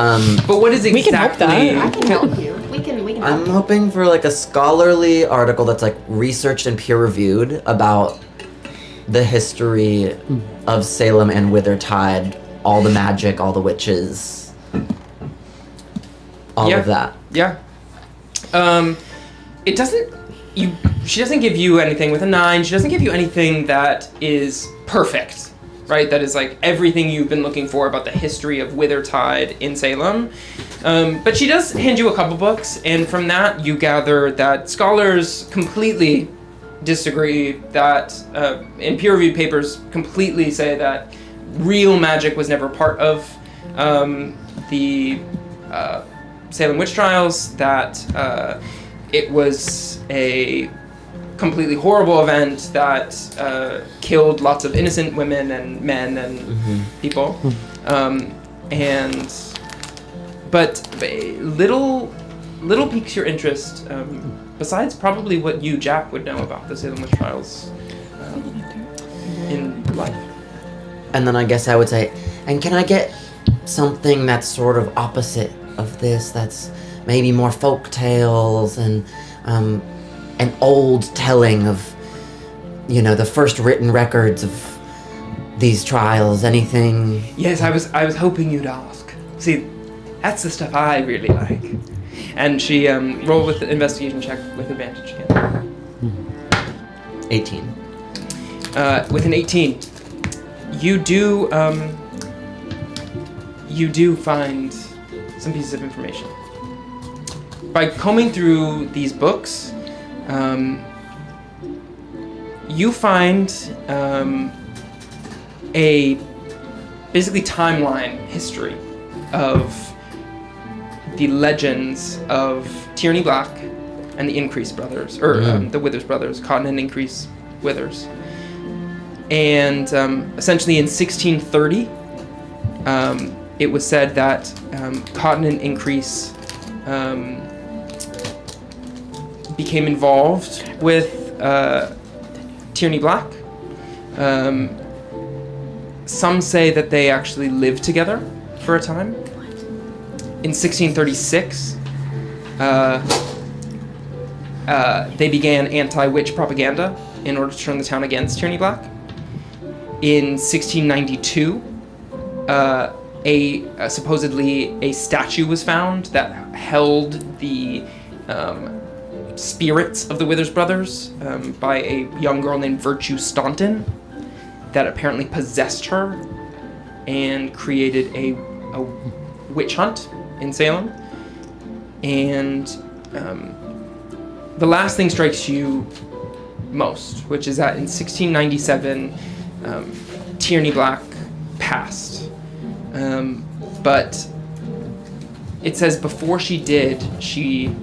But what is exactly? We can hope that. I can help you. We can help I'm you. hoping for like a scholarly article that's like researched and peer reviewed about the history of Salem and Withertide, all the magic, all the witches, all Yeah. of that. Yeah. It doesn't. She doesn't give you anything with a 9. She doesn't give you anything that is perfect, right? That is like everything you've been looking for about the history of Withertide in Salem. But she does hand you a couple books, and from that you gather that scholars completely disagree. That in peer-reviewed papers completely say that real magic was never part of the Salem witch trials. That it was a completely horrible event that killed lots of innocent women and men and people. But little piques your interest, besides probably what you, Jack, would know about the Salem witch trials in life. And then I guess I would say, and can I get something that's sort of opposite of this, that's maybe more folk tales and an old telling of the first written records of these trials? Anything? Yes, I was hoping you'd ask. See, that's the stuff I really like. And she rolled with the investigation check with advantage again. 18. With an 18, you do find some pieces of information. By combing through these books, you find a basically timeline history of the legends of Tierney Black and the Increase brothers, or the Withers brothers, Cotton and Increase Withers. And essentially in 1630, it was said that Cotton and Increase became involved with Tierney Black. Some say that they actually lived together for a time. In 1636, they began anti-witch propaganda in order to turn the town against Tierney Black. In 1692, supposedly a statue was found that held the spirits of the Withers brothers by a young girl named Virtue Staunton that apparently possessed her and created a witch hunt in Salem. And the last thing strikes you most, which is that in 1697, Tierney Black passed. But it says before she did, she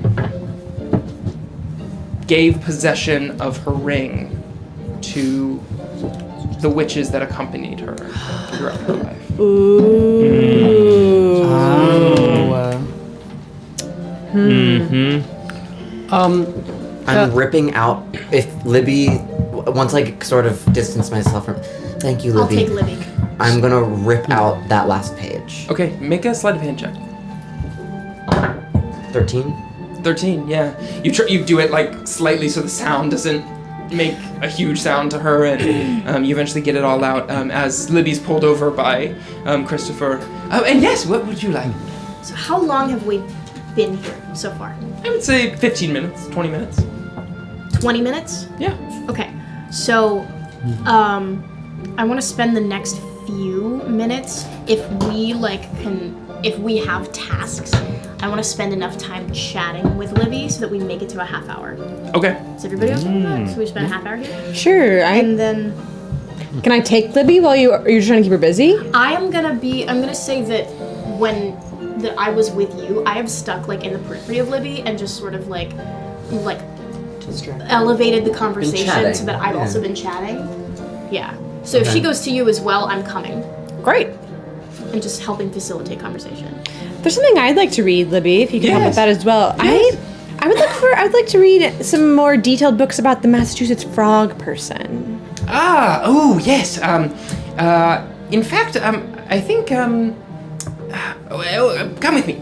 gave possession of her ring to the witches that accompanied her throughout her life. Ooh. I'm ripping out. If Libby, once I sort of distance myself from. Thank you, Libby. I'll take Libby. I'm gonna rip out that last page. Okay, make a sleight of hand check. 13. 13, yeah. You do it like slightly so the sound doesn't make a huge sound to her, and you eventually get it all out as Libby's pulled over by Christopher. And yes, what would you like? So how long have we been here so far? I would say 15 minutes, 20 minutes. 20 minutes? Yeah. Okay. So, I want to spend the next few minutes if we if we have tasks. I want to spend enough time chatting with Libby so that we make it to a half hour. Okay. Is everybody okay with that? So we spend a half hour here? Sure. And then Can I take Libby while you're trying to keep her busy? I'm gonna say that that I was with you, I have stuck in the periphery of Libby and just sort of elevated the conversation so that I've also been chatting. Yeah. So if she goes to you as well, I'm coming. Great. And just helping facilitate conversation. There's something I'd like to read, Libby, if you can help with that as well. Yes. I would like to read some more detailed books about the Massachusetts frog person. Oh yes. In fact, I think come with me.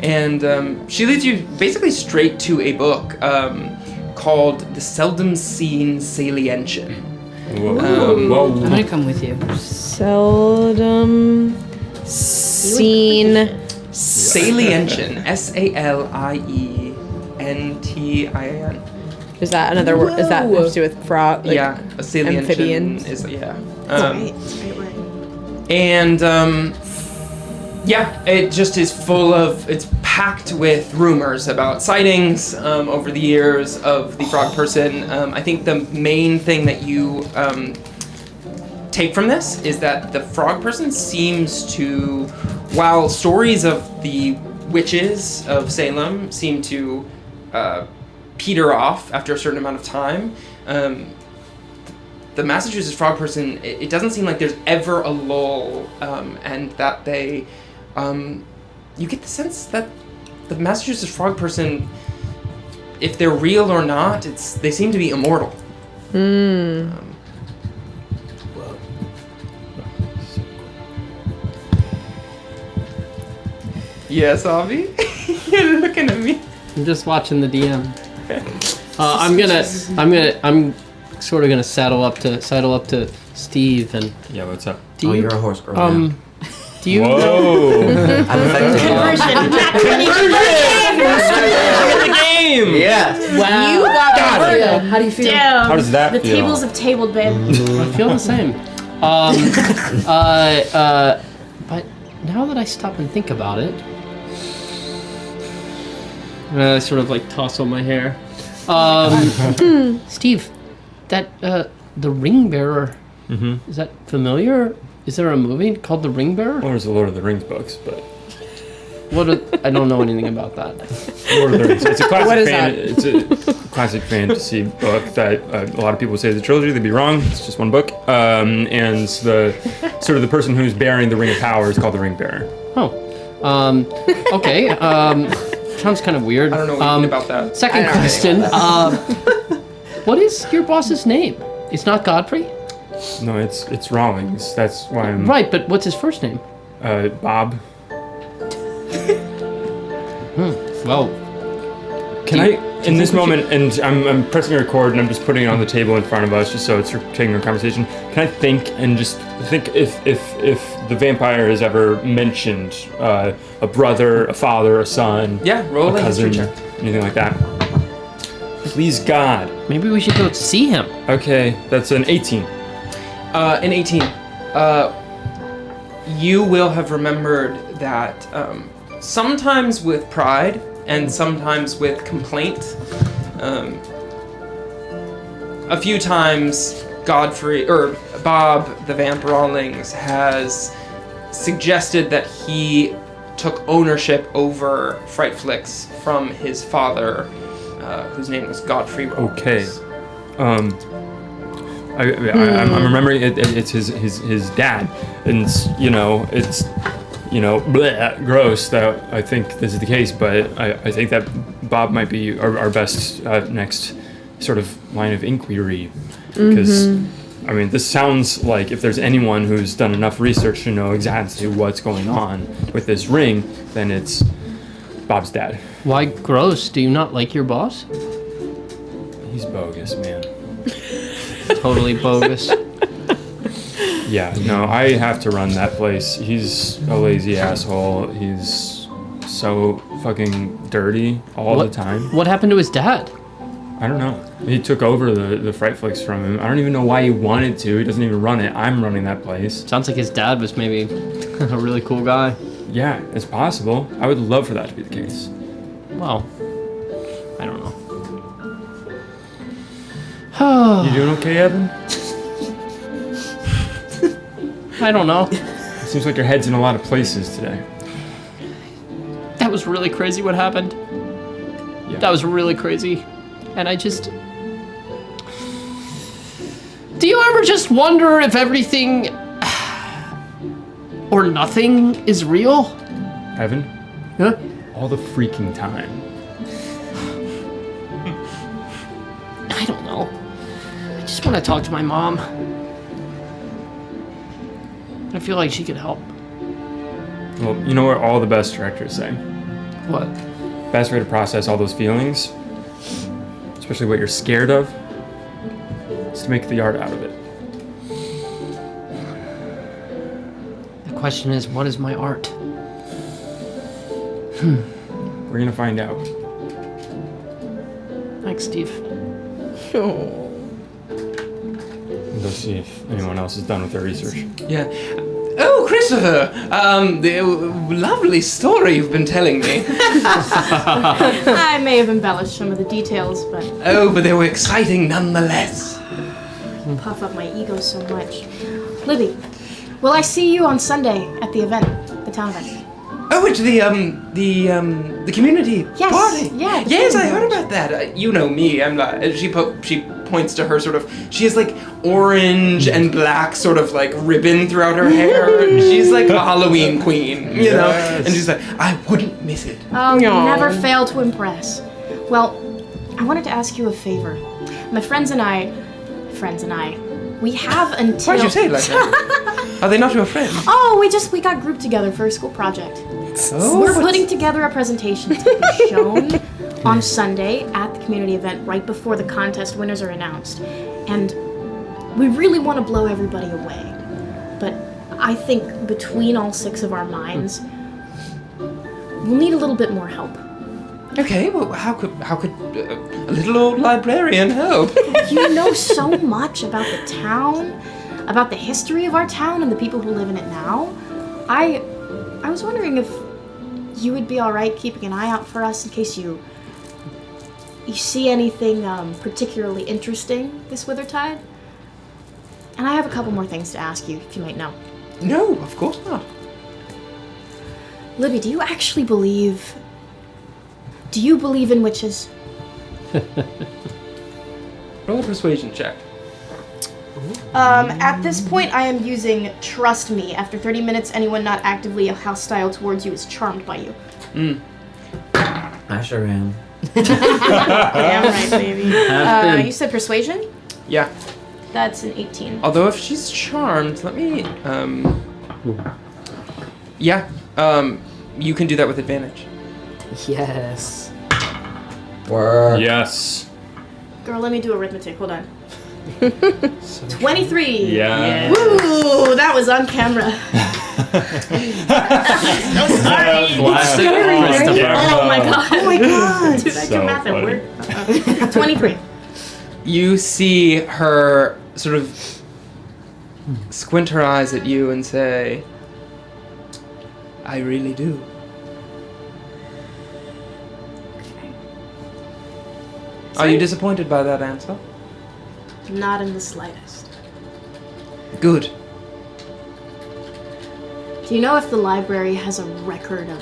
And she leads you basically straight to a book called The Seldom Seen Salientian. I might come with you. Seldom seen Salientian. Salientin. Is that another word? Is that have to do with frog? Yeah, a Salientian amphibians? is Right. And it just is full of, it's packed with rumors about sightings over the years of the frog person. I think the main thing that you take from this is that the frog person seems to, while stories of the witches of Salem seem to peter off after a certain amount of time, the Massachusetts frog person, it doesn't seem like there's ever a lull, and that they, you get the sense that the Massachusetts frog person, if they're real or not, they seem to be immortal. Yes, Avi? You're looking at me. I'm just watching the DM. I'm sort of gonna sidle up to Steve and. Yeah, what's up? Oh, you're a horse girl. now. Do you? Whoa! I'm affected. the game. Yes. Wow. You got Yeah. How do you feel? Damn. How does that The feel? tables have tabled, babe. I feel the same. But now that I stop and think about it, I sort of like toss on my hair. Steve, that the ring bearer. Is that familiar? Is there a movie called The Ring Bearer? Well, there's the Lord of the Rings books, but I don't know anything about that. Lord of the Rings. It's a classic What is It's a classic fantasy book that a lot of people say is a trilogy. They'd be wrong. It's just one book. And the sort of the person who's bearing the Ring of Power is called the Ring Bearer. Oh, okay. Sounds kind of weird. I don't know anything about that. Second question. What is your boss's name? It's not Godfrey? No, it's Rawlings. That's why I'm Right, but what's his first name? Bob. Well, Can I, in this moment, and I'm pressing record and I'm just putting it on the table in front of us just so it's taking a conversation. Can I think if the vampire has ever mentioned a brother, a father, a son, Yeah, roll a a history cousin, check. anything like that? Please God. maybe we should go see him. Okay, that's an 18. In 18, you will have remembered that sometimes with pride and sometimes with complaint, a few times Bob the Vamp Rawlings has suggested that he took ownership over Frightflix from his father, whose name was Godfrey Rawlings. Okay. I'm remembering it's his dad, and it's bleh, gross that I think this is the case, but I think that Bob might be our best next sort of line of inquiry, because I mean, this sounds like if there's anyone who's done enough research to know exactly what's going on with this ring, then it's Bob's dad. Why gross? Do you not like your boss? He's bogus, man. Totally bogus. Yeah, no, I have to run that place. He's a lazy asshole. He's so fucking dirty all the time. What happened to his dad? I don't know. He took over the Frightflix from him. I don't even know why he wanted to. He doesn't even run it. I'm running that place. Sounds like his dad was maybe a really cool guy. Yeah, it's possible. I would love for that to be the case. Well, I don't know. You doing okay, Evan? I don't know. Seems like your head's in a lot of places today. That was really crazy what happened. Yeah. That was really crazy. And I just... Do you ever just wonder if everything or nothing is real? Evan? Huh? All the freaking time. I don't know. I just want to talk to my mom. I feel like she could help. Well, you know what all the best directors say? What? Best way to process all those feelings, especially what you're scared of, is to make the art out of it. The question is, what is my art? We're gonna find out. Thanks, Steve. Go see if anyone else is done with their research. Yeah. Oh, Christopher! The lovely story you've been telling me. I may have embellished some of the details, but Oh, but they were exciting nonetheless. puff up my ego so much. Libby, will I see you on Sunday at the event, the town event? Oh, it's the community Yes, party. yeah, the Yes, I community heard about that. You know me. I'm like she points to her sort of. She has like orange and black sort of like ribbon throughout her hair. She's like a Halloween queen, you know. And she's like, I wouldn't miss it. Oh, you never fail to impress. Well, I wanted to ask you a favor. My friends and I, we have until... Why'd you say it like that? Are they not your friends? Oh, we got grouped together for a school project. We're putting together a presentation to be shown on Sunday at the community event right before the contest winners are announced. And we really want to blow everybody away. But I think between all 6 of our minds, we'll need a little bit more help. Okay, well, how could a little old librarian help? You know so much about the town, about the history of our town and the people who live in it now. I was wondering if you would be all right keeping an eye out for us in case you see anything particularly interesting this Withertide. And I have a couple more things to ask you, if you might know. No, of course not. Libby, do you actually believe... Do you believe in witches? Roll a persuasion check. At this point, I am using Trust Me. After 30 minutes, anyone not actively hostile towards you is charmed by you. I sure am. Damn right, baby. You said Persuasion? Yeah. That's an 18. Although if she's charmed, let me, you can do that with advantage. Yes. Work. Yes. Girl, let me do arithmetic. Hold on. 23. Yeah. Woo! That was on camera. So sorry. Classic Christopher. Oh my god. Oh my god. Dude, I So can math at work. 23. You see her sort of squint her eyes at you and say, I really do. Are you disappointed by that answer? Not in the slightest. Good. Do you know if the library has a record of,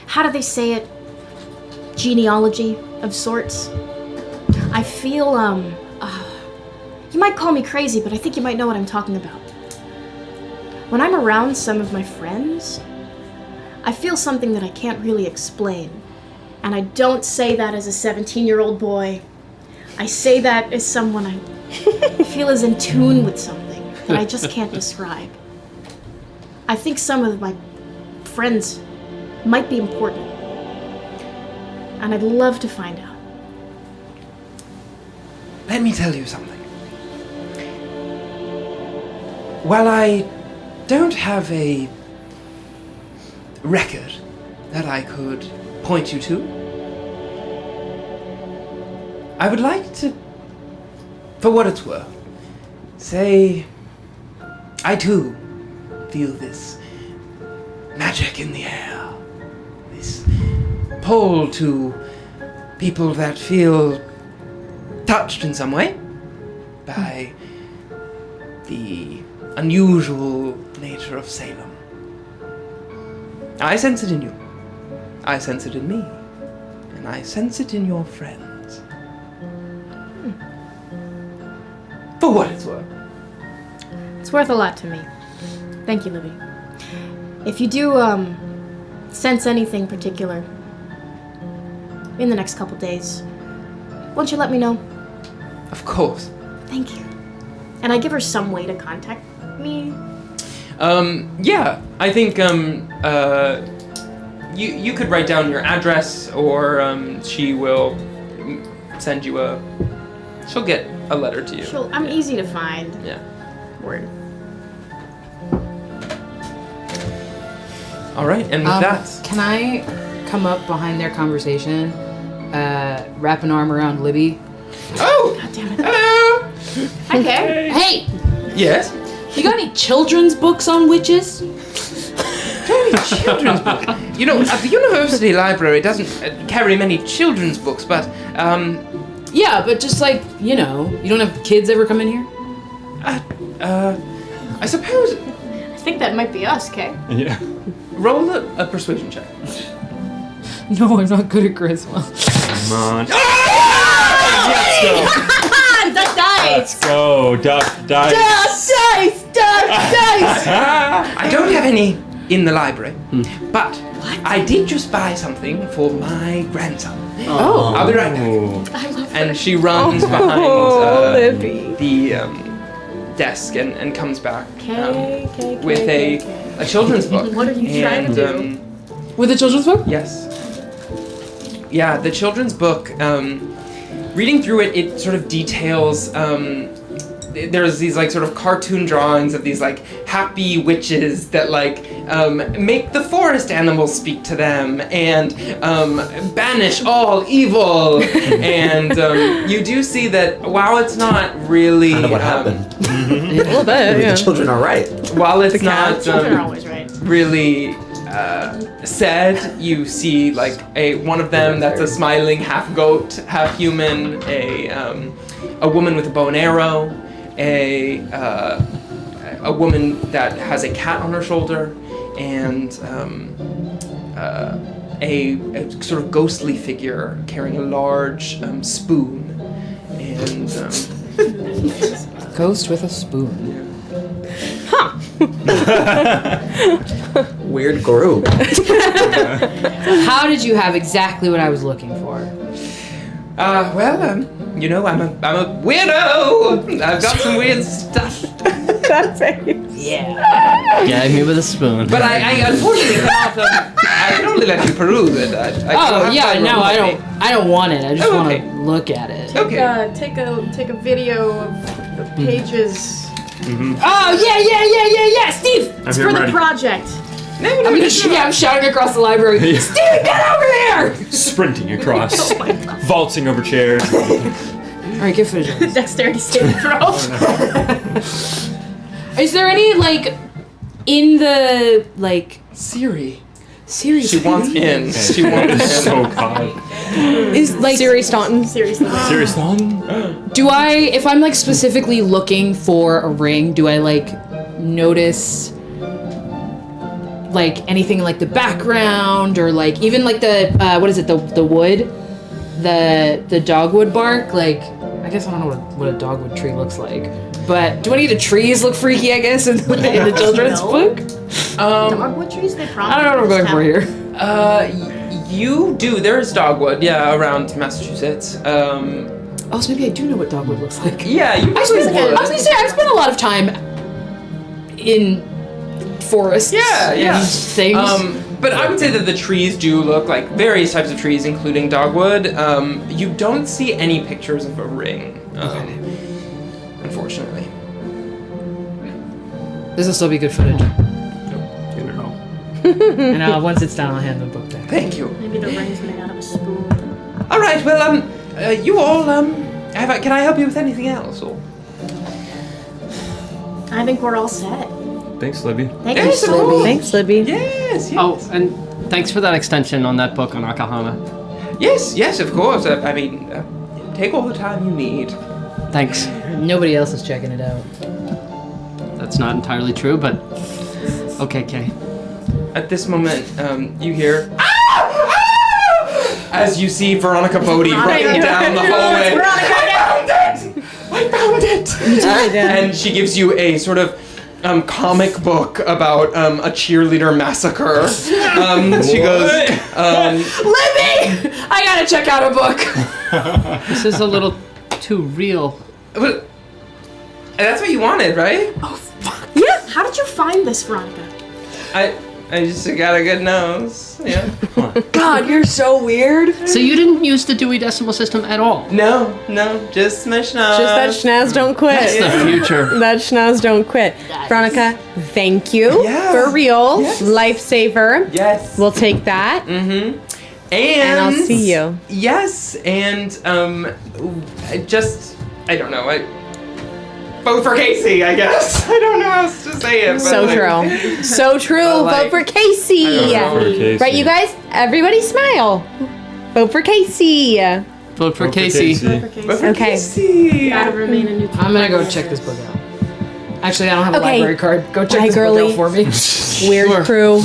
how do they say it? Genealogy of sorts? I feel, you might call me crazy, but I think you might know what I'm talking about. When I'm around some of my friends, I feel something that I can't really explain. And I don't say that as a 17-year-old boy. I say that as someone I feel is in tune with something that I just can't describe. I think some of my friends might be important. And I'd love to find out. Let me tell you something. While I don't have a record that I could point you to, I would like to, for what it's worth, say I too feel this magic in the air, this pull to people that feel touched in some way by the unusual nature of Salem. I sense it in you. I sense it in me. And I sense it in your friends. For what it's worth. It's worth a lot to me. Thank you, Libby. If you do, sense anything particular in the next couple days, won't you let me know? Of course. Thank you. And I give her some way to contact me. Yeah, I think, you could write down your address, or, she will send you she'll get a letter to you. I'm easy to find. Yeah. Word. All right, and with that, Can I come up behind their conversation, wrap an arm around Libby? Oh! God damn it. Hello! Okay. Hey! Yes? You got any children's books on witches? Children's book. You know, the university library doesn't carry many children's books, but, Yeah, but just like, you know, you don't have kids ever come in here? I suppose... I think that might be us, Kay. Yeah. Roll a persuasion check. No, I'm not good at charisma. Come on. Let's dice! Let's go. Duck dice. I don't have any in the library, but I did just buy something for my grandson. Oh. I'll be right back. I love And she runs behind the desk and comes back with a children's book. What are you trying to do? With a children's book? Yes. Yeah, the children's book. Reading through it, it sort of details. There's these like sort of cartoon drawings of these like happy witches that like make the forest animals speak to them and banish all evil. And you do see that while it's not really Kind of what happened. A little bit, yeah. The children are right. while it's not Children are always right. really said, you see like one of them that's a smiling half goat, half human, a woman with a bow and arrow, a woman that has a cat on her shoulder, and a sort of ghostly figure carrying a large spoon, and Ghost with a spoon. Weird group. How did you have exactly what I was looking for? well, you know, I'm a weirdo. I've got some weird stuff. That's it. Yeah. Gag me with a spoon. But I unfortunately cannot. I can only let you peruse it. I don't Oh have yeah, time no, I remotely. don't. I don't want it. I just want Okay. to look at it. Okay. Take a video of the pages. Oh yeah, Steve. It's for the project. I'm shouting across the library. Steve, get over here! Sprinting across, vaulting over chairs. All right, get footage of this. Dexterity saving throw. Is there any like in the like Siri. Siri? She wants in. She wants in. So God. Is like Siri Staunton. Seriously. Seriously? Do I, if I'm like specifically looking for a ring, do I like notice like anything in, like the background or like even like the what is it, the wood, the dogwood bark? Like I guess I don't know what a dogwood tree looks like, but do any of the trees look freaky? I guess in the children's book. Dogwood trees, they probably. I don't know what I'm going for here. You do. There is dogwood, yeah, around Massachusetts. Oh, so maybe I do know what dogwood looks like. Yeah, you I was gonna say I've spent a lot of time in forests. Yeah, yeah. And things. But I would say that the trees do look like various types of trees, including dogwood. You don't see any pictures of a ring, unfortunately. This will still be good footage. I don't know. And once it's done, I'll hand the book back. Thank you. Maybe the ring's made out of a spoon. All right. Well, you all can I help you with anything else? Or? I think we're all set. Thanks, Libby. Thank Yes, you of so course. Thanks, Libby. Yes. Oh, and thanks for that extension on that book on Akahana. Yes, of course. I mean, take all the time you need. Thanks. Nobody else is checking it out. That's not entirely true, but okay, Kay. At this moment, you hear as you see Veronica Bodie running down the hallway. I found it! And she gives you a sort of comic book about a cheerleader massacre. She goes, Libby! I gotta check out a book. This is a little too real. But that's what you wanted, right? Oh, fuck. Yeah. How did you find this, Veronica? I just got a good nose. Yeah. God, you're so weird. So you didn't use the Dewey Decimal System at all? No, just my schnoz. Just that schnaz don't quit. That's the future. That schnaz don't quit. Veronica, thank you. Yeah. For real. Yes. Lifesaver. Yes. We'll take that. Mm-hmm. And I'll see you. Yes, and I don't know. Vote for Casey, I guess. I don't know how else to say it. But So true. So true. like, Vote for Casey. Vote for Casey. Right, you guys? Everybody smile. Vote for Casey. Vote for Casey. Vote for Okay. Casey. Gotta remain a neutral. I'm gonna go check this book out. Actually, I don't have a Okay. library card. Go check Bye, this girly. book out for me. Weird Sure. crew.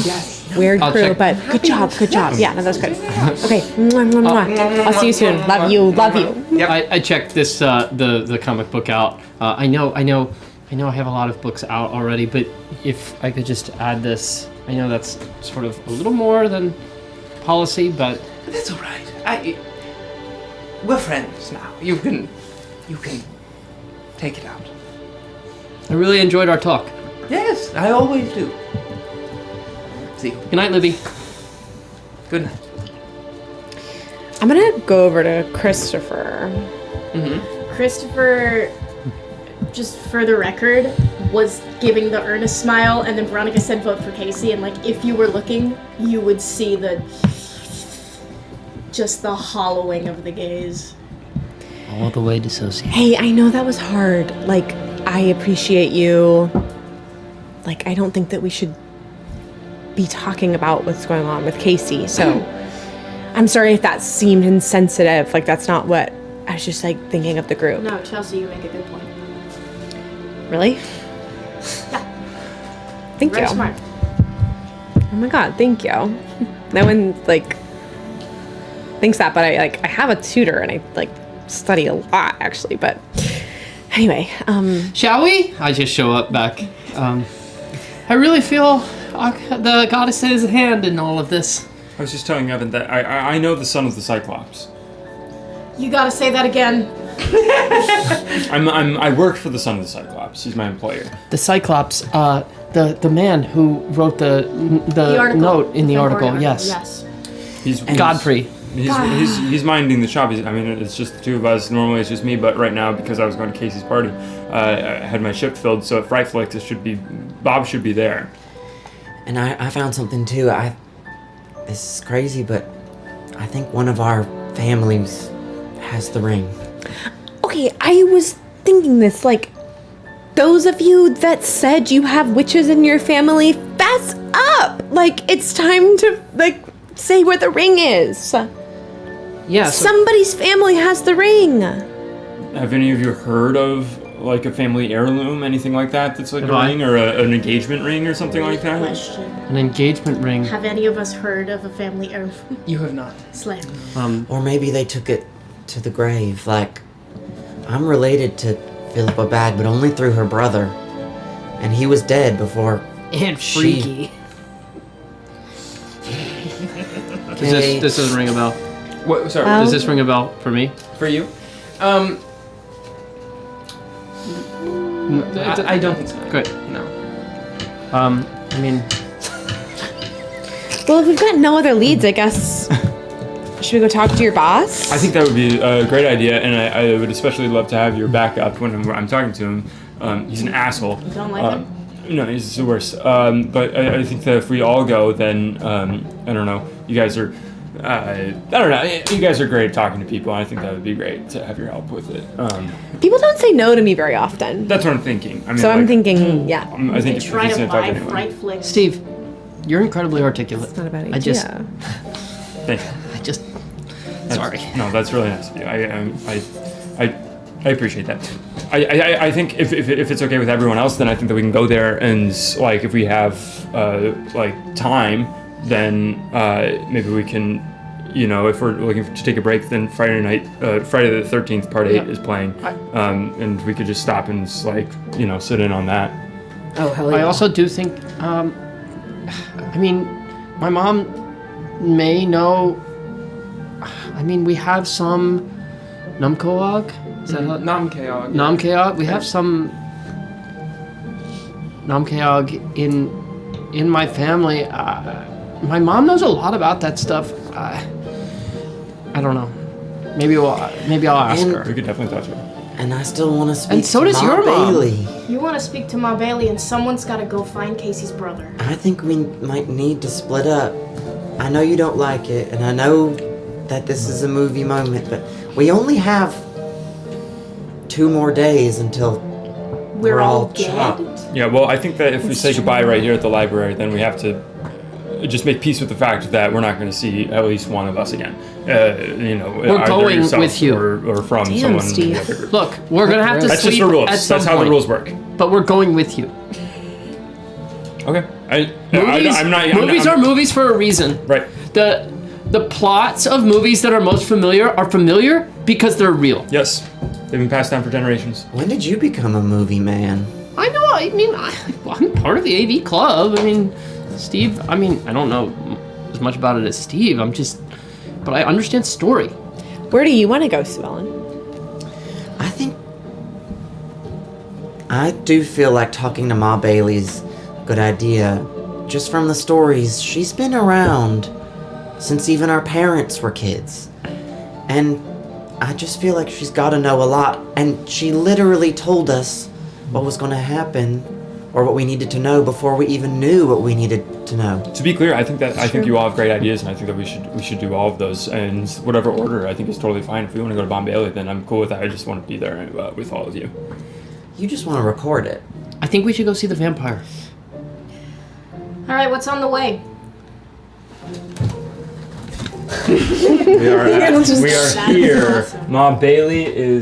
Weird I'll crew, check. but good job. Yeah, no, that's good. Okay. Mwah, mwah, mwah. I'll see you soon. Love you. Love you. Yep. I checked this the comic book out. I know I have a lot of books out already, but if I could just add this, I know that's sort of a little more than policy, but That's all right. We're friends now. You can take it out. I really enjoyed our talk. Yes, I always do. See you. Good night, Libby. Good night. I'm gonna go over to Christopher. Christopher, just for the record, was giving the earnest smile, and then Veronica said vote for Casey, and like if you were looking, you would see just the hollowing of the gaze. All the way dissociated. Hey, I know that was hard. Like, I appreciate you. Like, I don't think that we should be talking about what's going on with Casey, so I'm sorry if that seemed insensitive. Like, that's not what I was just like thinking of the group. No, Chelsea, you make a good point. Really? Yeah. Thank Very you. smart. Oh my god, thank you. No one like thinks that, but I have a tutor and I like study a lot actually, but anyway, Shall we? I just show up back. I really feel the goddess's hand in all of this. I was just telling Evan that I know the son of the Cyclops. You gotta say that again. I work for the son of the Cyclops. He's my employer. The Cyclops, the man who wrote the article. note in the article. Article. Yes. Yes. He's Godfrey. He's minding the shop. I mean, it's just the two of us. Normally it's just me, but right now, because I was going to Casey's party, I had my shift filled. So at Fright Flicks, Bob should be there. And I found something too. This is crazy, but I think one of our families has the ring. okay, I was thinking this, like, those of you that said you have witches in your family, fess up! Like, it's time to, like, say where the ring is. Yeah. Somebody's family has the ring. Have any of you heard of like a family heirloom, anything like that? That's like a Have I? ring or an engagement ring or something like that. Question. An engagement ring. Have any of us heard of a family heirloom? You have not. Slam. Or maybe they took it to the grave. Like, I'm related to Phillippa Bagg, but only through her brother. And he was dead before. And freaky. Okay. This doesn't ring a bell. What? Sorry. Does this ring a bell for me? For you? I don't think so. Great. No. I mean, Well, if we've got no other leads, I guess. Should we go talk to your boss? I think that would be a great idea, and I would especially love to have your backup when I'm talking to him. He's an asshole. You don't like him? No, he's the worst. But I think that if we all go, then I don't know. You guys are. I don't know. You guys are great at talking to people. I think that would be great to have your help with it. People don't say no to me very often. That's what I'm thinking. I mean, So I'm like, thinking, yeah. I think if Try he's to gonna talk buy anyway. Fright Flicks. Steve, you're incredibly articulate. It's not a bad idea. I just, Thank you. sorry. No, that's really nice of you. I appreciate that. I think if it's okay with everyone else, then I think that we can go there and like if we have like time, then maybe we can, you know, if we're looking to take a break, then Friday the 13th part 8 is playing, and we could just stop and like you know sit in on that. Oh hell yeah. I also do think, I mean, my mom may know. I mean, we have some Numkoag. Is that how? Namkeog. Namkeog. We have some Namkeog in my family. My mom knows a lot about that stuff. I don't know. Maybe I'll ask her. We could definitely touch her. And I still want to speak And so to does Ma your mom. Bailey. You want to speak to Ma Bailey, and someone's got to go find Casey's brother. I think we might need to split up. I know you don't like it, and I know that this is a movie moment, but we only have 2 more days until We're all chopped. dead? Yeah, well, I think that if we say goodbye right here at the library, then we have to just make peace with the fact that we're not going to see at least one of us again. You know, We're either going yourself with you. or from Damn, someone. Steve. In the other group. Look, we're gonna have to That's sleep just the rules. at some That's how point, the rules work. But we're going with you. Okay. Movies are movies for a reason. Right. The plots of movies that are most familiar are familiar because they're real. Yes, they've been passed down for generations. When did you become a movie man? I know. I mean, I'm part of the AV club. I mean, Steve. I mean, I don't know as much about it as Steve. But I understand story. Where do you want to go, Sue-Ellen? I do feel like talking to Ma Bailey's a good idea. just from the stories, she's been around since even our parents were kids. And I just feel like she's got to know a lot. And she literally told us what was going to happen or what we needed to know before we even knew what we needed to know. To be clear, I think you all have great ideas, and I think that we should do all of those, and whatever order I think is totally fine. If we want to go to Bombay, then I'm cool with that. I just want to be there with all of you. You just want to record it. I think we should go see the vampire. All right, what's on the way? We are here. Ma Bailey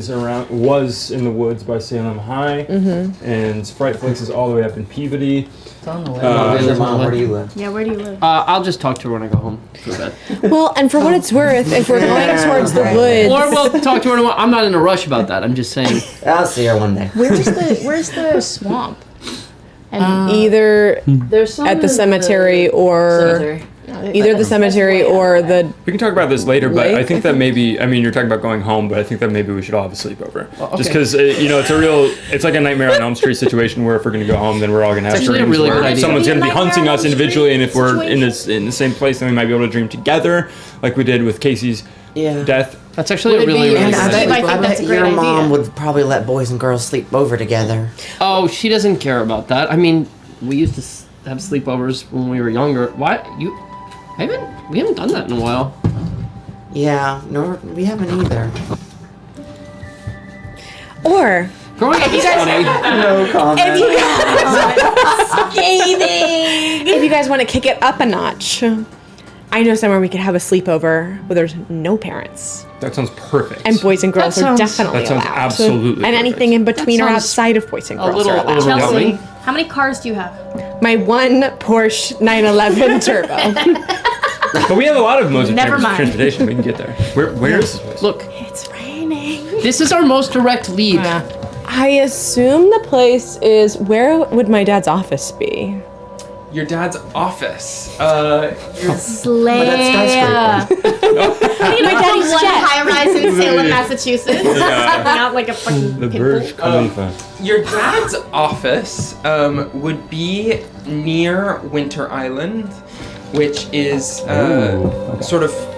was in the woods by Salem High, and Frightflix is all the way up in Peabody. It's on the way. Mom, where do you live? Yeah, where do you live? I'll just talk to her when I go home. Go to bed. Well, and for what it's worth, if we're going towards the woods, Or we'll talk to her. I'm not in a rush about that. I'm just saying. I'll see her one day. Where's the swamp? And either There's some at the in cemetery or cemetery. either the cemetery or the. We can talk about this later, but Lake, I think that maybe, I mean, you're talking about going home, but I think that maybe we should all have a sleepover. okay. Just because, it's like a Nightmare on Elm Street situation where if we're going to go home, then we're all going to have actually a dreams really where good idea. someone's going to be Nightmare hunting on us Elm individually, and if we're in situation. the same place, then we might be able to dream together, like we did with Casey's death. That's actually a Would it really, be- really And good I idea. bet, I think that's a great your mom idea. would probably let boys and girls sleep over together. Oh, she doesn't care about that. I mean, we used to have sleepovers when we were younger. Why we haven't done that in a while. Yeah, no, we haven't either. Or Growing up is funny. No comment. if you guys, if you guys want to kick it up a notch, I know somewhere we could have a sleepover where there's no parents That sounds perfect. and boys and girls That are sounds- definitely that sounds allowed. absolutely and perfect. anything in between or sounds outside of boys and a girls little are allowed. overwhelming. Chelsea, Yummy. how many cars do you have? My one Porsche 911 Turbo. But we have a lot of modes of Never mind. transportation. We can get there. Where is this place? Look, It's raining. this is our most direct lead. I assume the place is, where would my dad's office be? Your dad's office. Slay. That's My daddy's one jet. high rise in Salem, Massachusetts. Not like a fucking The pit Burj bull. Khalifa. Your dad's office would be near Winter Island, which is sort of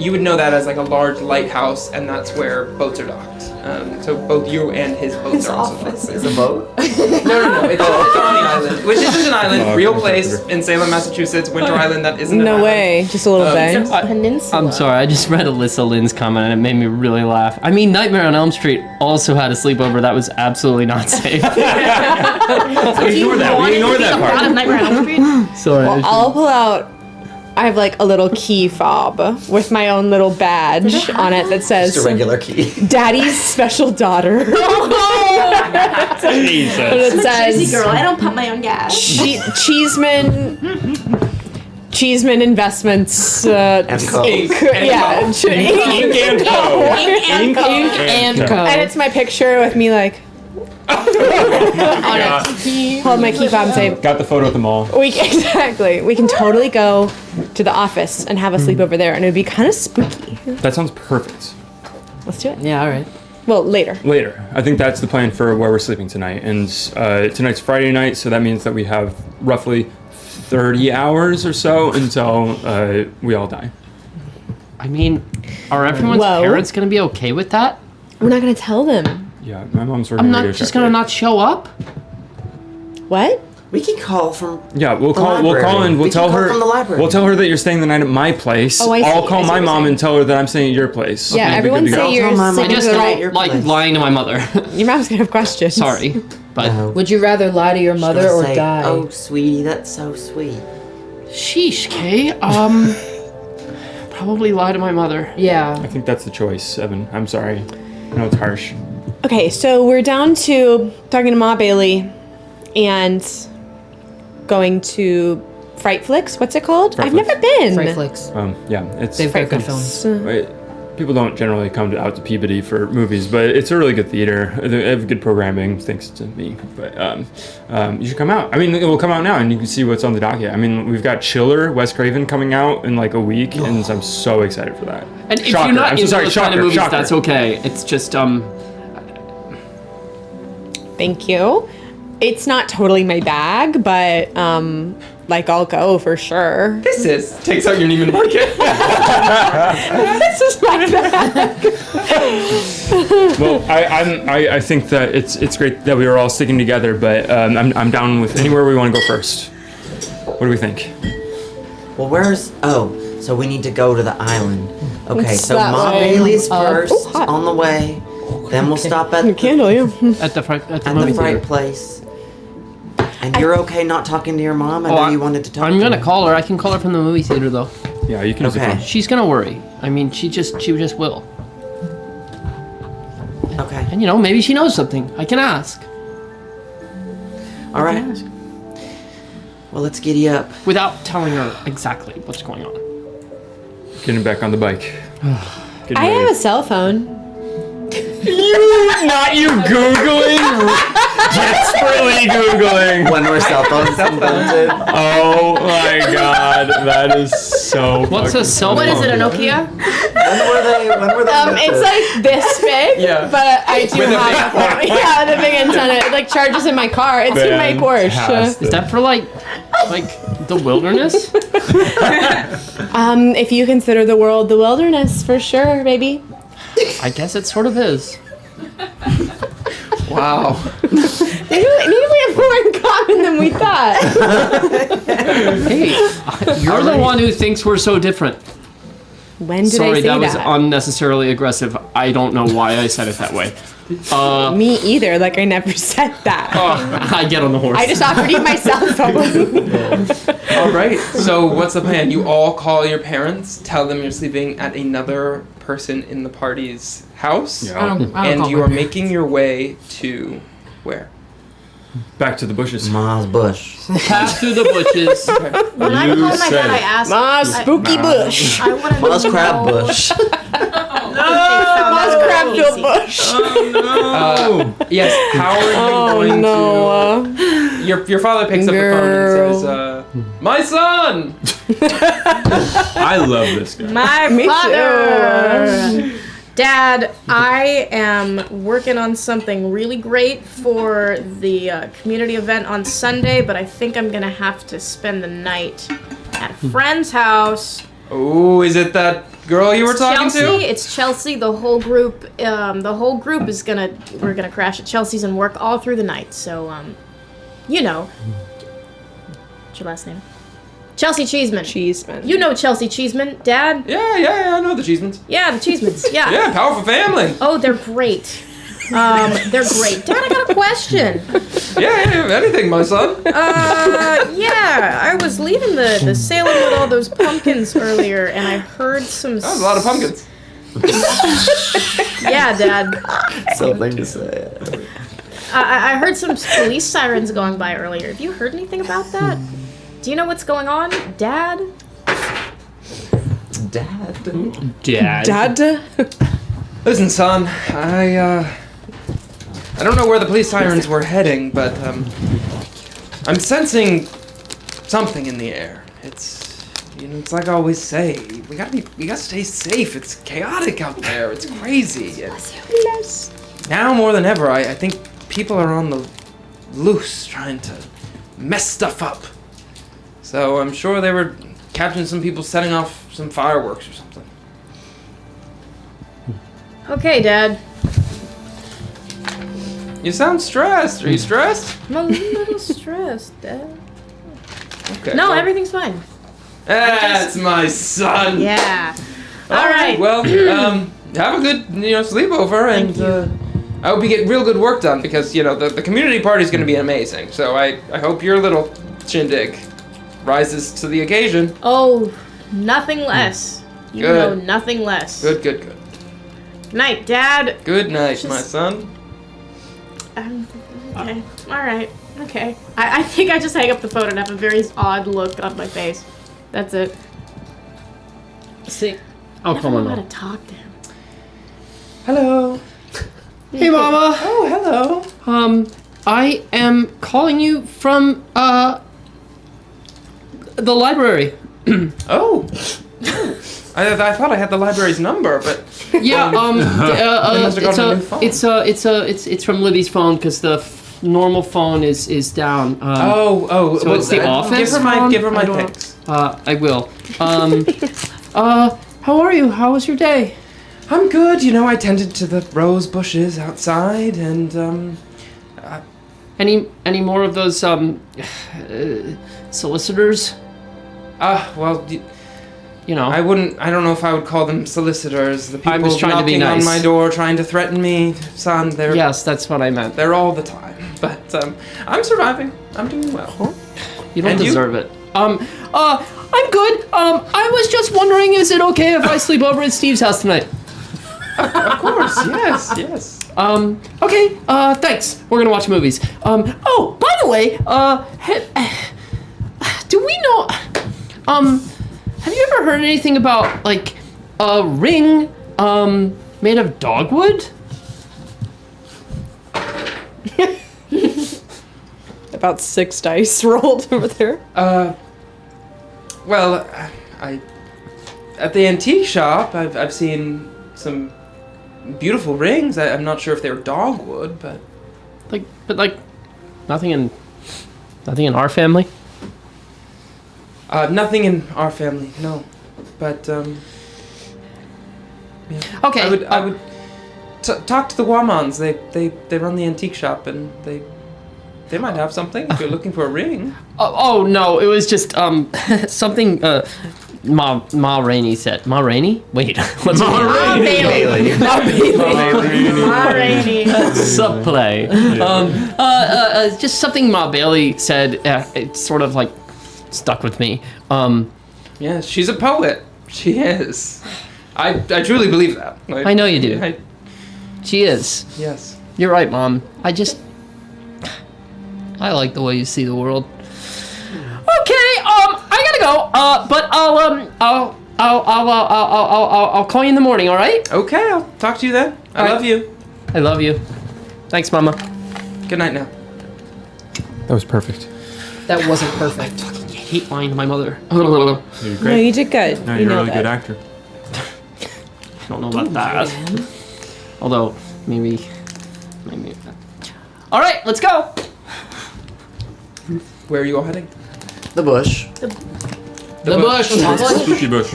you would know that as like a large lighthouse, and that's where boats are docked. So both you and his boats are also docked. Is a boat? No, it's on the island, which isn't an island. Real place in Salem, Massachusetts. Winter Island. That isn't. An No island. way, just a little bay. It's a peninsula. I'm sorry, I just read Alyssa Lynn's comment and it made me really laugh. I mean, Nightmare on Elm Street also had a sleepover that was absolutely not safe. We ignore that. We ignore that A lot of part. Nightmare on Elm Street. Sorry. Well, I'll pull out. I have like a little key fob with my own little badge on it that says Just a regular key. Daddy's special daughter. And Jesus. it Jersey says girl. I don't pump my own gas. Cheeseman Investments And Co. Inc. And Yeah, Co. Ink and Co. Ink and Co. and it's my picture with me like hold my key fob and say Got the photo at the mall. we can totally go to the office and have a sleepover there, and it'd be kind of spooky. That sounds perfect. Let's do it. Yeah, all right. Well, later. Later. I think that's the plan for where we're sleeping tonight. And tonight's Friday night, so that means that we have roughly 30 hours or so until we all die. I mean, are everyone's Whoa. parents going to be okay with that? We're not gonna tell them. Yeah, my mom's working I'm radio not just check going to rate. not show up? What? We can call from. Yeah, we'll The call library. and we'll We can tell call her from the library. We'll tell her that you're staying the night at my place. Oh, I see. I'll I call see my what you're mom saying. and tell her that I'm staying at your place. Yeah, And we'll be everyone good to say go. you're Tell my mom. I sleeping just the night. don't your like place. lying to my mother. Your mom's gonna have questions. Sorry, but No. Would you rather lie to your mother She'll or say, die? Oh, sweetie, that's so sweet. sheesh, Kay. Probably lie to my mother. Yeah. I think that's the choice, Evan. I'm sorry. I know it's harsh. Okay, so we're down to talking to Ma Bailey and going to Frightflix. What's it called? I've Frightflix. never been. Fright flicks. Yeah, it's They've got good Frightflix. films. Wait, people don't generally come out to Peabody for movies, but it's a really good theater. They have good programming, thanks to me. But you should come out. I mean, it will come out now, and you can see what's on the docket. I mean, we've got Chiller, Wes Craven coming out in like a week, and I'm so excited for that. And if Shocker. you're not I'm so into sorry, those kind of shocker, movies, shocker. that's okay. It's just Thank you. It's not totally my bag, but like, I'll go for sure. This is takes out your Neiman Market. This is my bag. Well, I think that it's great that we were all sticking together, but I'm down with anywhere we want to go first. What do we think? Well, so we need to go to the island. Okay, It's so that Mom way. Bailey's first Oh, hot. on the way. Then we'll stop at Candle, yeah. At the fright the fright place. And you're okay not talking to your mom? I know you wanted to talk I'm to gonna her. call her. I can call her from the movie theater though. Yeah, you can. Okay. She's gonna worry. I mean, she just will. Okay. And maybe she knows something. I can ask. All right. Well, let's giddy up. Without telling her exactly what's going on. Getting back on the bike. I have a cell phone. Not you Googling? Desperately Googling. When were cell phones invented? Oh my god, that is so What's a cell phone? What is it, a Nokia? When were they It's like this big, Yeah. but I do With a have a phone. Yeah, the big antenna. It like charges in my car. It's in my Porsche. Fantastic. Is that for like the wilderness? If you consider the world the wilderness, for sure, baby. I guess it sort of is. Wow. Maybe we have more in common than we thought. Hey, you're the one who thinks we're so different. When did Sorry, I say that was that? unnecessarily aggressive. I don't know why I said it that way. Me either. Like, I never said that. I get on the horse. I just offered you my cell phone. All right. So what's the plan? You all call your parents, tell them you're sleeping at another person in the party's house, Yeah. I don't and call you my are parents. making your way to where? Back to the bushes. Ma's bush. Pass through the bushes. When I You call my said dad, I it. ask. Ma's spooky bush. I want to Ma's crab bush. Ma's crab filled bush. Yes. How are you going to? Your father picks up the phone and says, "My son." I love this guy. My father. Dad, I am working on something really great for the community event on Sunday, but I think I'm gonna have to spend the night at a friend's house. Oh, is it that girl you were talking Chelsea, to? it's Chelsea. The whole group is we're gonna crash at Chelsea's and work all through the night. So, what's your last name? Chelsea Cheeseman. Cheeseman. You know Chelsea Cheeseman, Dad? Yeah, I know the Cheesemans. Yeah, the Cheesemans. Yeah. Yeah, powerful family. Oh, they're great. They're great. Dad, I got a question. Yeah, anything, my son. Yeah, I was leaving the Salem with all those pumpkins earlier, and I heard some. That was a lot of pumpkins. Yeah, Dad. Something to say. I heard some police sirens going by earlier. Have you heard anything about that? Do you know what's going on, Dad? Dad? Listen, son, I don't know where the police sirens were heading, but I'm sensing something in the air. It's like I always say, we gotta stay safe. It's chaotic out there. It's crazy. Now more than ever, I think people are on the loose, trying to mess stuff up. So I'm sure they were catching some people setting off some fireworks or something. Okay, Dad. You sound stressed. Are you stressed? I'm a little stressed, Dad. Okay. No, well, everything's fine. That's my son. Yeah. All right. Well, have a good, sleepover, and I hope you get real good work done because the community party is going to be amazing. So I hope your little shindig rises to the occasion. Oh, nothing less. You Good. know nothing less. Good. Good night, Dad. Good night, my son. Okay. All right. Okay. I think I just hang up the phone and have a very odd look on my face. That's it. See, I I'll never call my know how to mom. talk to him. Hello. Hey, Mama. Oh, hello. I am calling you from the library. Oh. I thought I had the library's number, but Yeah. They must have gotten a new phone. It's from Libby's phone because the normal phone is down. So it's the office Give her my pics. I will. How are you? How was your day? I'm good. You know, I tended to the rose bushes outside, and Any more of those solicitors? Well, you know, I don't know if I would call them solicitors. The people I was trying to be knocking nice. on my door, trying to threaten me, son. They're Yes, that's what I meant. They're all the time. But I'm surviving. I'm doing well. You don't And you? deserve it. I'm good. I was just wondering, is it okay if I sleep over at Steve's house tonight? Of course, yes. Okay, thanks. We're gonna watch movies. Oh, by the way, do we know, have you ever heard anything about, like, a ring, made of dogwood? About 6 dice rolled over there. Well, at the antique shop, I've seen some beautiful rings. I'm not sure if they're dogwood, but Nothing in our family? nothing in our family, no. But yeah. Okay. I would talk to the Wamans. They run the antique shop, and they might have something if you're looking for a ring. Oh no, it was just something Ma Rainey said. Ma Rainey? Wait, what's Ma Bailey. Ma Bailey. Ma Rainey. That's a play. Just something Ma Bailey said. It sort of like stuck with me. Yeah, she's a poet. She is. I truly believe that. I know you do. She is. Yes. You're right, Mom. I like the way you see the world. Okay, I gotta go. But I'll call you in the morning. All right? Okay, I'll talk to you then. I love you. I love you. Thanks, Mama. Good night now. That was perfect. That wasn't perfect. I hate lying to my mother. You're great. No, you did good. No, You you're a know really that. good actor. I don't know about that. Although, maybe. All right, let's go. Where are you all heading? The bush. The bush. Spooky bush.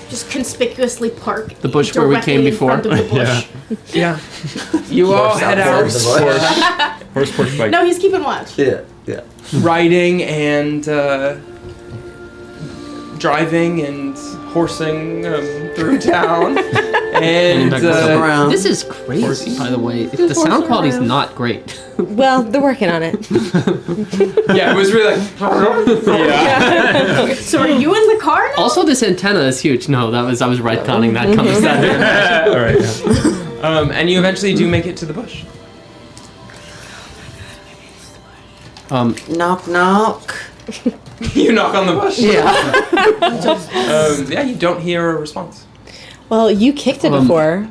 Just conspicuously park. The bush where we came directly in before. front of the bush. Yeah. You all head out Horse, push bike. No, he's keeping watch. Yeah. riding and driving and horsing through town. And around. This is crazy, by the way. The sound quality is not great. Well, they're working on it. yeah, it was really like. Yeah. So are you in the car now? Also, this antenna is huge. No, I was retconning that conversation. All right. Yeah. And you eventually do make it to the bush. Knock knock. You knock on the bush. Yeah. Yeah, you don't hear a response. Well, you kicked it before.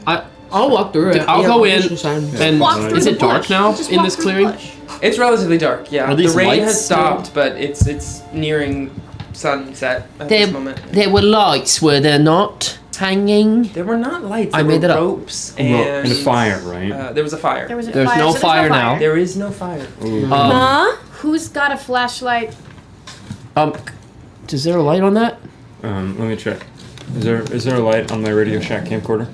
I'll walk through it. I'll go in. And is it dark now in this clearing? It's relatively dark. Yeah. Are The these rain lights has stopped, but it's nearing sunset at this moment. There were lights, were there not? Hanging? There were not lights. I There made were it up. ropes And a fire, right? There was a fire. There was a There's fire, no so fire now. There is no fire. Who's got a flashlight? Is there a light on that? Let me check. Is there a light on my Radio Shack camcorder?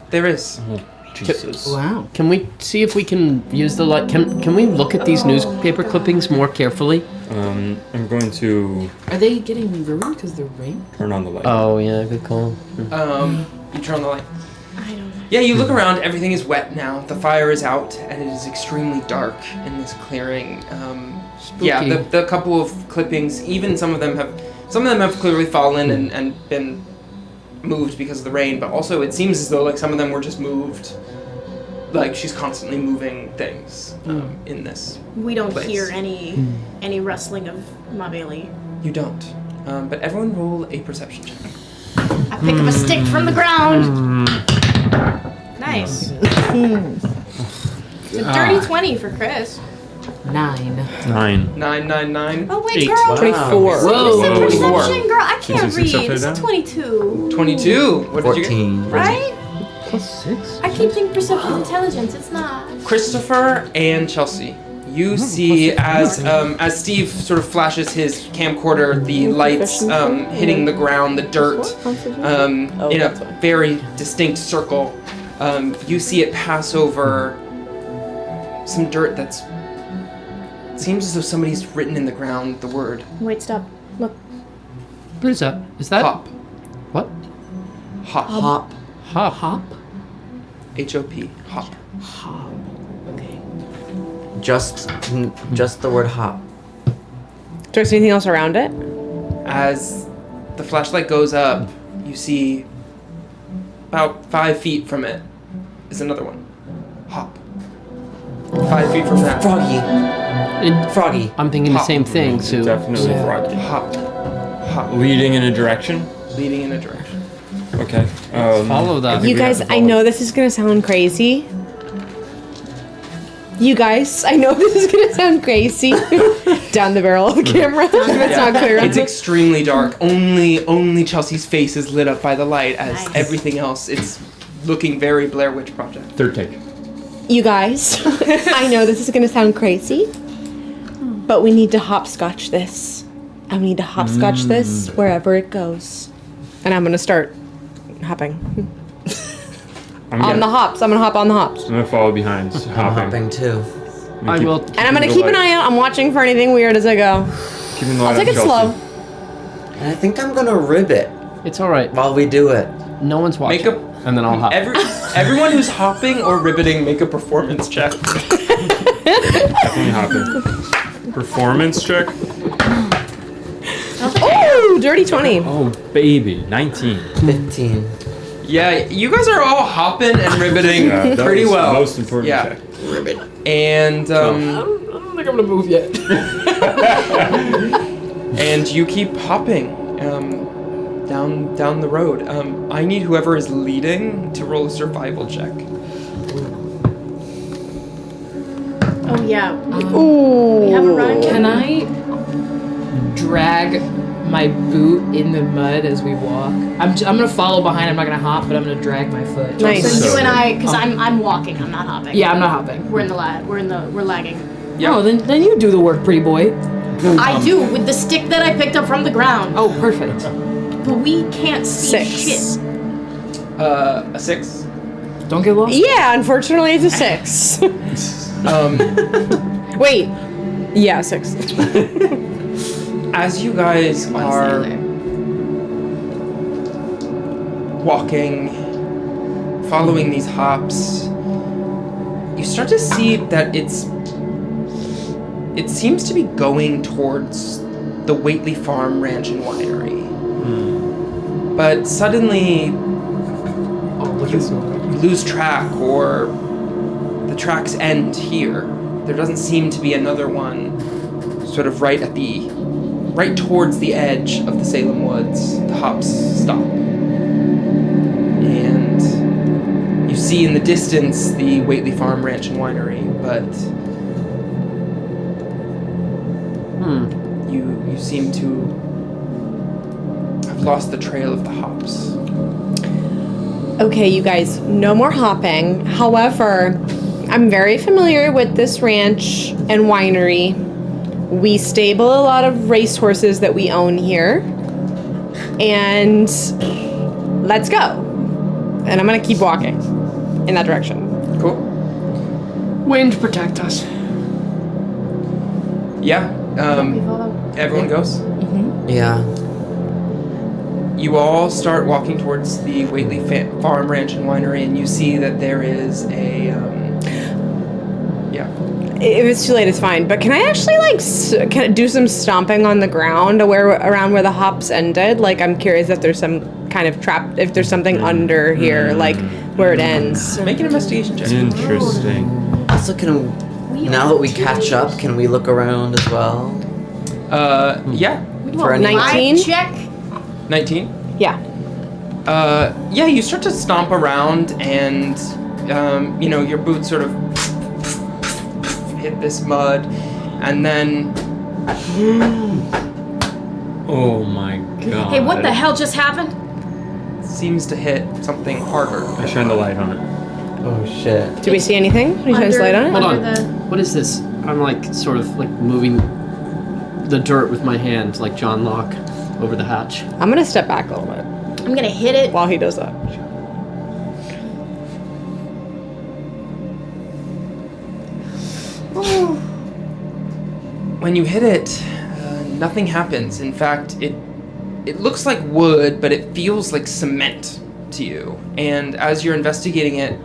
There is. Oh, Jesus. Wow. Can we see if we can use the light? Can we look at these newspaper clippings more carefully? I'm going to Are they getting ruined because of the rain? turn on the light. Oh yeah, good call. You turn on the light. I don't know. Yeah, you look around. Everything is wet now. The fire is out, and it is extremely dark in this clearing. Yeah, the couple of clippings, even some of them have clearly fallen and been moved because of the rain. But also, it seems as though like some of them were just moved. Like she's constantly moving things in this. We don't place. hear any rustling of Ma Bailey. You don't. But everyone roll a perception check. I pick up a stick from the ground. Nice. It's a dirty 20 for Chris. 9. 9. Oh wait, 8. girl. 24. Whoa, It's a 24. perception, girl. I can't Is it read. upside It's a down? 22. 22. What did you get? 14. Right? +6? I keep thinking perception intelligence. It's not. Christopher and Chelsea, you see as Steve sort of flashes his camcorder, the lights hitting the ground, the dirt, in a very distinct circle. You see it pass over some dirt that's. It seems as though somebody's written in the ground the word. Wait, stop. Look. What is that? Is that Hop. what? Hop. Hop. Hop. Hop. H-O-P. Hop. Just the word hop. Do I see anything else around it? As the flashlight goes up, you see about 5 feet from it is another one. Hop. 5 feet from that. Froggy. I'm thinking the Hop. same thing, so Definitely froggy. Hop. Hop. Leading in a direction. Leading in a direction. Okay. follow that. You guys, I know this is gonna sound crazy. You guys, I know this is gonna sound crazy. Down the barrel of the camera. If it's not clear. It's extremely dark. Only Chelsea's face is lit up by the light. As everything else, it's looking very Blair Witch Project. Third take. You guys, I know this is gonna sound crazy, but we need to hopscotch this. And we need to hopscotch this wherever it goes. And I'm gonna start hopping. On the hops. I'm gonna hop on the hops. I'm gonna follow behind, hopping too. I will. And I'm gonna keep an eye out. I'm watching for anything weird as I go. Keeping the I'll light take on it slow. Chelsea. And I think I'm gonna rib it It's all right. while we do it. No one's watching. Make a and then I'll hop. everyone who's hopping or ribbiting, make a performance check. Definitely hopping. Performance check. Oh, dirty 20. Oh baby, 19. 15. Yeah, you guys are all hopping and ribbiting Yeah, that pretty was the well. most important yeah. check. And I don't think I'm gonna move yet. and you keep hopping down the road. I need whoever is leading to roll a survival check. Oh yeah. Ooh. We have a run. Can I drag my boot in the mud as we walk? I'm gonna follow behind. I'm not gonna hop, but I'm gonna drag my foot. Nice. So you and I, because I'm walking. I'm not hopping. Yeah, I'm not hopping. We're lagging. Yeah. Oh, then you do the work, pretty boy. I do with the stick that I picked up from the ground. Oh, perfect. But we can't see 6. shit. A 6. Don't get lost. Yeah, unfortunately it's a 6. Wait. Yeah, 6. As you guys are walking, following these hops, you start to see that it seems to be going towards the Whately Farm Ranch and Winery. But suddenly you lose track, or the tracks end here. There doesn't seem to be another one sort of right towards the edge of the Salem woods. The hops stop. And you see in the distance the Whately Farm Ranch and Winery, but you seem to have lost the trail of the hops. Okay, you guys, no more hopping. However, I'm very familiar with this ranch and winery. We stable a lot of racehorses that we own here. And let's go. And I'm gonna keep walking in that direction. Cool. Wind, protect us. Yeah. Everyone goes? Yeah. You all start walking towards the Whately Farm Ranch and Winery, and you see that there is a If it's too late, it's fine. But can I actually can I do some stomping on the ground around where the hops ended? Like, I'm curious if there's some kind of trap, if there's something under here, like where it ends. Make an investigation check. Interesting. Also, now that we catch up, can we look around as well? Yeah. For any 19? Check. 19? Yeah. Yeah, you start to stomp around, and your boots sort of hit this mud, and then Oh my god. Hey, what the hell just happened? seems to hit something harder. I shine the light on it. Oh shit. Do we see anything? Can you shine this light on it? Hold on. Under What is this? I'm like sort of like moving the dirt with my hand, like John Locke over the hatch. I'm gonna step back a little bit I'm gonna hit it. while he does that. When you hit it, nothing happens. In fact, it looks like wood, but it feels like cement to you. And as you're investigating it,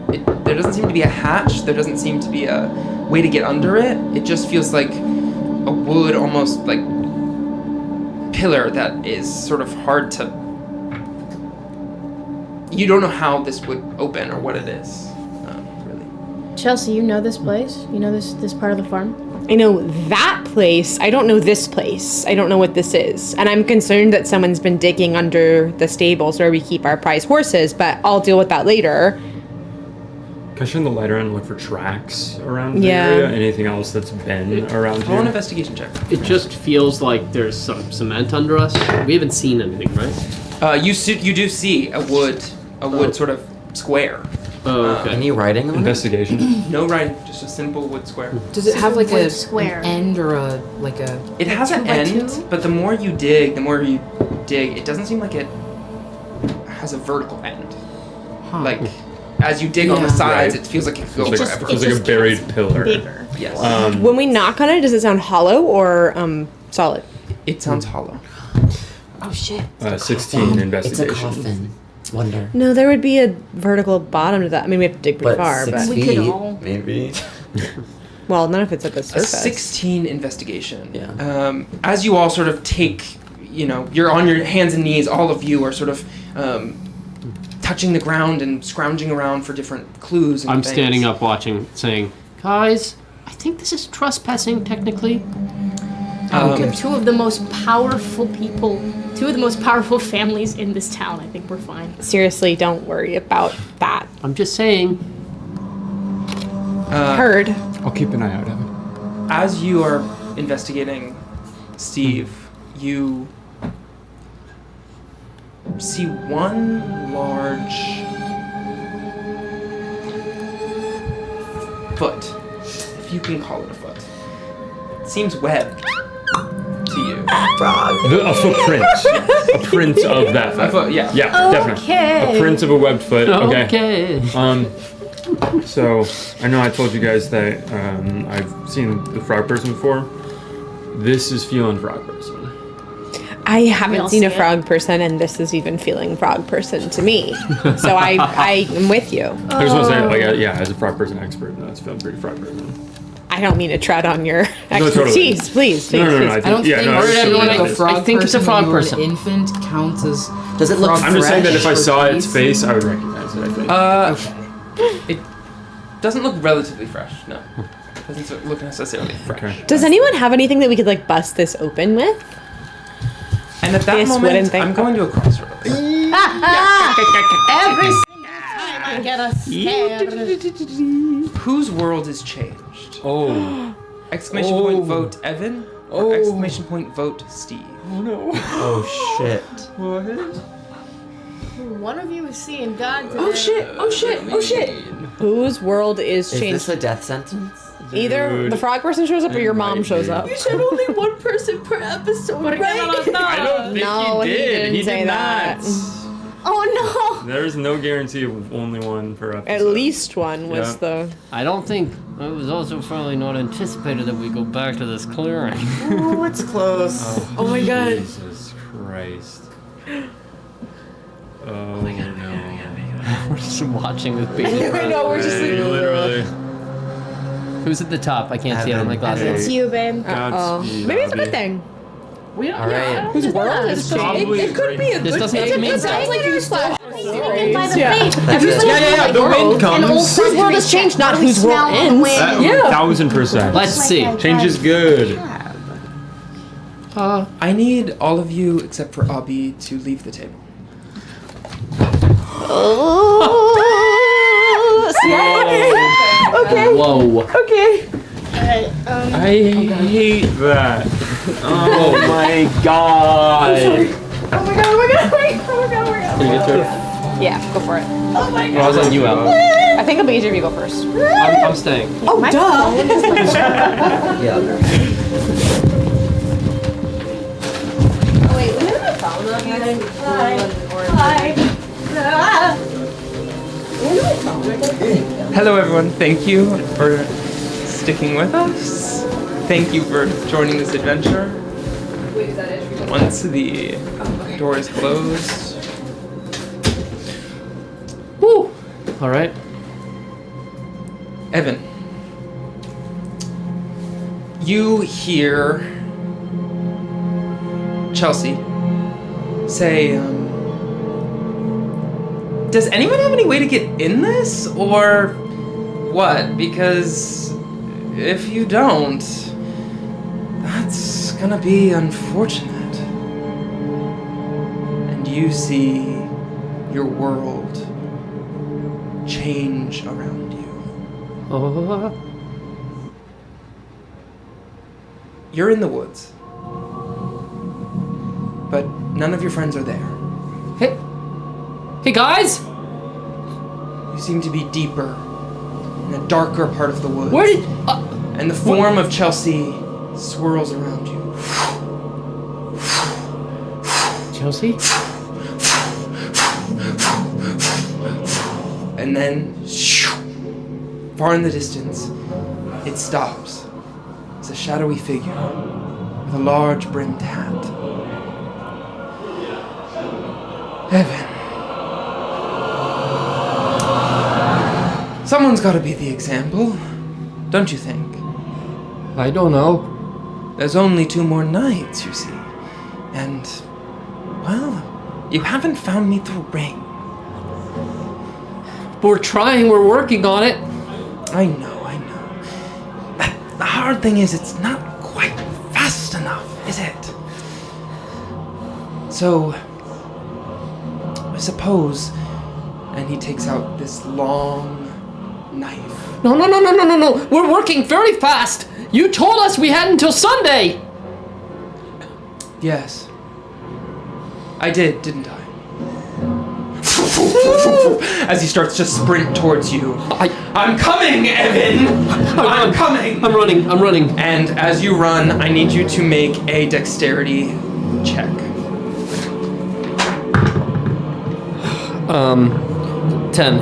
there doesn't seem to be a hatch. There doesn't seem to be a way to get under it. It just feels like a wood, almost like pillar that is sort of hard to. You don't know how this would open or what it is, really. Chelsea, you know this place? You know this part of the farm? I know that place. I don't know this place. I don't know what this is. And I'm concerned that someone's been digging under the stables where we keep our prize horses, but I'll deal with that later. Can I shine the light around and look for tracks around the Yeah. area? Anything else that's been around Roll an here? investigation check. It just feels like there's some cement under us. We haven't seen anything, right? You do see a wood sort of square. Oh, okay. Any writing on it? Investigation. No writing, just a simple wood square. Does it have like Wood an square. end or a like a? It has an 2 by end, 2? but the more you dig, it doesn't seem like it has a vertical end. Huh. Like, as you dig on the Yeah. sides, Right. it feels like it could go Feels like, forever. feels like a buried pillar. Bigger. Yes. When we knock on it, does it sound hollow or solid? It sounds hollow. Oh shit. 16 It's a investigation. coffin. Wonder. No, there would be a vertical bottom to that. I mean, we have to dig pretty But far, 6 but We could feet, all- maybe. well, not if it's at the A surface. 16 investigation. Yeah. As you all sort of take, you're on your hands and knees, all of you are sort of touching the ground and scrounging around for different clues. And I'm things. standing up watching, saying, guys, I think this is trespassing technically. Two of the most powerful people, two of the most powerful families in this town. I think we're fine. Seriously, don't worry about that. I'm just saying. Heard. I'll keep an eye out, Evan. As you are investigating Steve, you see one large foot, if you can call it a foot. It seems webbed to you. A footprint. A print of that foot. A foot, yeah. Yeah, definitely. A print of a webbed foot. Okay. So I know I told you guys that I've seen the frog person before. This is feeling frog person. I We haven't all seen a see it? frog person, and this is even feeling frog person to me. So I am with you. I just want to say, like, yeah, as a frog person expert, no, it's feeling pretty frog person. I don't mean to tread on your No, totally. expertise. Please, please, No, please. I I don't yeah, think no, seeing everyone like a else. frog I think it's a person frog when you were person. an infant counts as. Does it look frog I'm just saying that if I fresh saw or its face, I would recognize it, I think. It doesn't look relatively fresh, no. Doesn't look necessarily fresh. Okay. Does anyone have anything that we could like bust this open with? And at that This wooden moment, thing. I'm going to a crossroads. Every single time I get a scared. Whose world is changed? Oh. Exclamation point vote Evan. Or exclamation point vote Steve. Oh no. Oh shit. One of you is seeing God today. Oh shit! Oh shit! Oh shit! Whose world is Is changed? this a death sentence? Either Dude, the frog person shows up or your mom might shows be. up. You said only one person per episode, right? I don't think No, he he did. didn't He say did that. not. Oh There's no guarantee of only one per episode. At least one was Yeah. the. I don't think it was also probably not anticipated that we go back to this clearing. Oh, it's close. Oh my god. Jesus Christ. Oh my god. No. We're just watching this baby. I know, we're just like. Literally. Who's at the top? I can't see it on my no! glasses. It's you, babe. Oh, Godspeed, maybe it's a Abby. good thing. We don't, All right. Whose world is It's changed? probably It could be a This good doesn't thing. have to mean It sounds like you slash. By the fate. That's it. Yeah. The wind An old comes. friend world has changed, not we whose world smell the ends. wind. Yeah. 1000%. Let's see. Change is good. I need all of you except for Abby to leave the table. Okay. Whoa. Okay. I hate that. Oh my god. Oh my god. Oh my god. Wait. Oh my god. Oh my god. Can you get through it? Yeah, go for it. Well, I was letting you out. I think it'll be easier if you go first. I'm staying. Oh, duh. Yeah. Oh wait, when did my phone on? Hello, everyone. Thank you for sticking with us. Thank you for joining this adventure. Once the door is closed. Woo! All right. Evan, you hear Chelsea say, does anyone have any way to get in this? Or what? Because if you don't, that's gonna be unfortunate. And you see your world change around you. You're in the woods, but none of your friends are there. Hey guys! You seem to be deeper, in a darker part of the woods. Where did... and the form of Chelsea swirls around you. Chelsea? And then, far in the distance, it stops. It's a shadowy figure with a large brimmed hat. Evan. Someone's got to be the example, don't you think? I don't know. There's only 2 more nights, you see. And, well, you haven't found me the ring. We're trying, we're working on it. I know. The hard thing is it's not quite fast enough, is it? So, I suppose, and he takes out this long knife. No. We're working very fast. You told us we had until Sunday. Yes. I did, didn't I? As he starts to sprint towards you. I'm coming, Evan! I'm coming! I'm running. And as you run, I need you to make a dexterity check. 10.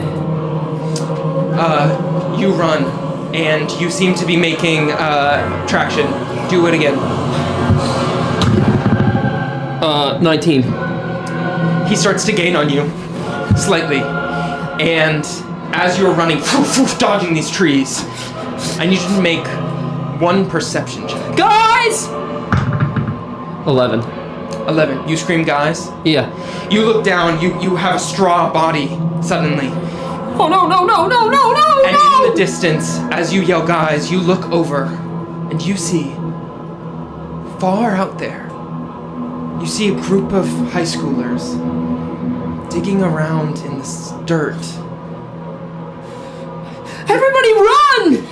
You run, and you seem to be making traction. Do it again. 19. He starts to gain on you, slightly. And as you're running, dodging these trees, I need you to make 1 perception check. Guys! 11. 11. You scream, guys? Yeah. You look down, you have a straw body, suddenly. Oh, no. And in the distance, as you yell, guys, you look over, and you see, far out there, you see a group of high schoolers digging around in this dirt. Everybody run!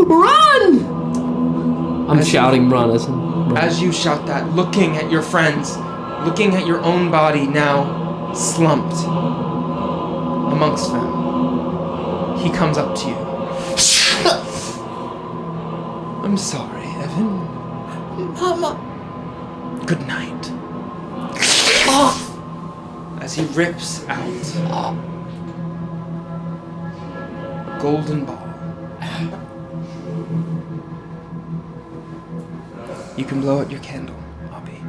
Run! I'm shouting run as you shout that, looking at your friends, looking at your own body now slumped amongst them. He comes up to you. I'm sorry, Evan. Mama. Good night. As he rips out a golden ball. You can blow out your candle, Abby.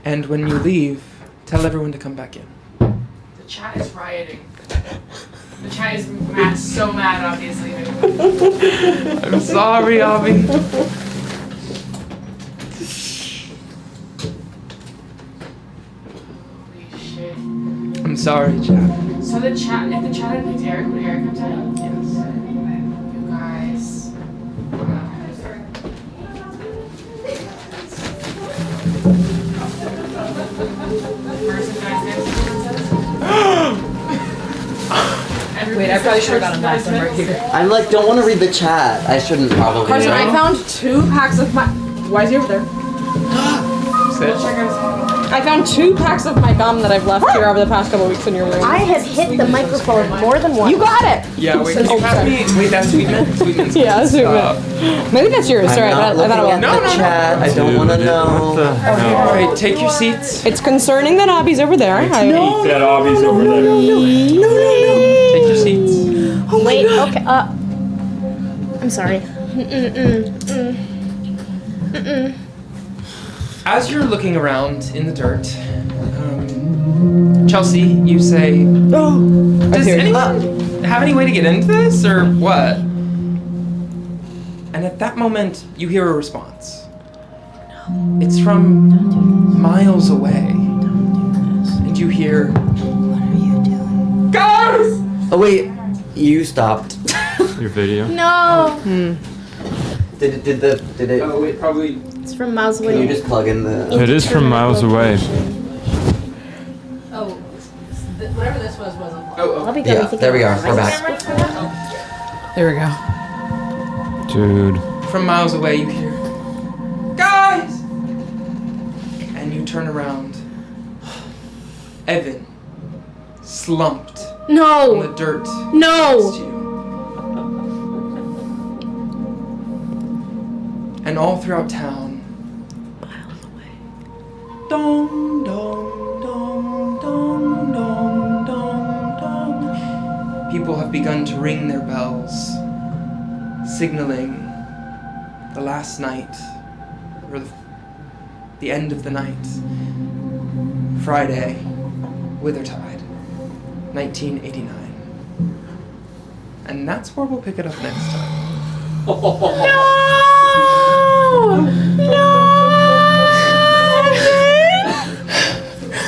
And when you leave, tell everyone to come back in. The chat is rioting. The chat is so mad, obviously. I'm sorry, Abby. Holy shit. I'm sorry, Chad. So the chat, if the chat had picked Eric, would Eric have done it? Yes. You guys. Wait, I probably should have gotten last one right here. I'm like, don't want to read the chat. I shouldn't probably. Carson, I found 2 packs of my Why is he over there? Sit. I found 2 packs of my gum that I've left here over the past couple weeks in your room. I have hit the microphone more than once. You got it! Yeah, wait, can you pass me? Wait, that's Sweetman? Sweetman's Yeah, good Sweetman. stuff. Maybe that's yours. I'm Sorry, not I thought it looking was. at the chat. I don't want to know. Alright, take your seats. It's concerning that Abby's over there. That obby's over there. Take your seats. Oh wait, okay, I'm sorry. As you're looking around in the dirt, Chelsea, you say, does anyone have any way to get into this, or what? And at that moment, you hear a response. It's from miles away. And you hear, guys! Oh wait, you stopped. Your video? No. Did it? Oh wait, probably. It's from miles away. Can you just plug in the? It is from miles away. Oh, whatever this was wasn't. Oh, Yeah, there we are. We're back. There we go. Dude. From miles away, you hear, guys! And you turn around. Evan, slumped on the No. dirt next to No. you. And all throughout town, miles away, dong, dong, dong, dong, dong, dong, dong. People have begun to ring their bells, signaling the last night, or the end of the night. Friday, Withertide, 1989. And that's where we'll pick it up next time.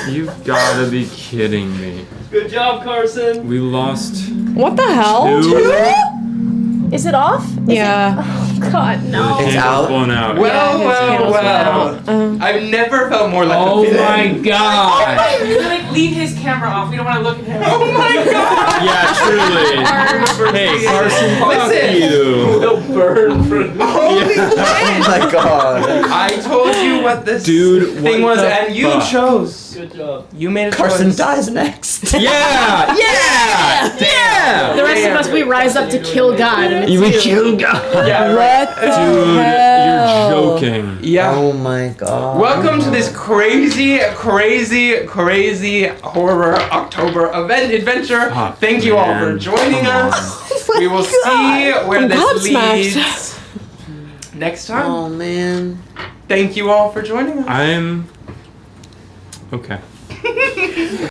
You've gotta be kidding me. Good job, Carson. We lost. What the hell? 2. Is it off? Yeah. Oh God, no. It's out. Blown out. Well. I've never felt more like Oh a villain. my god. Like, leave his camera off. We don't want to look at him. Oh my god! Yeah, truly. Hey, Carson, fuck Listen. you. They'll burn for Holy shit! Oh my god. I told you what this Dude, thing what was, the and you fuck? chose. Good job. You made a Carson choice. dies next. Yeah! Yeah! Damn! The rest of us, we rise up to kill God, and it's You would kill God. Yeah, right. Dude, you're joking. Yeah. Oh my god. Welcome to this crazy, crazy, crazy horror October adventure. Fuck, Thank you all man. for joining Come us. We will see where I'm this gobsmacked. leads next time. Oh man. Thank you all for joining us. I'm okay.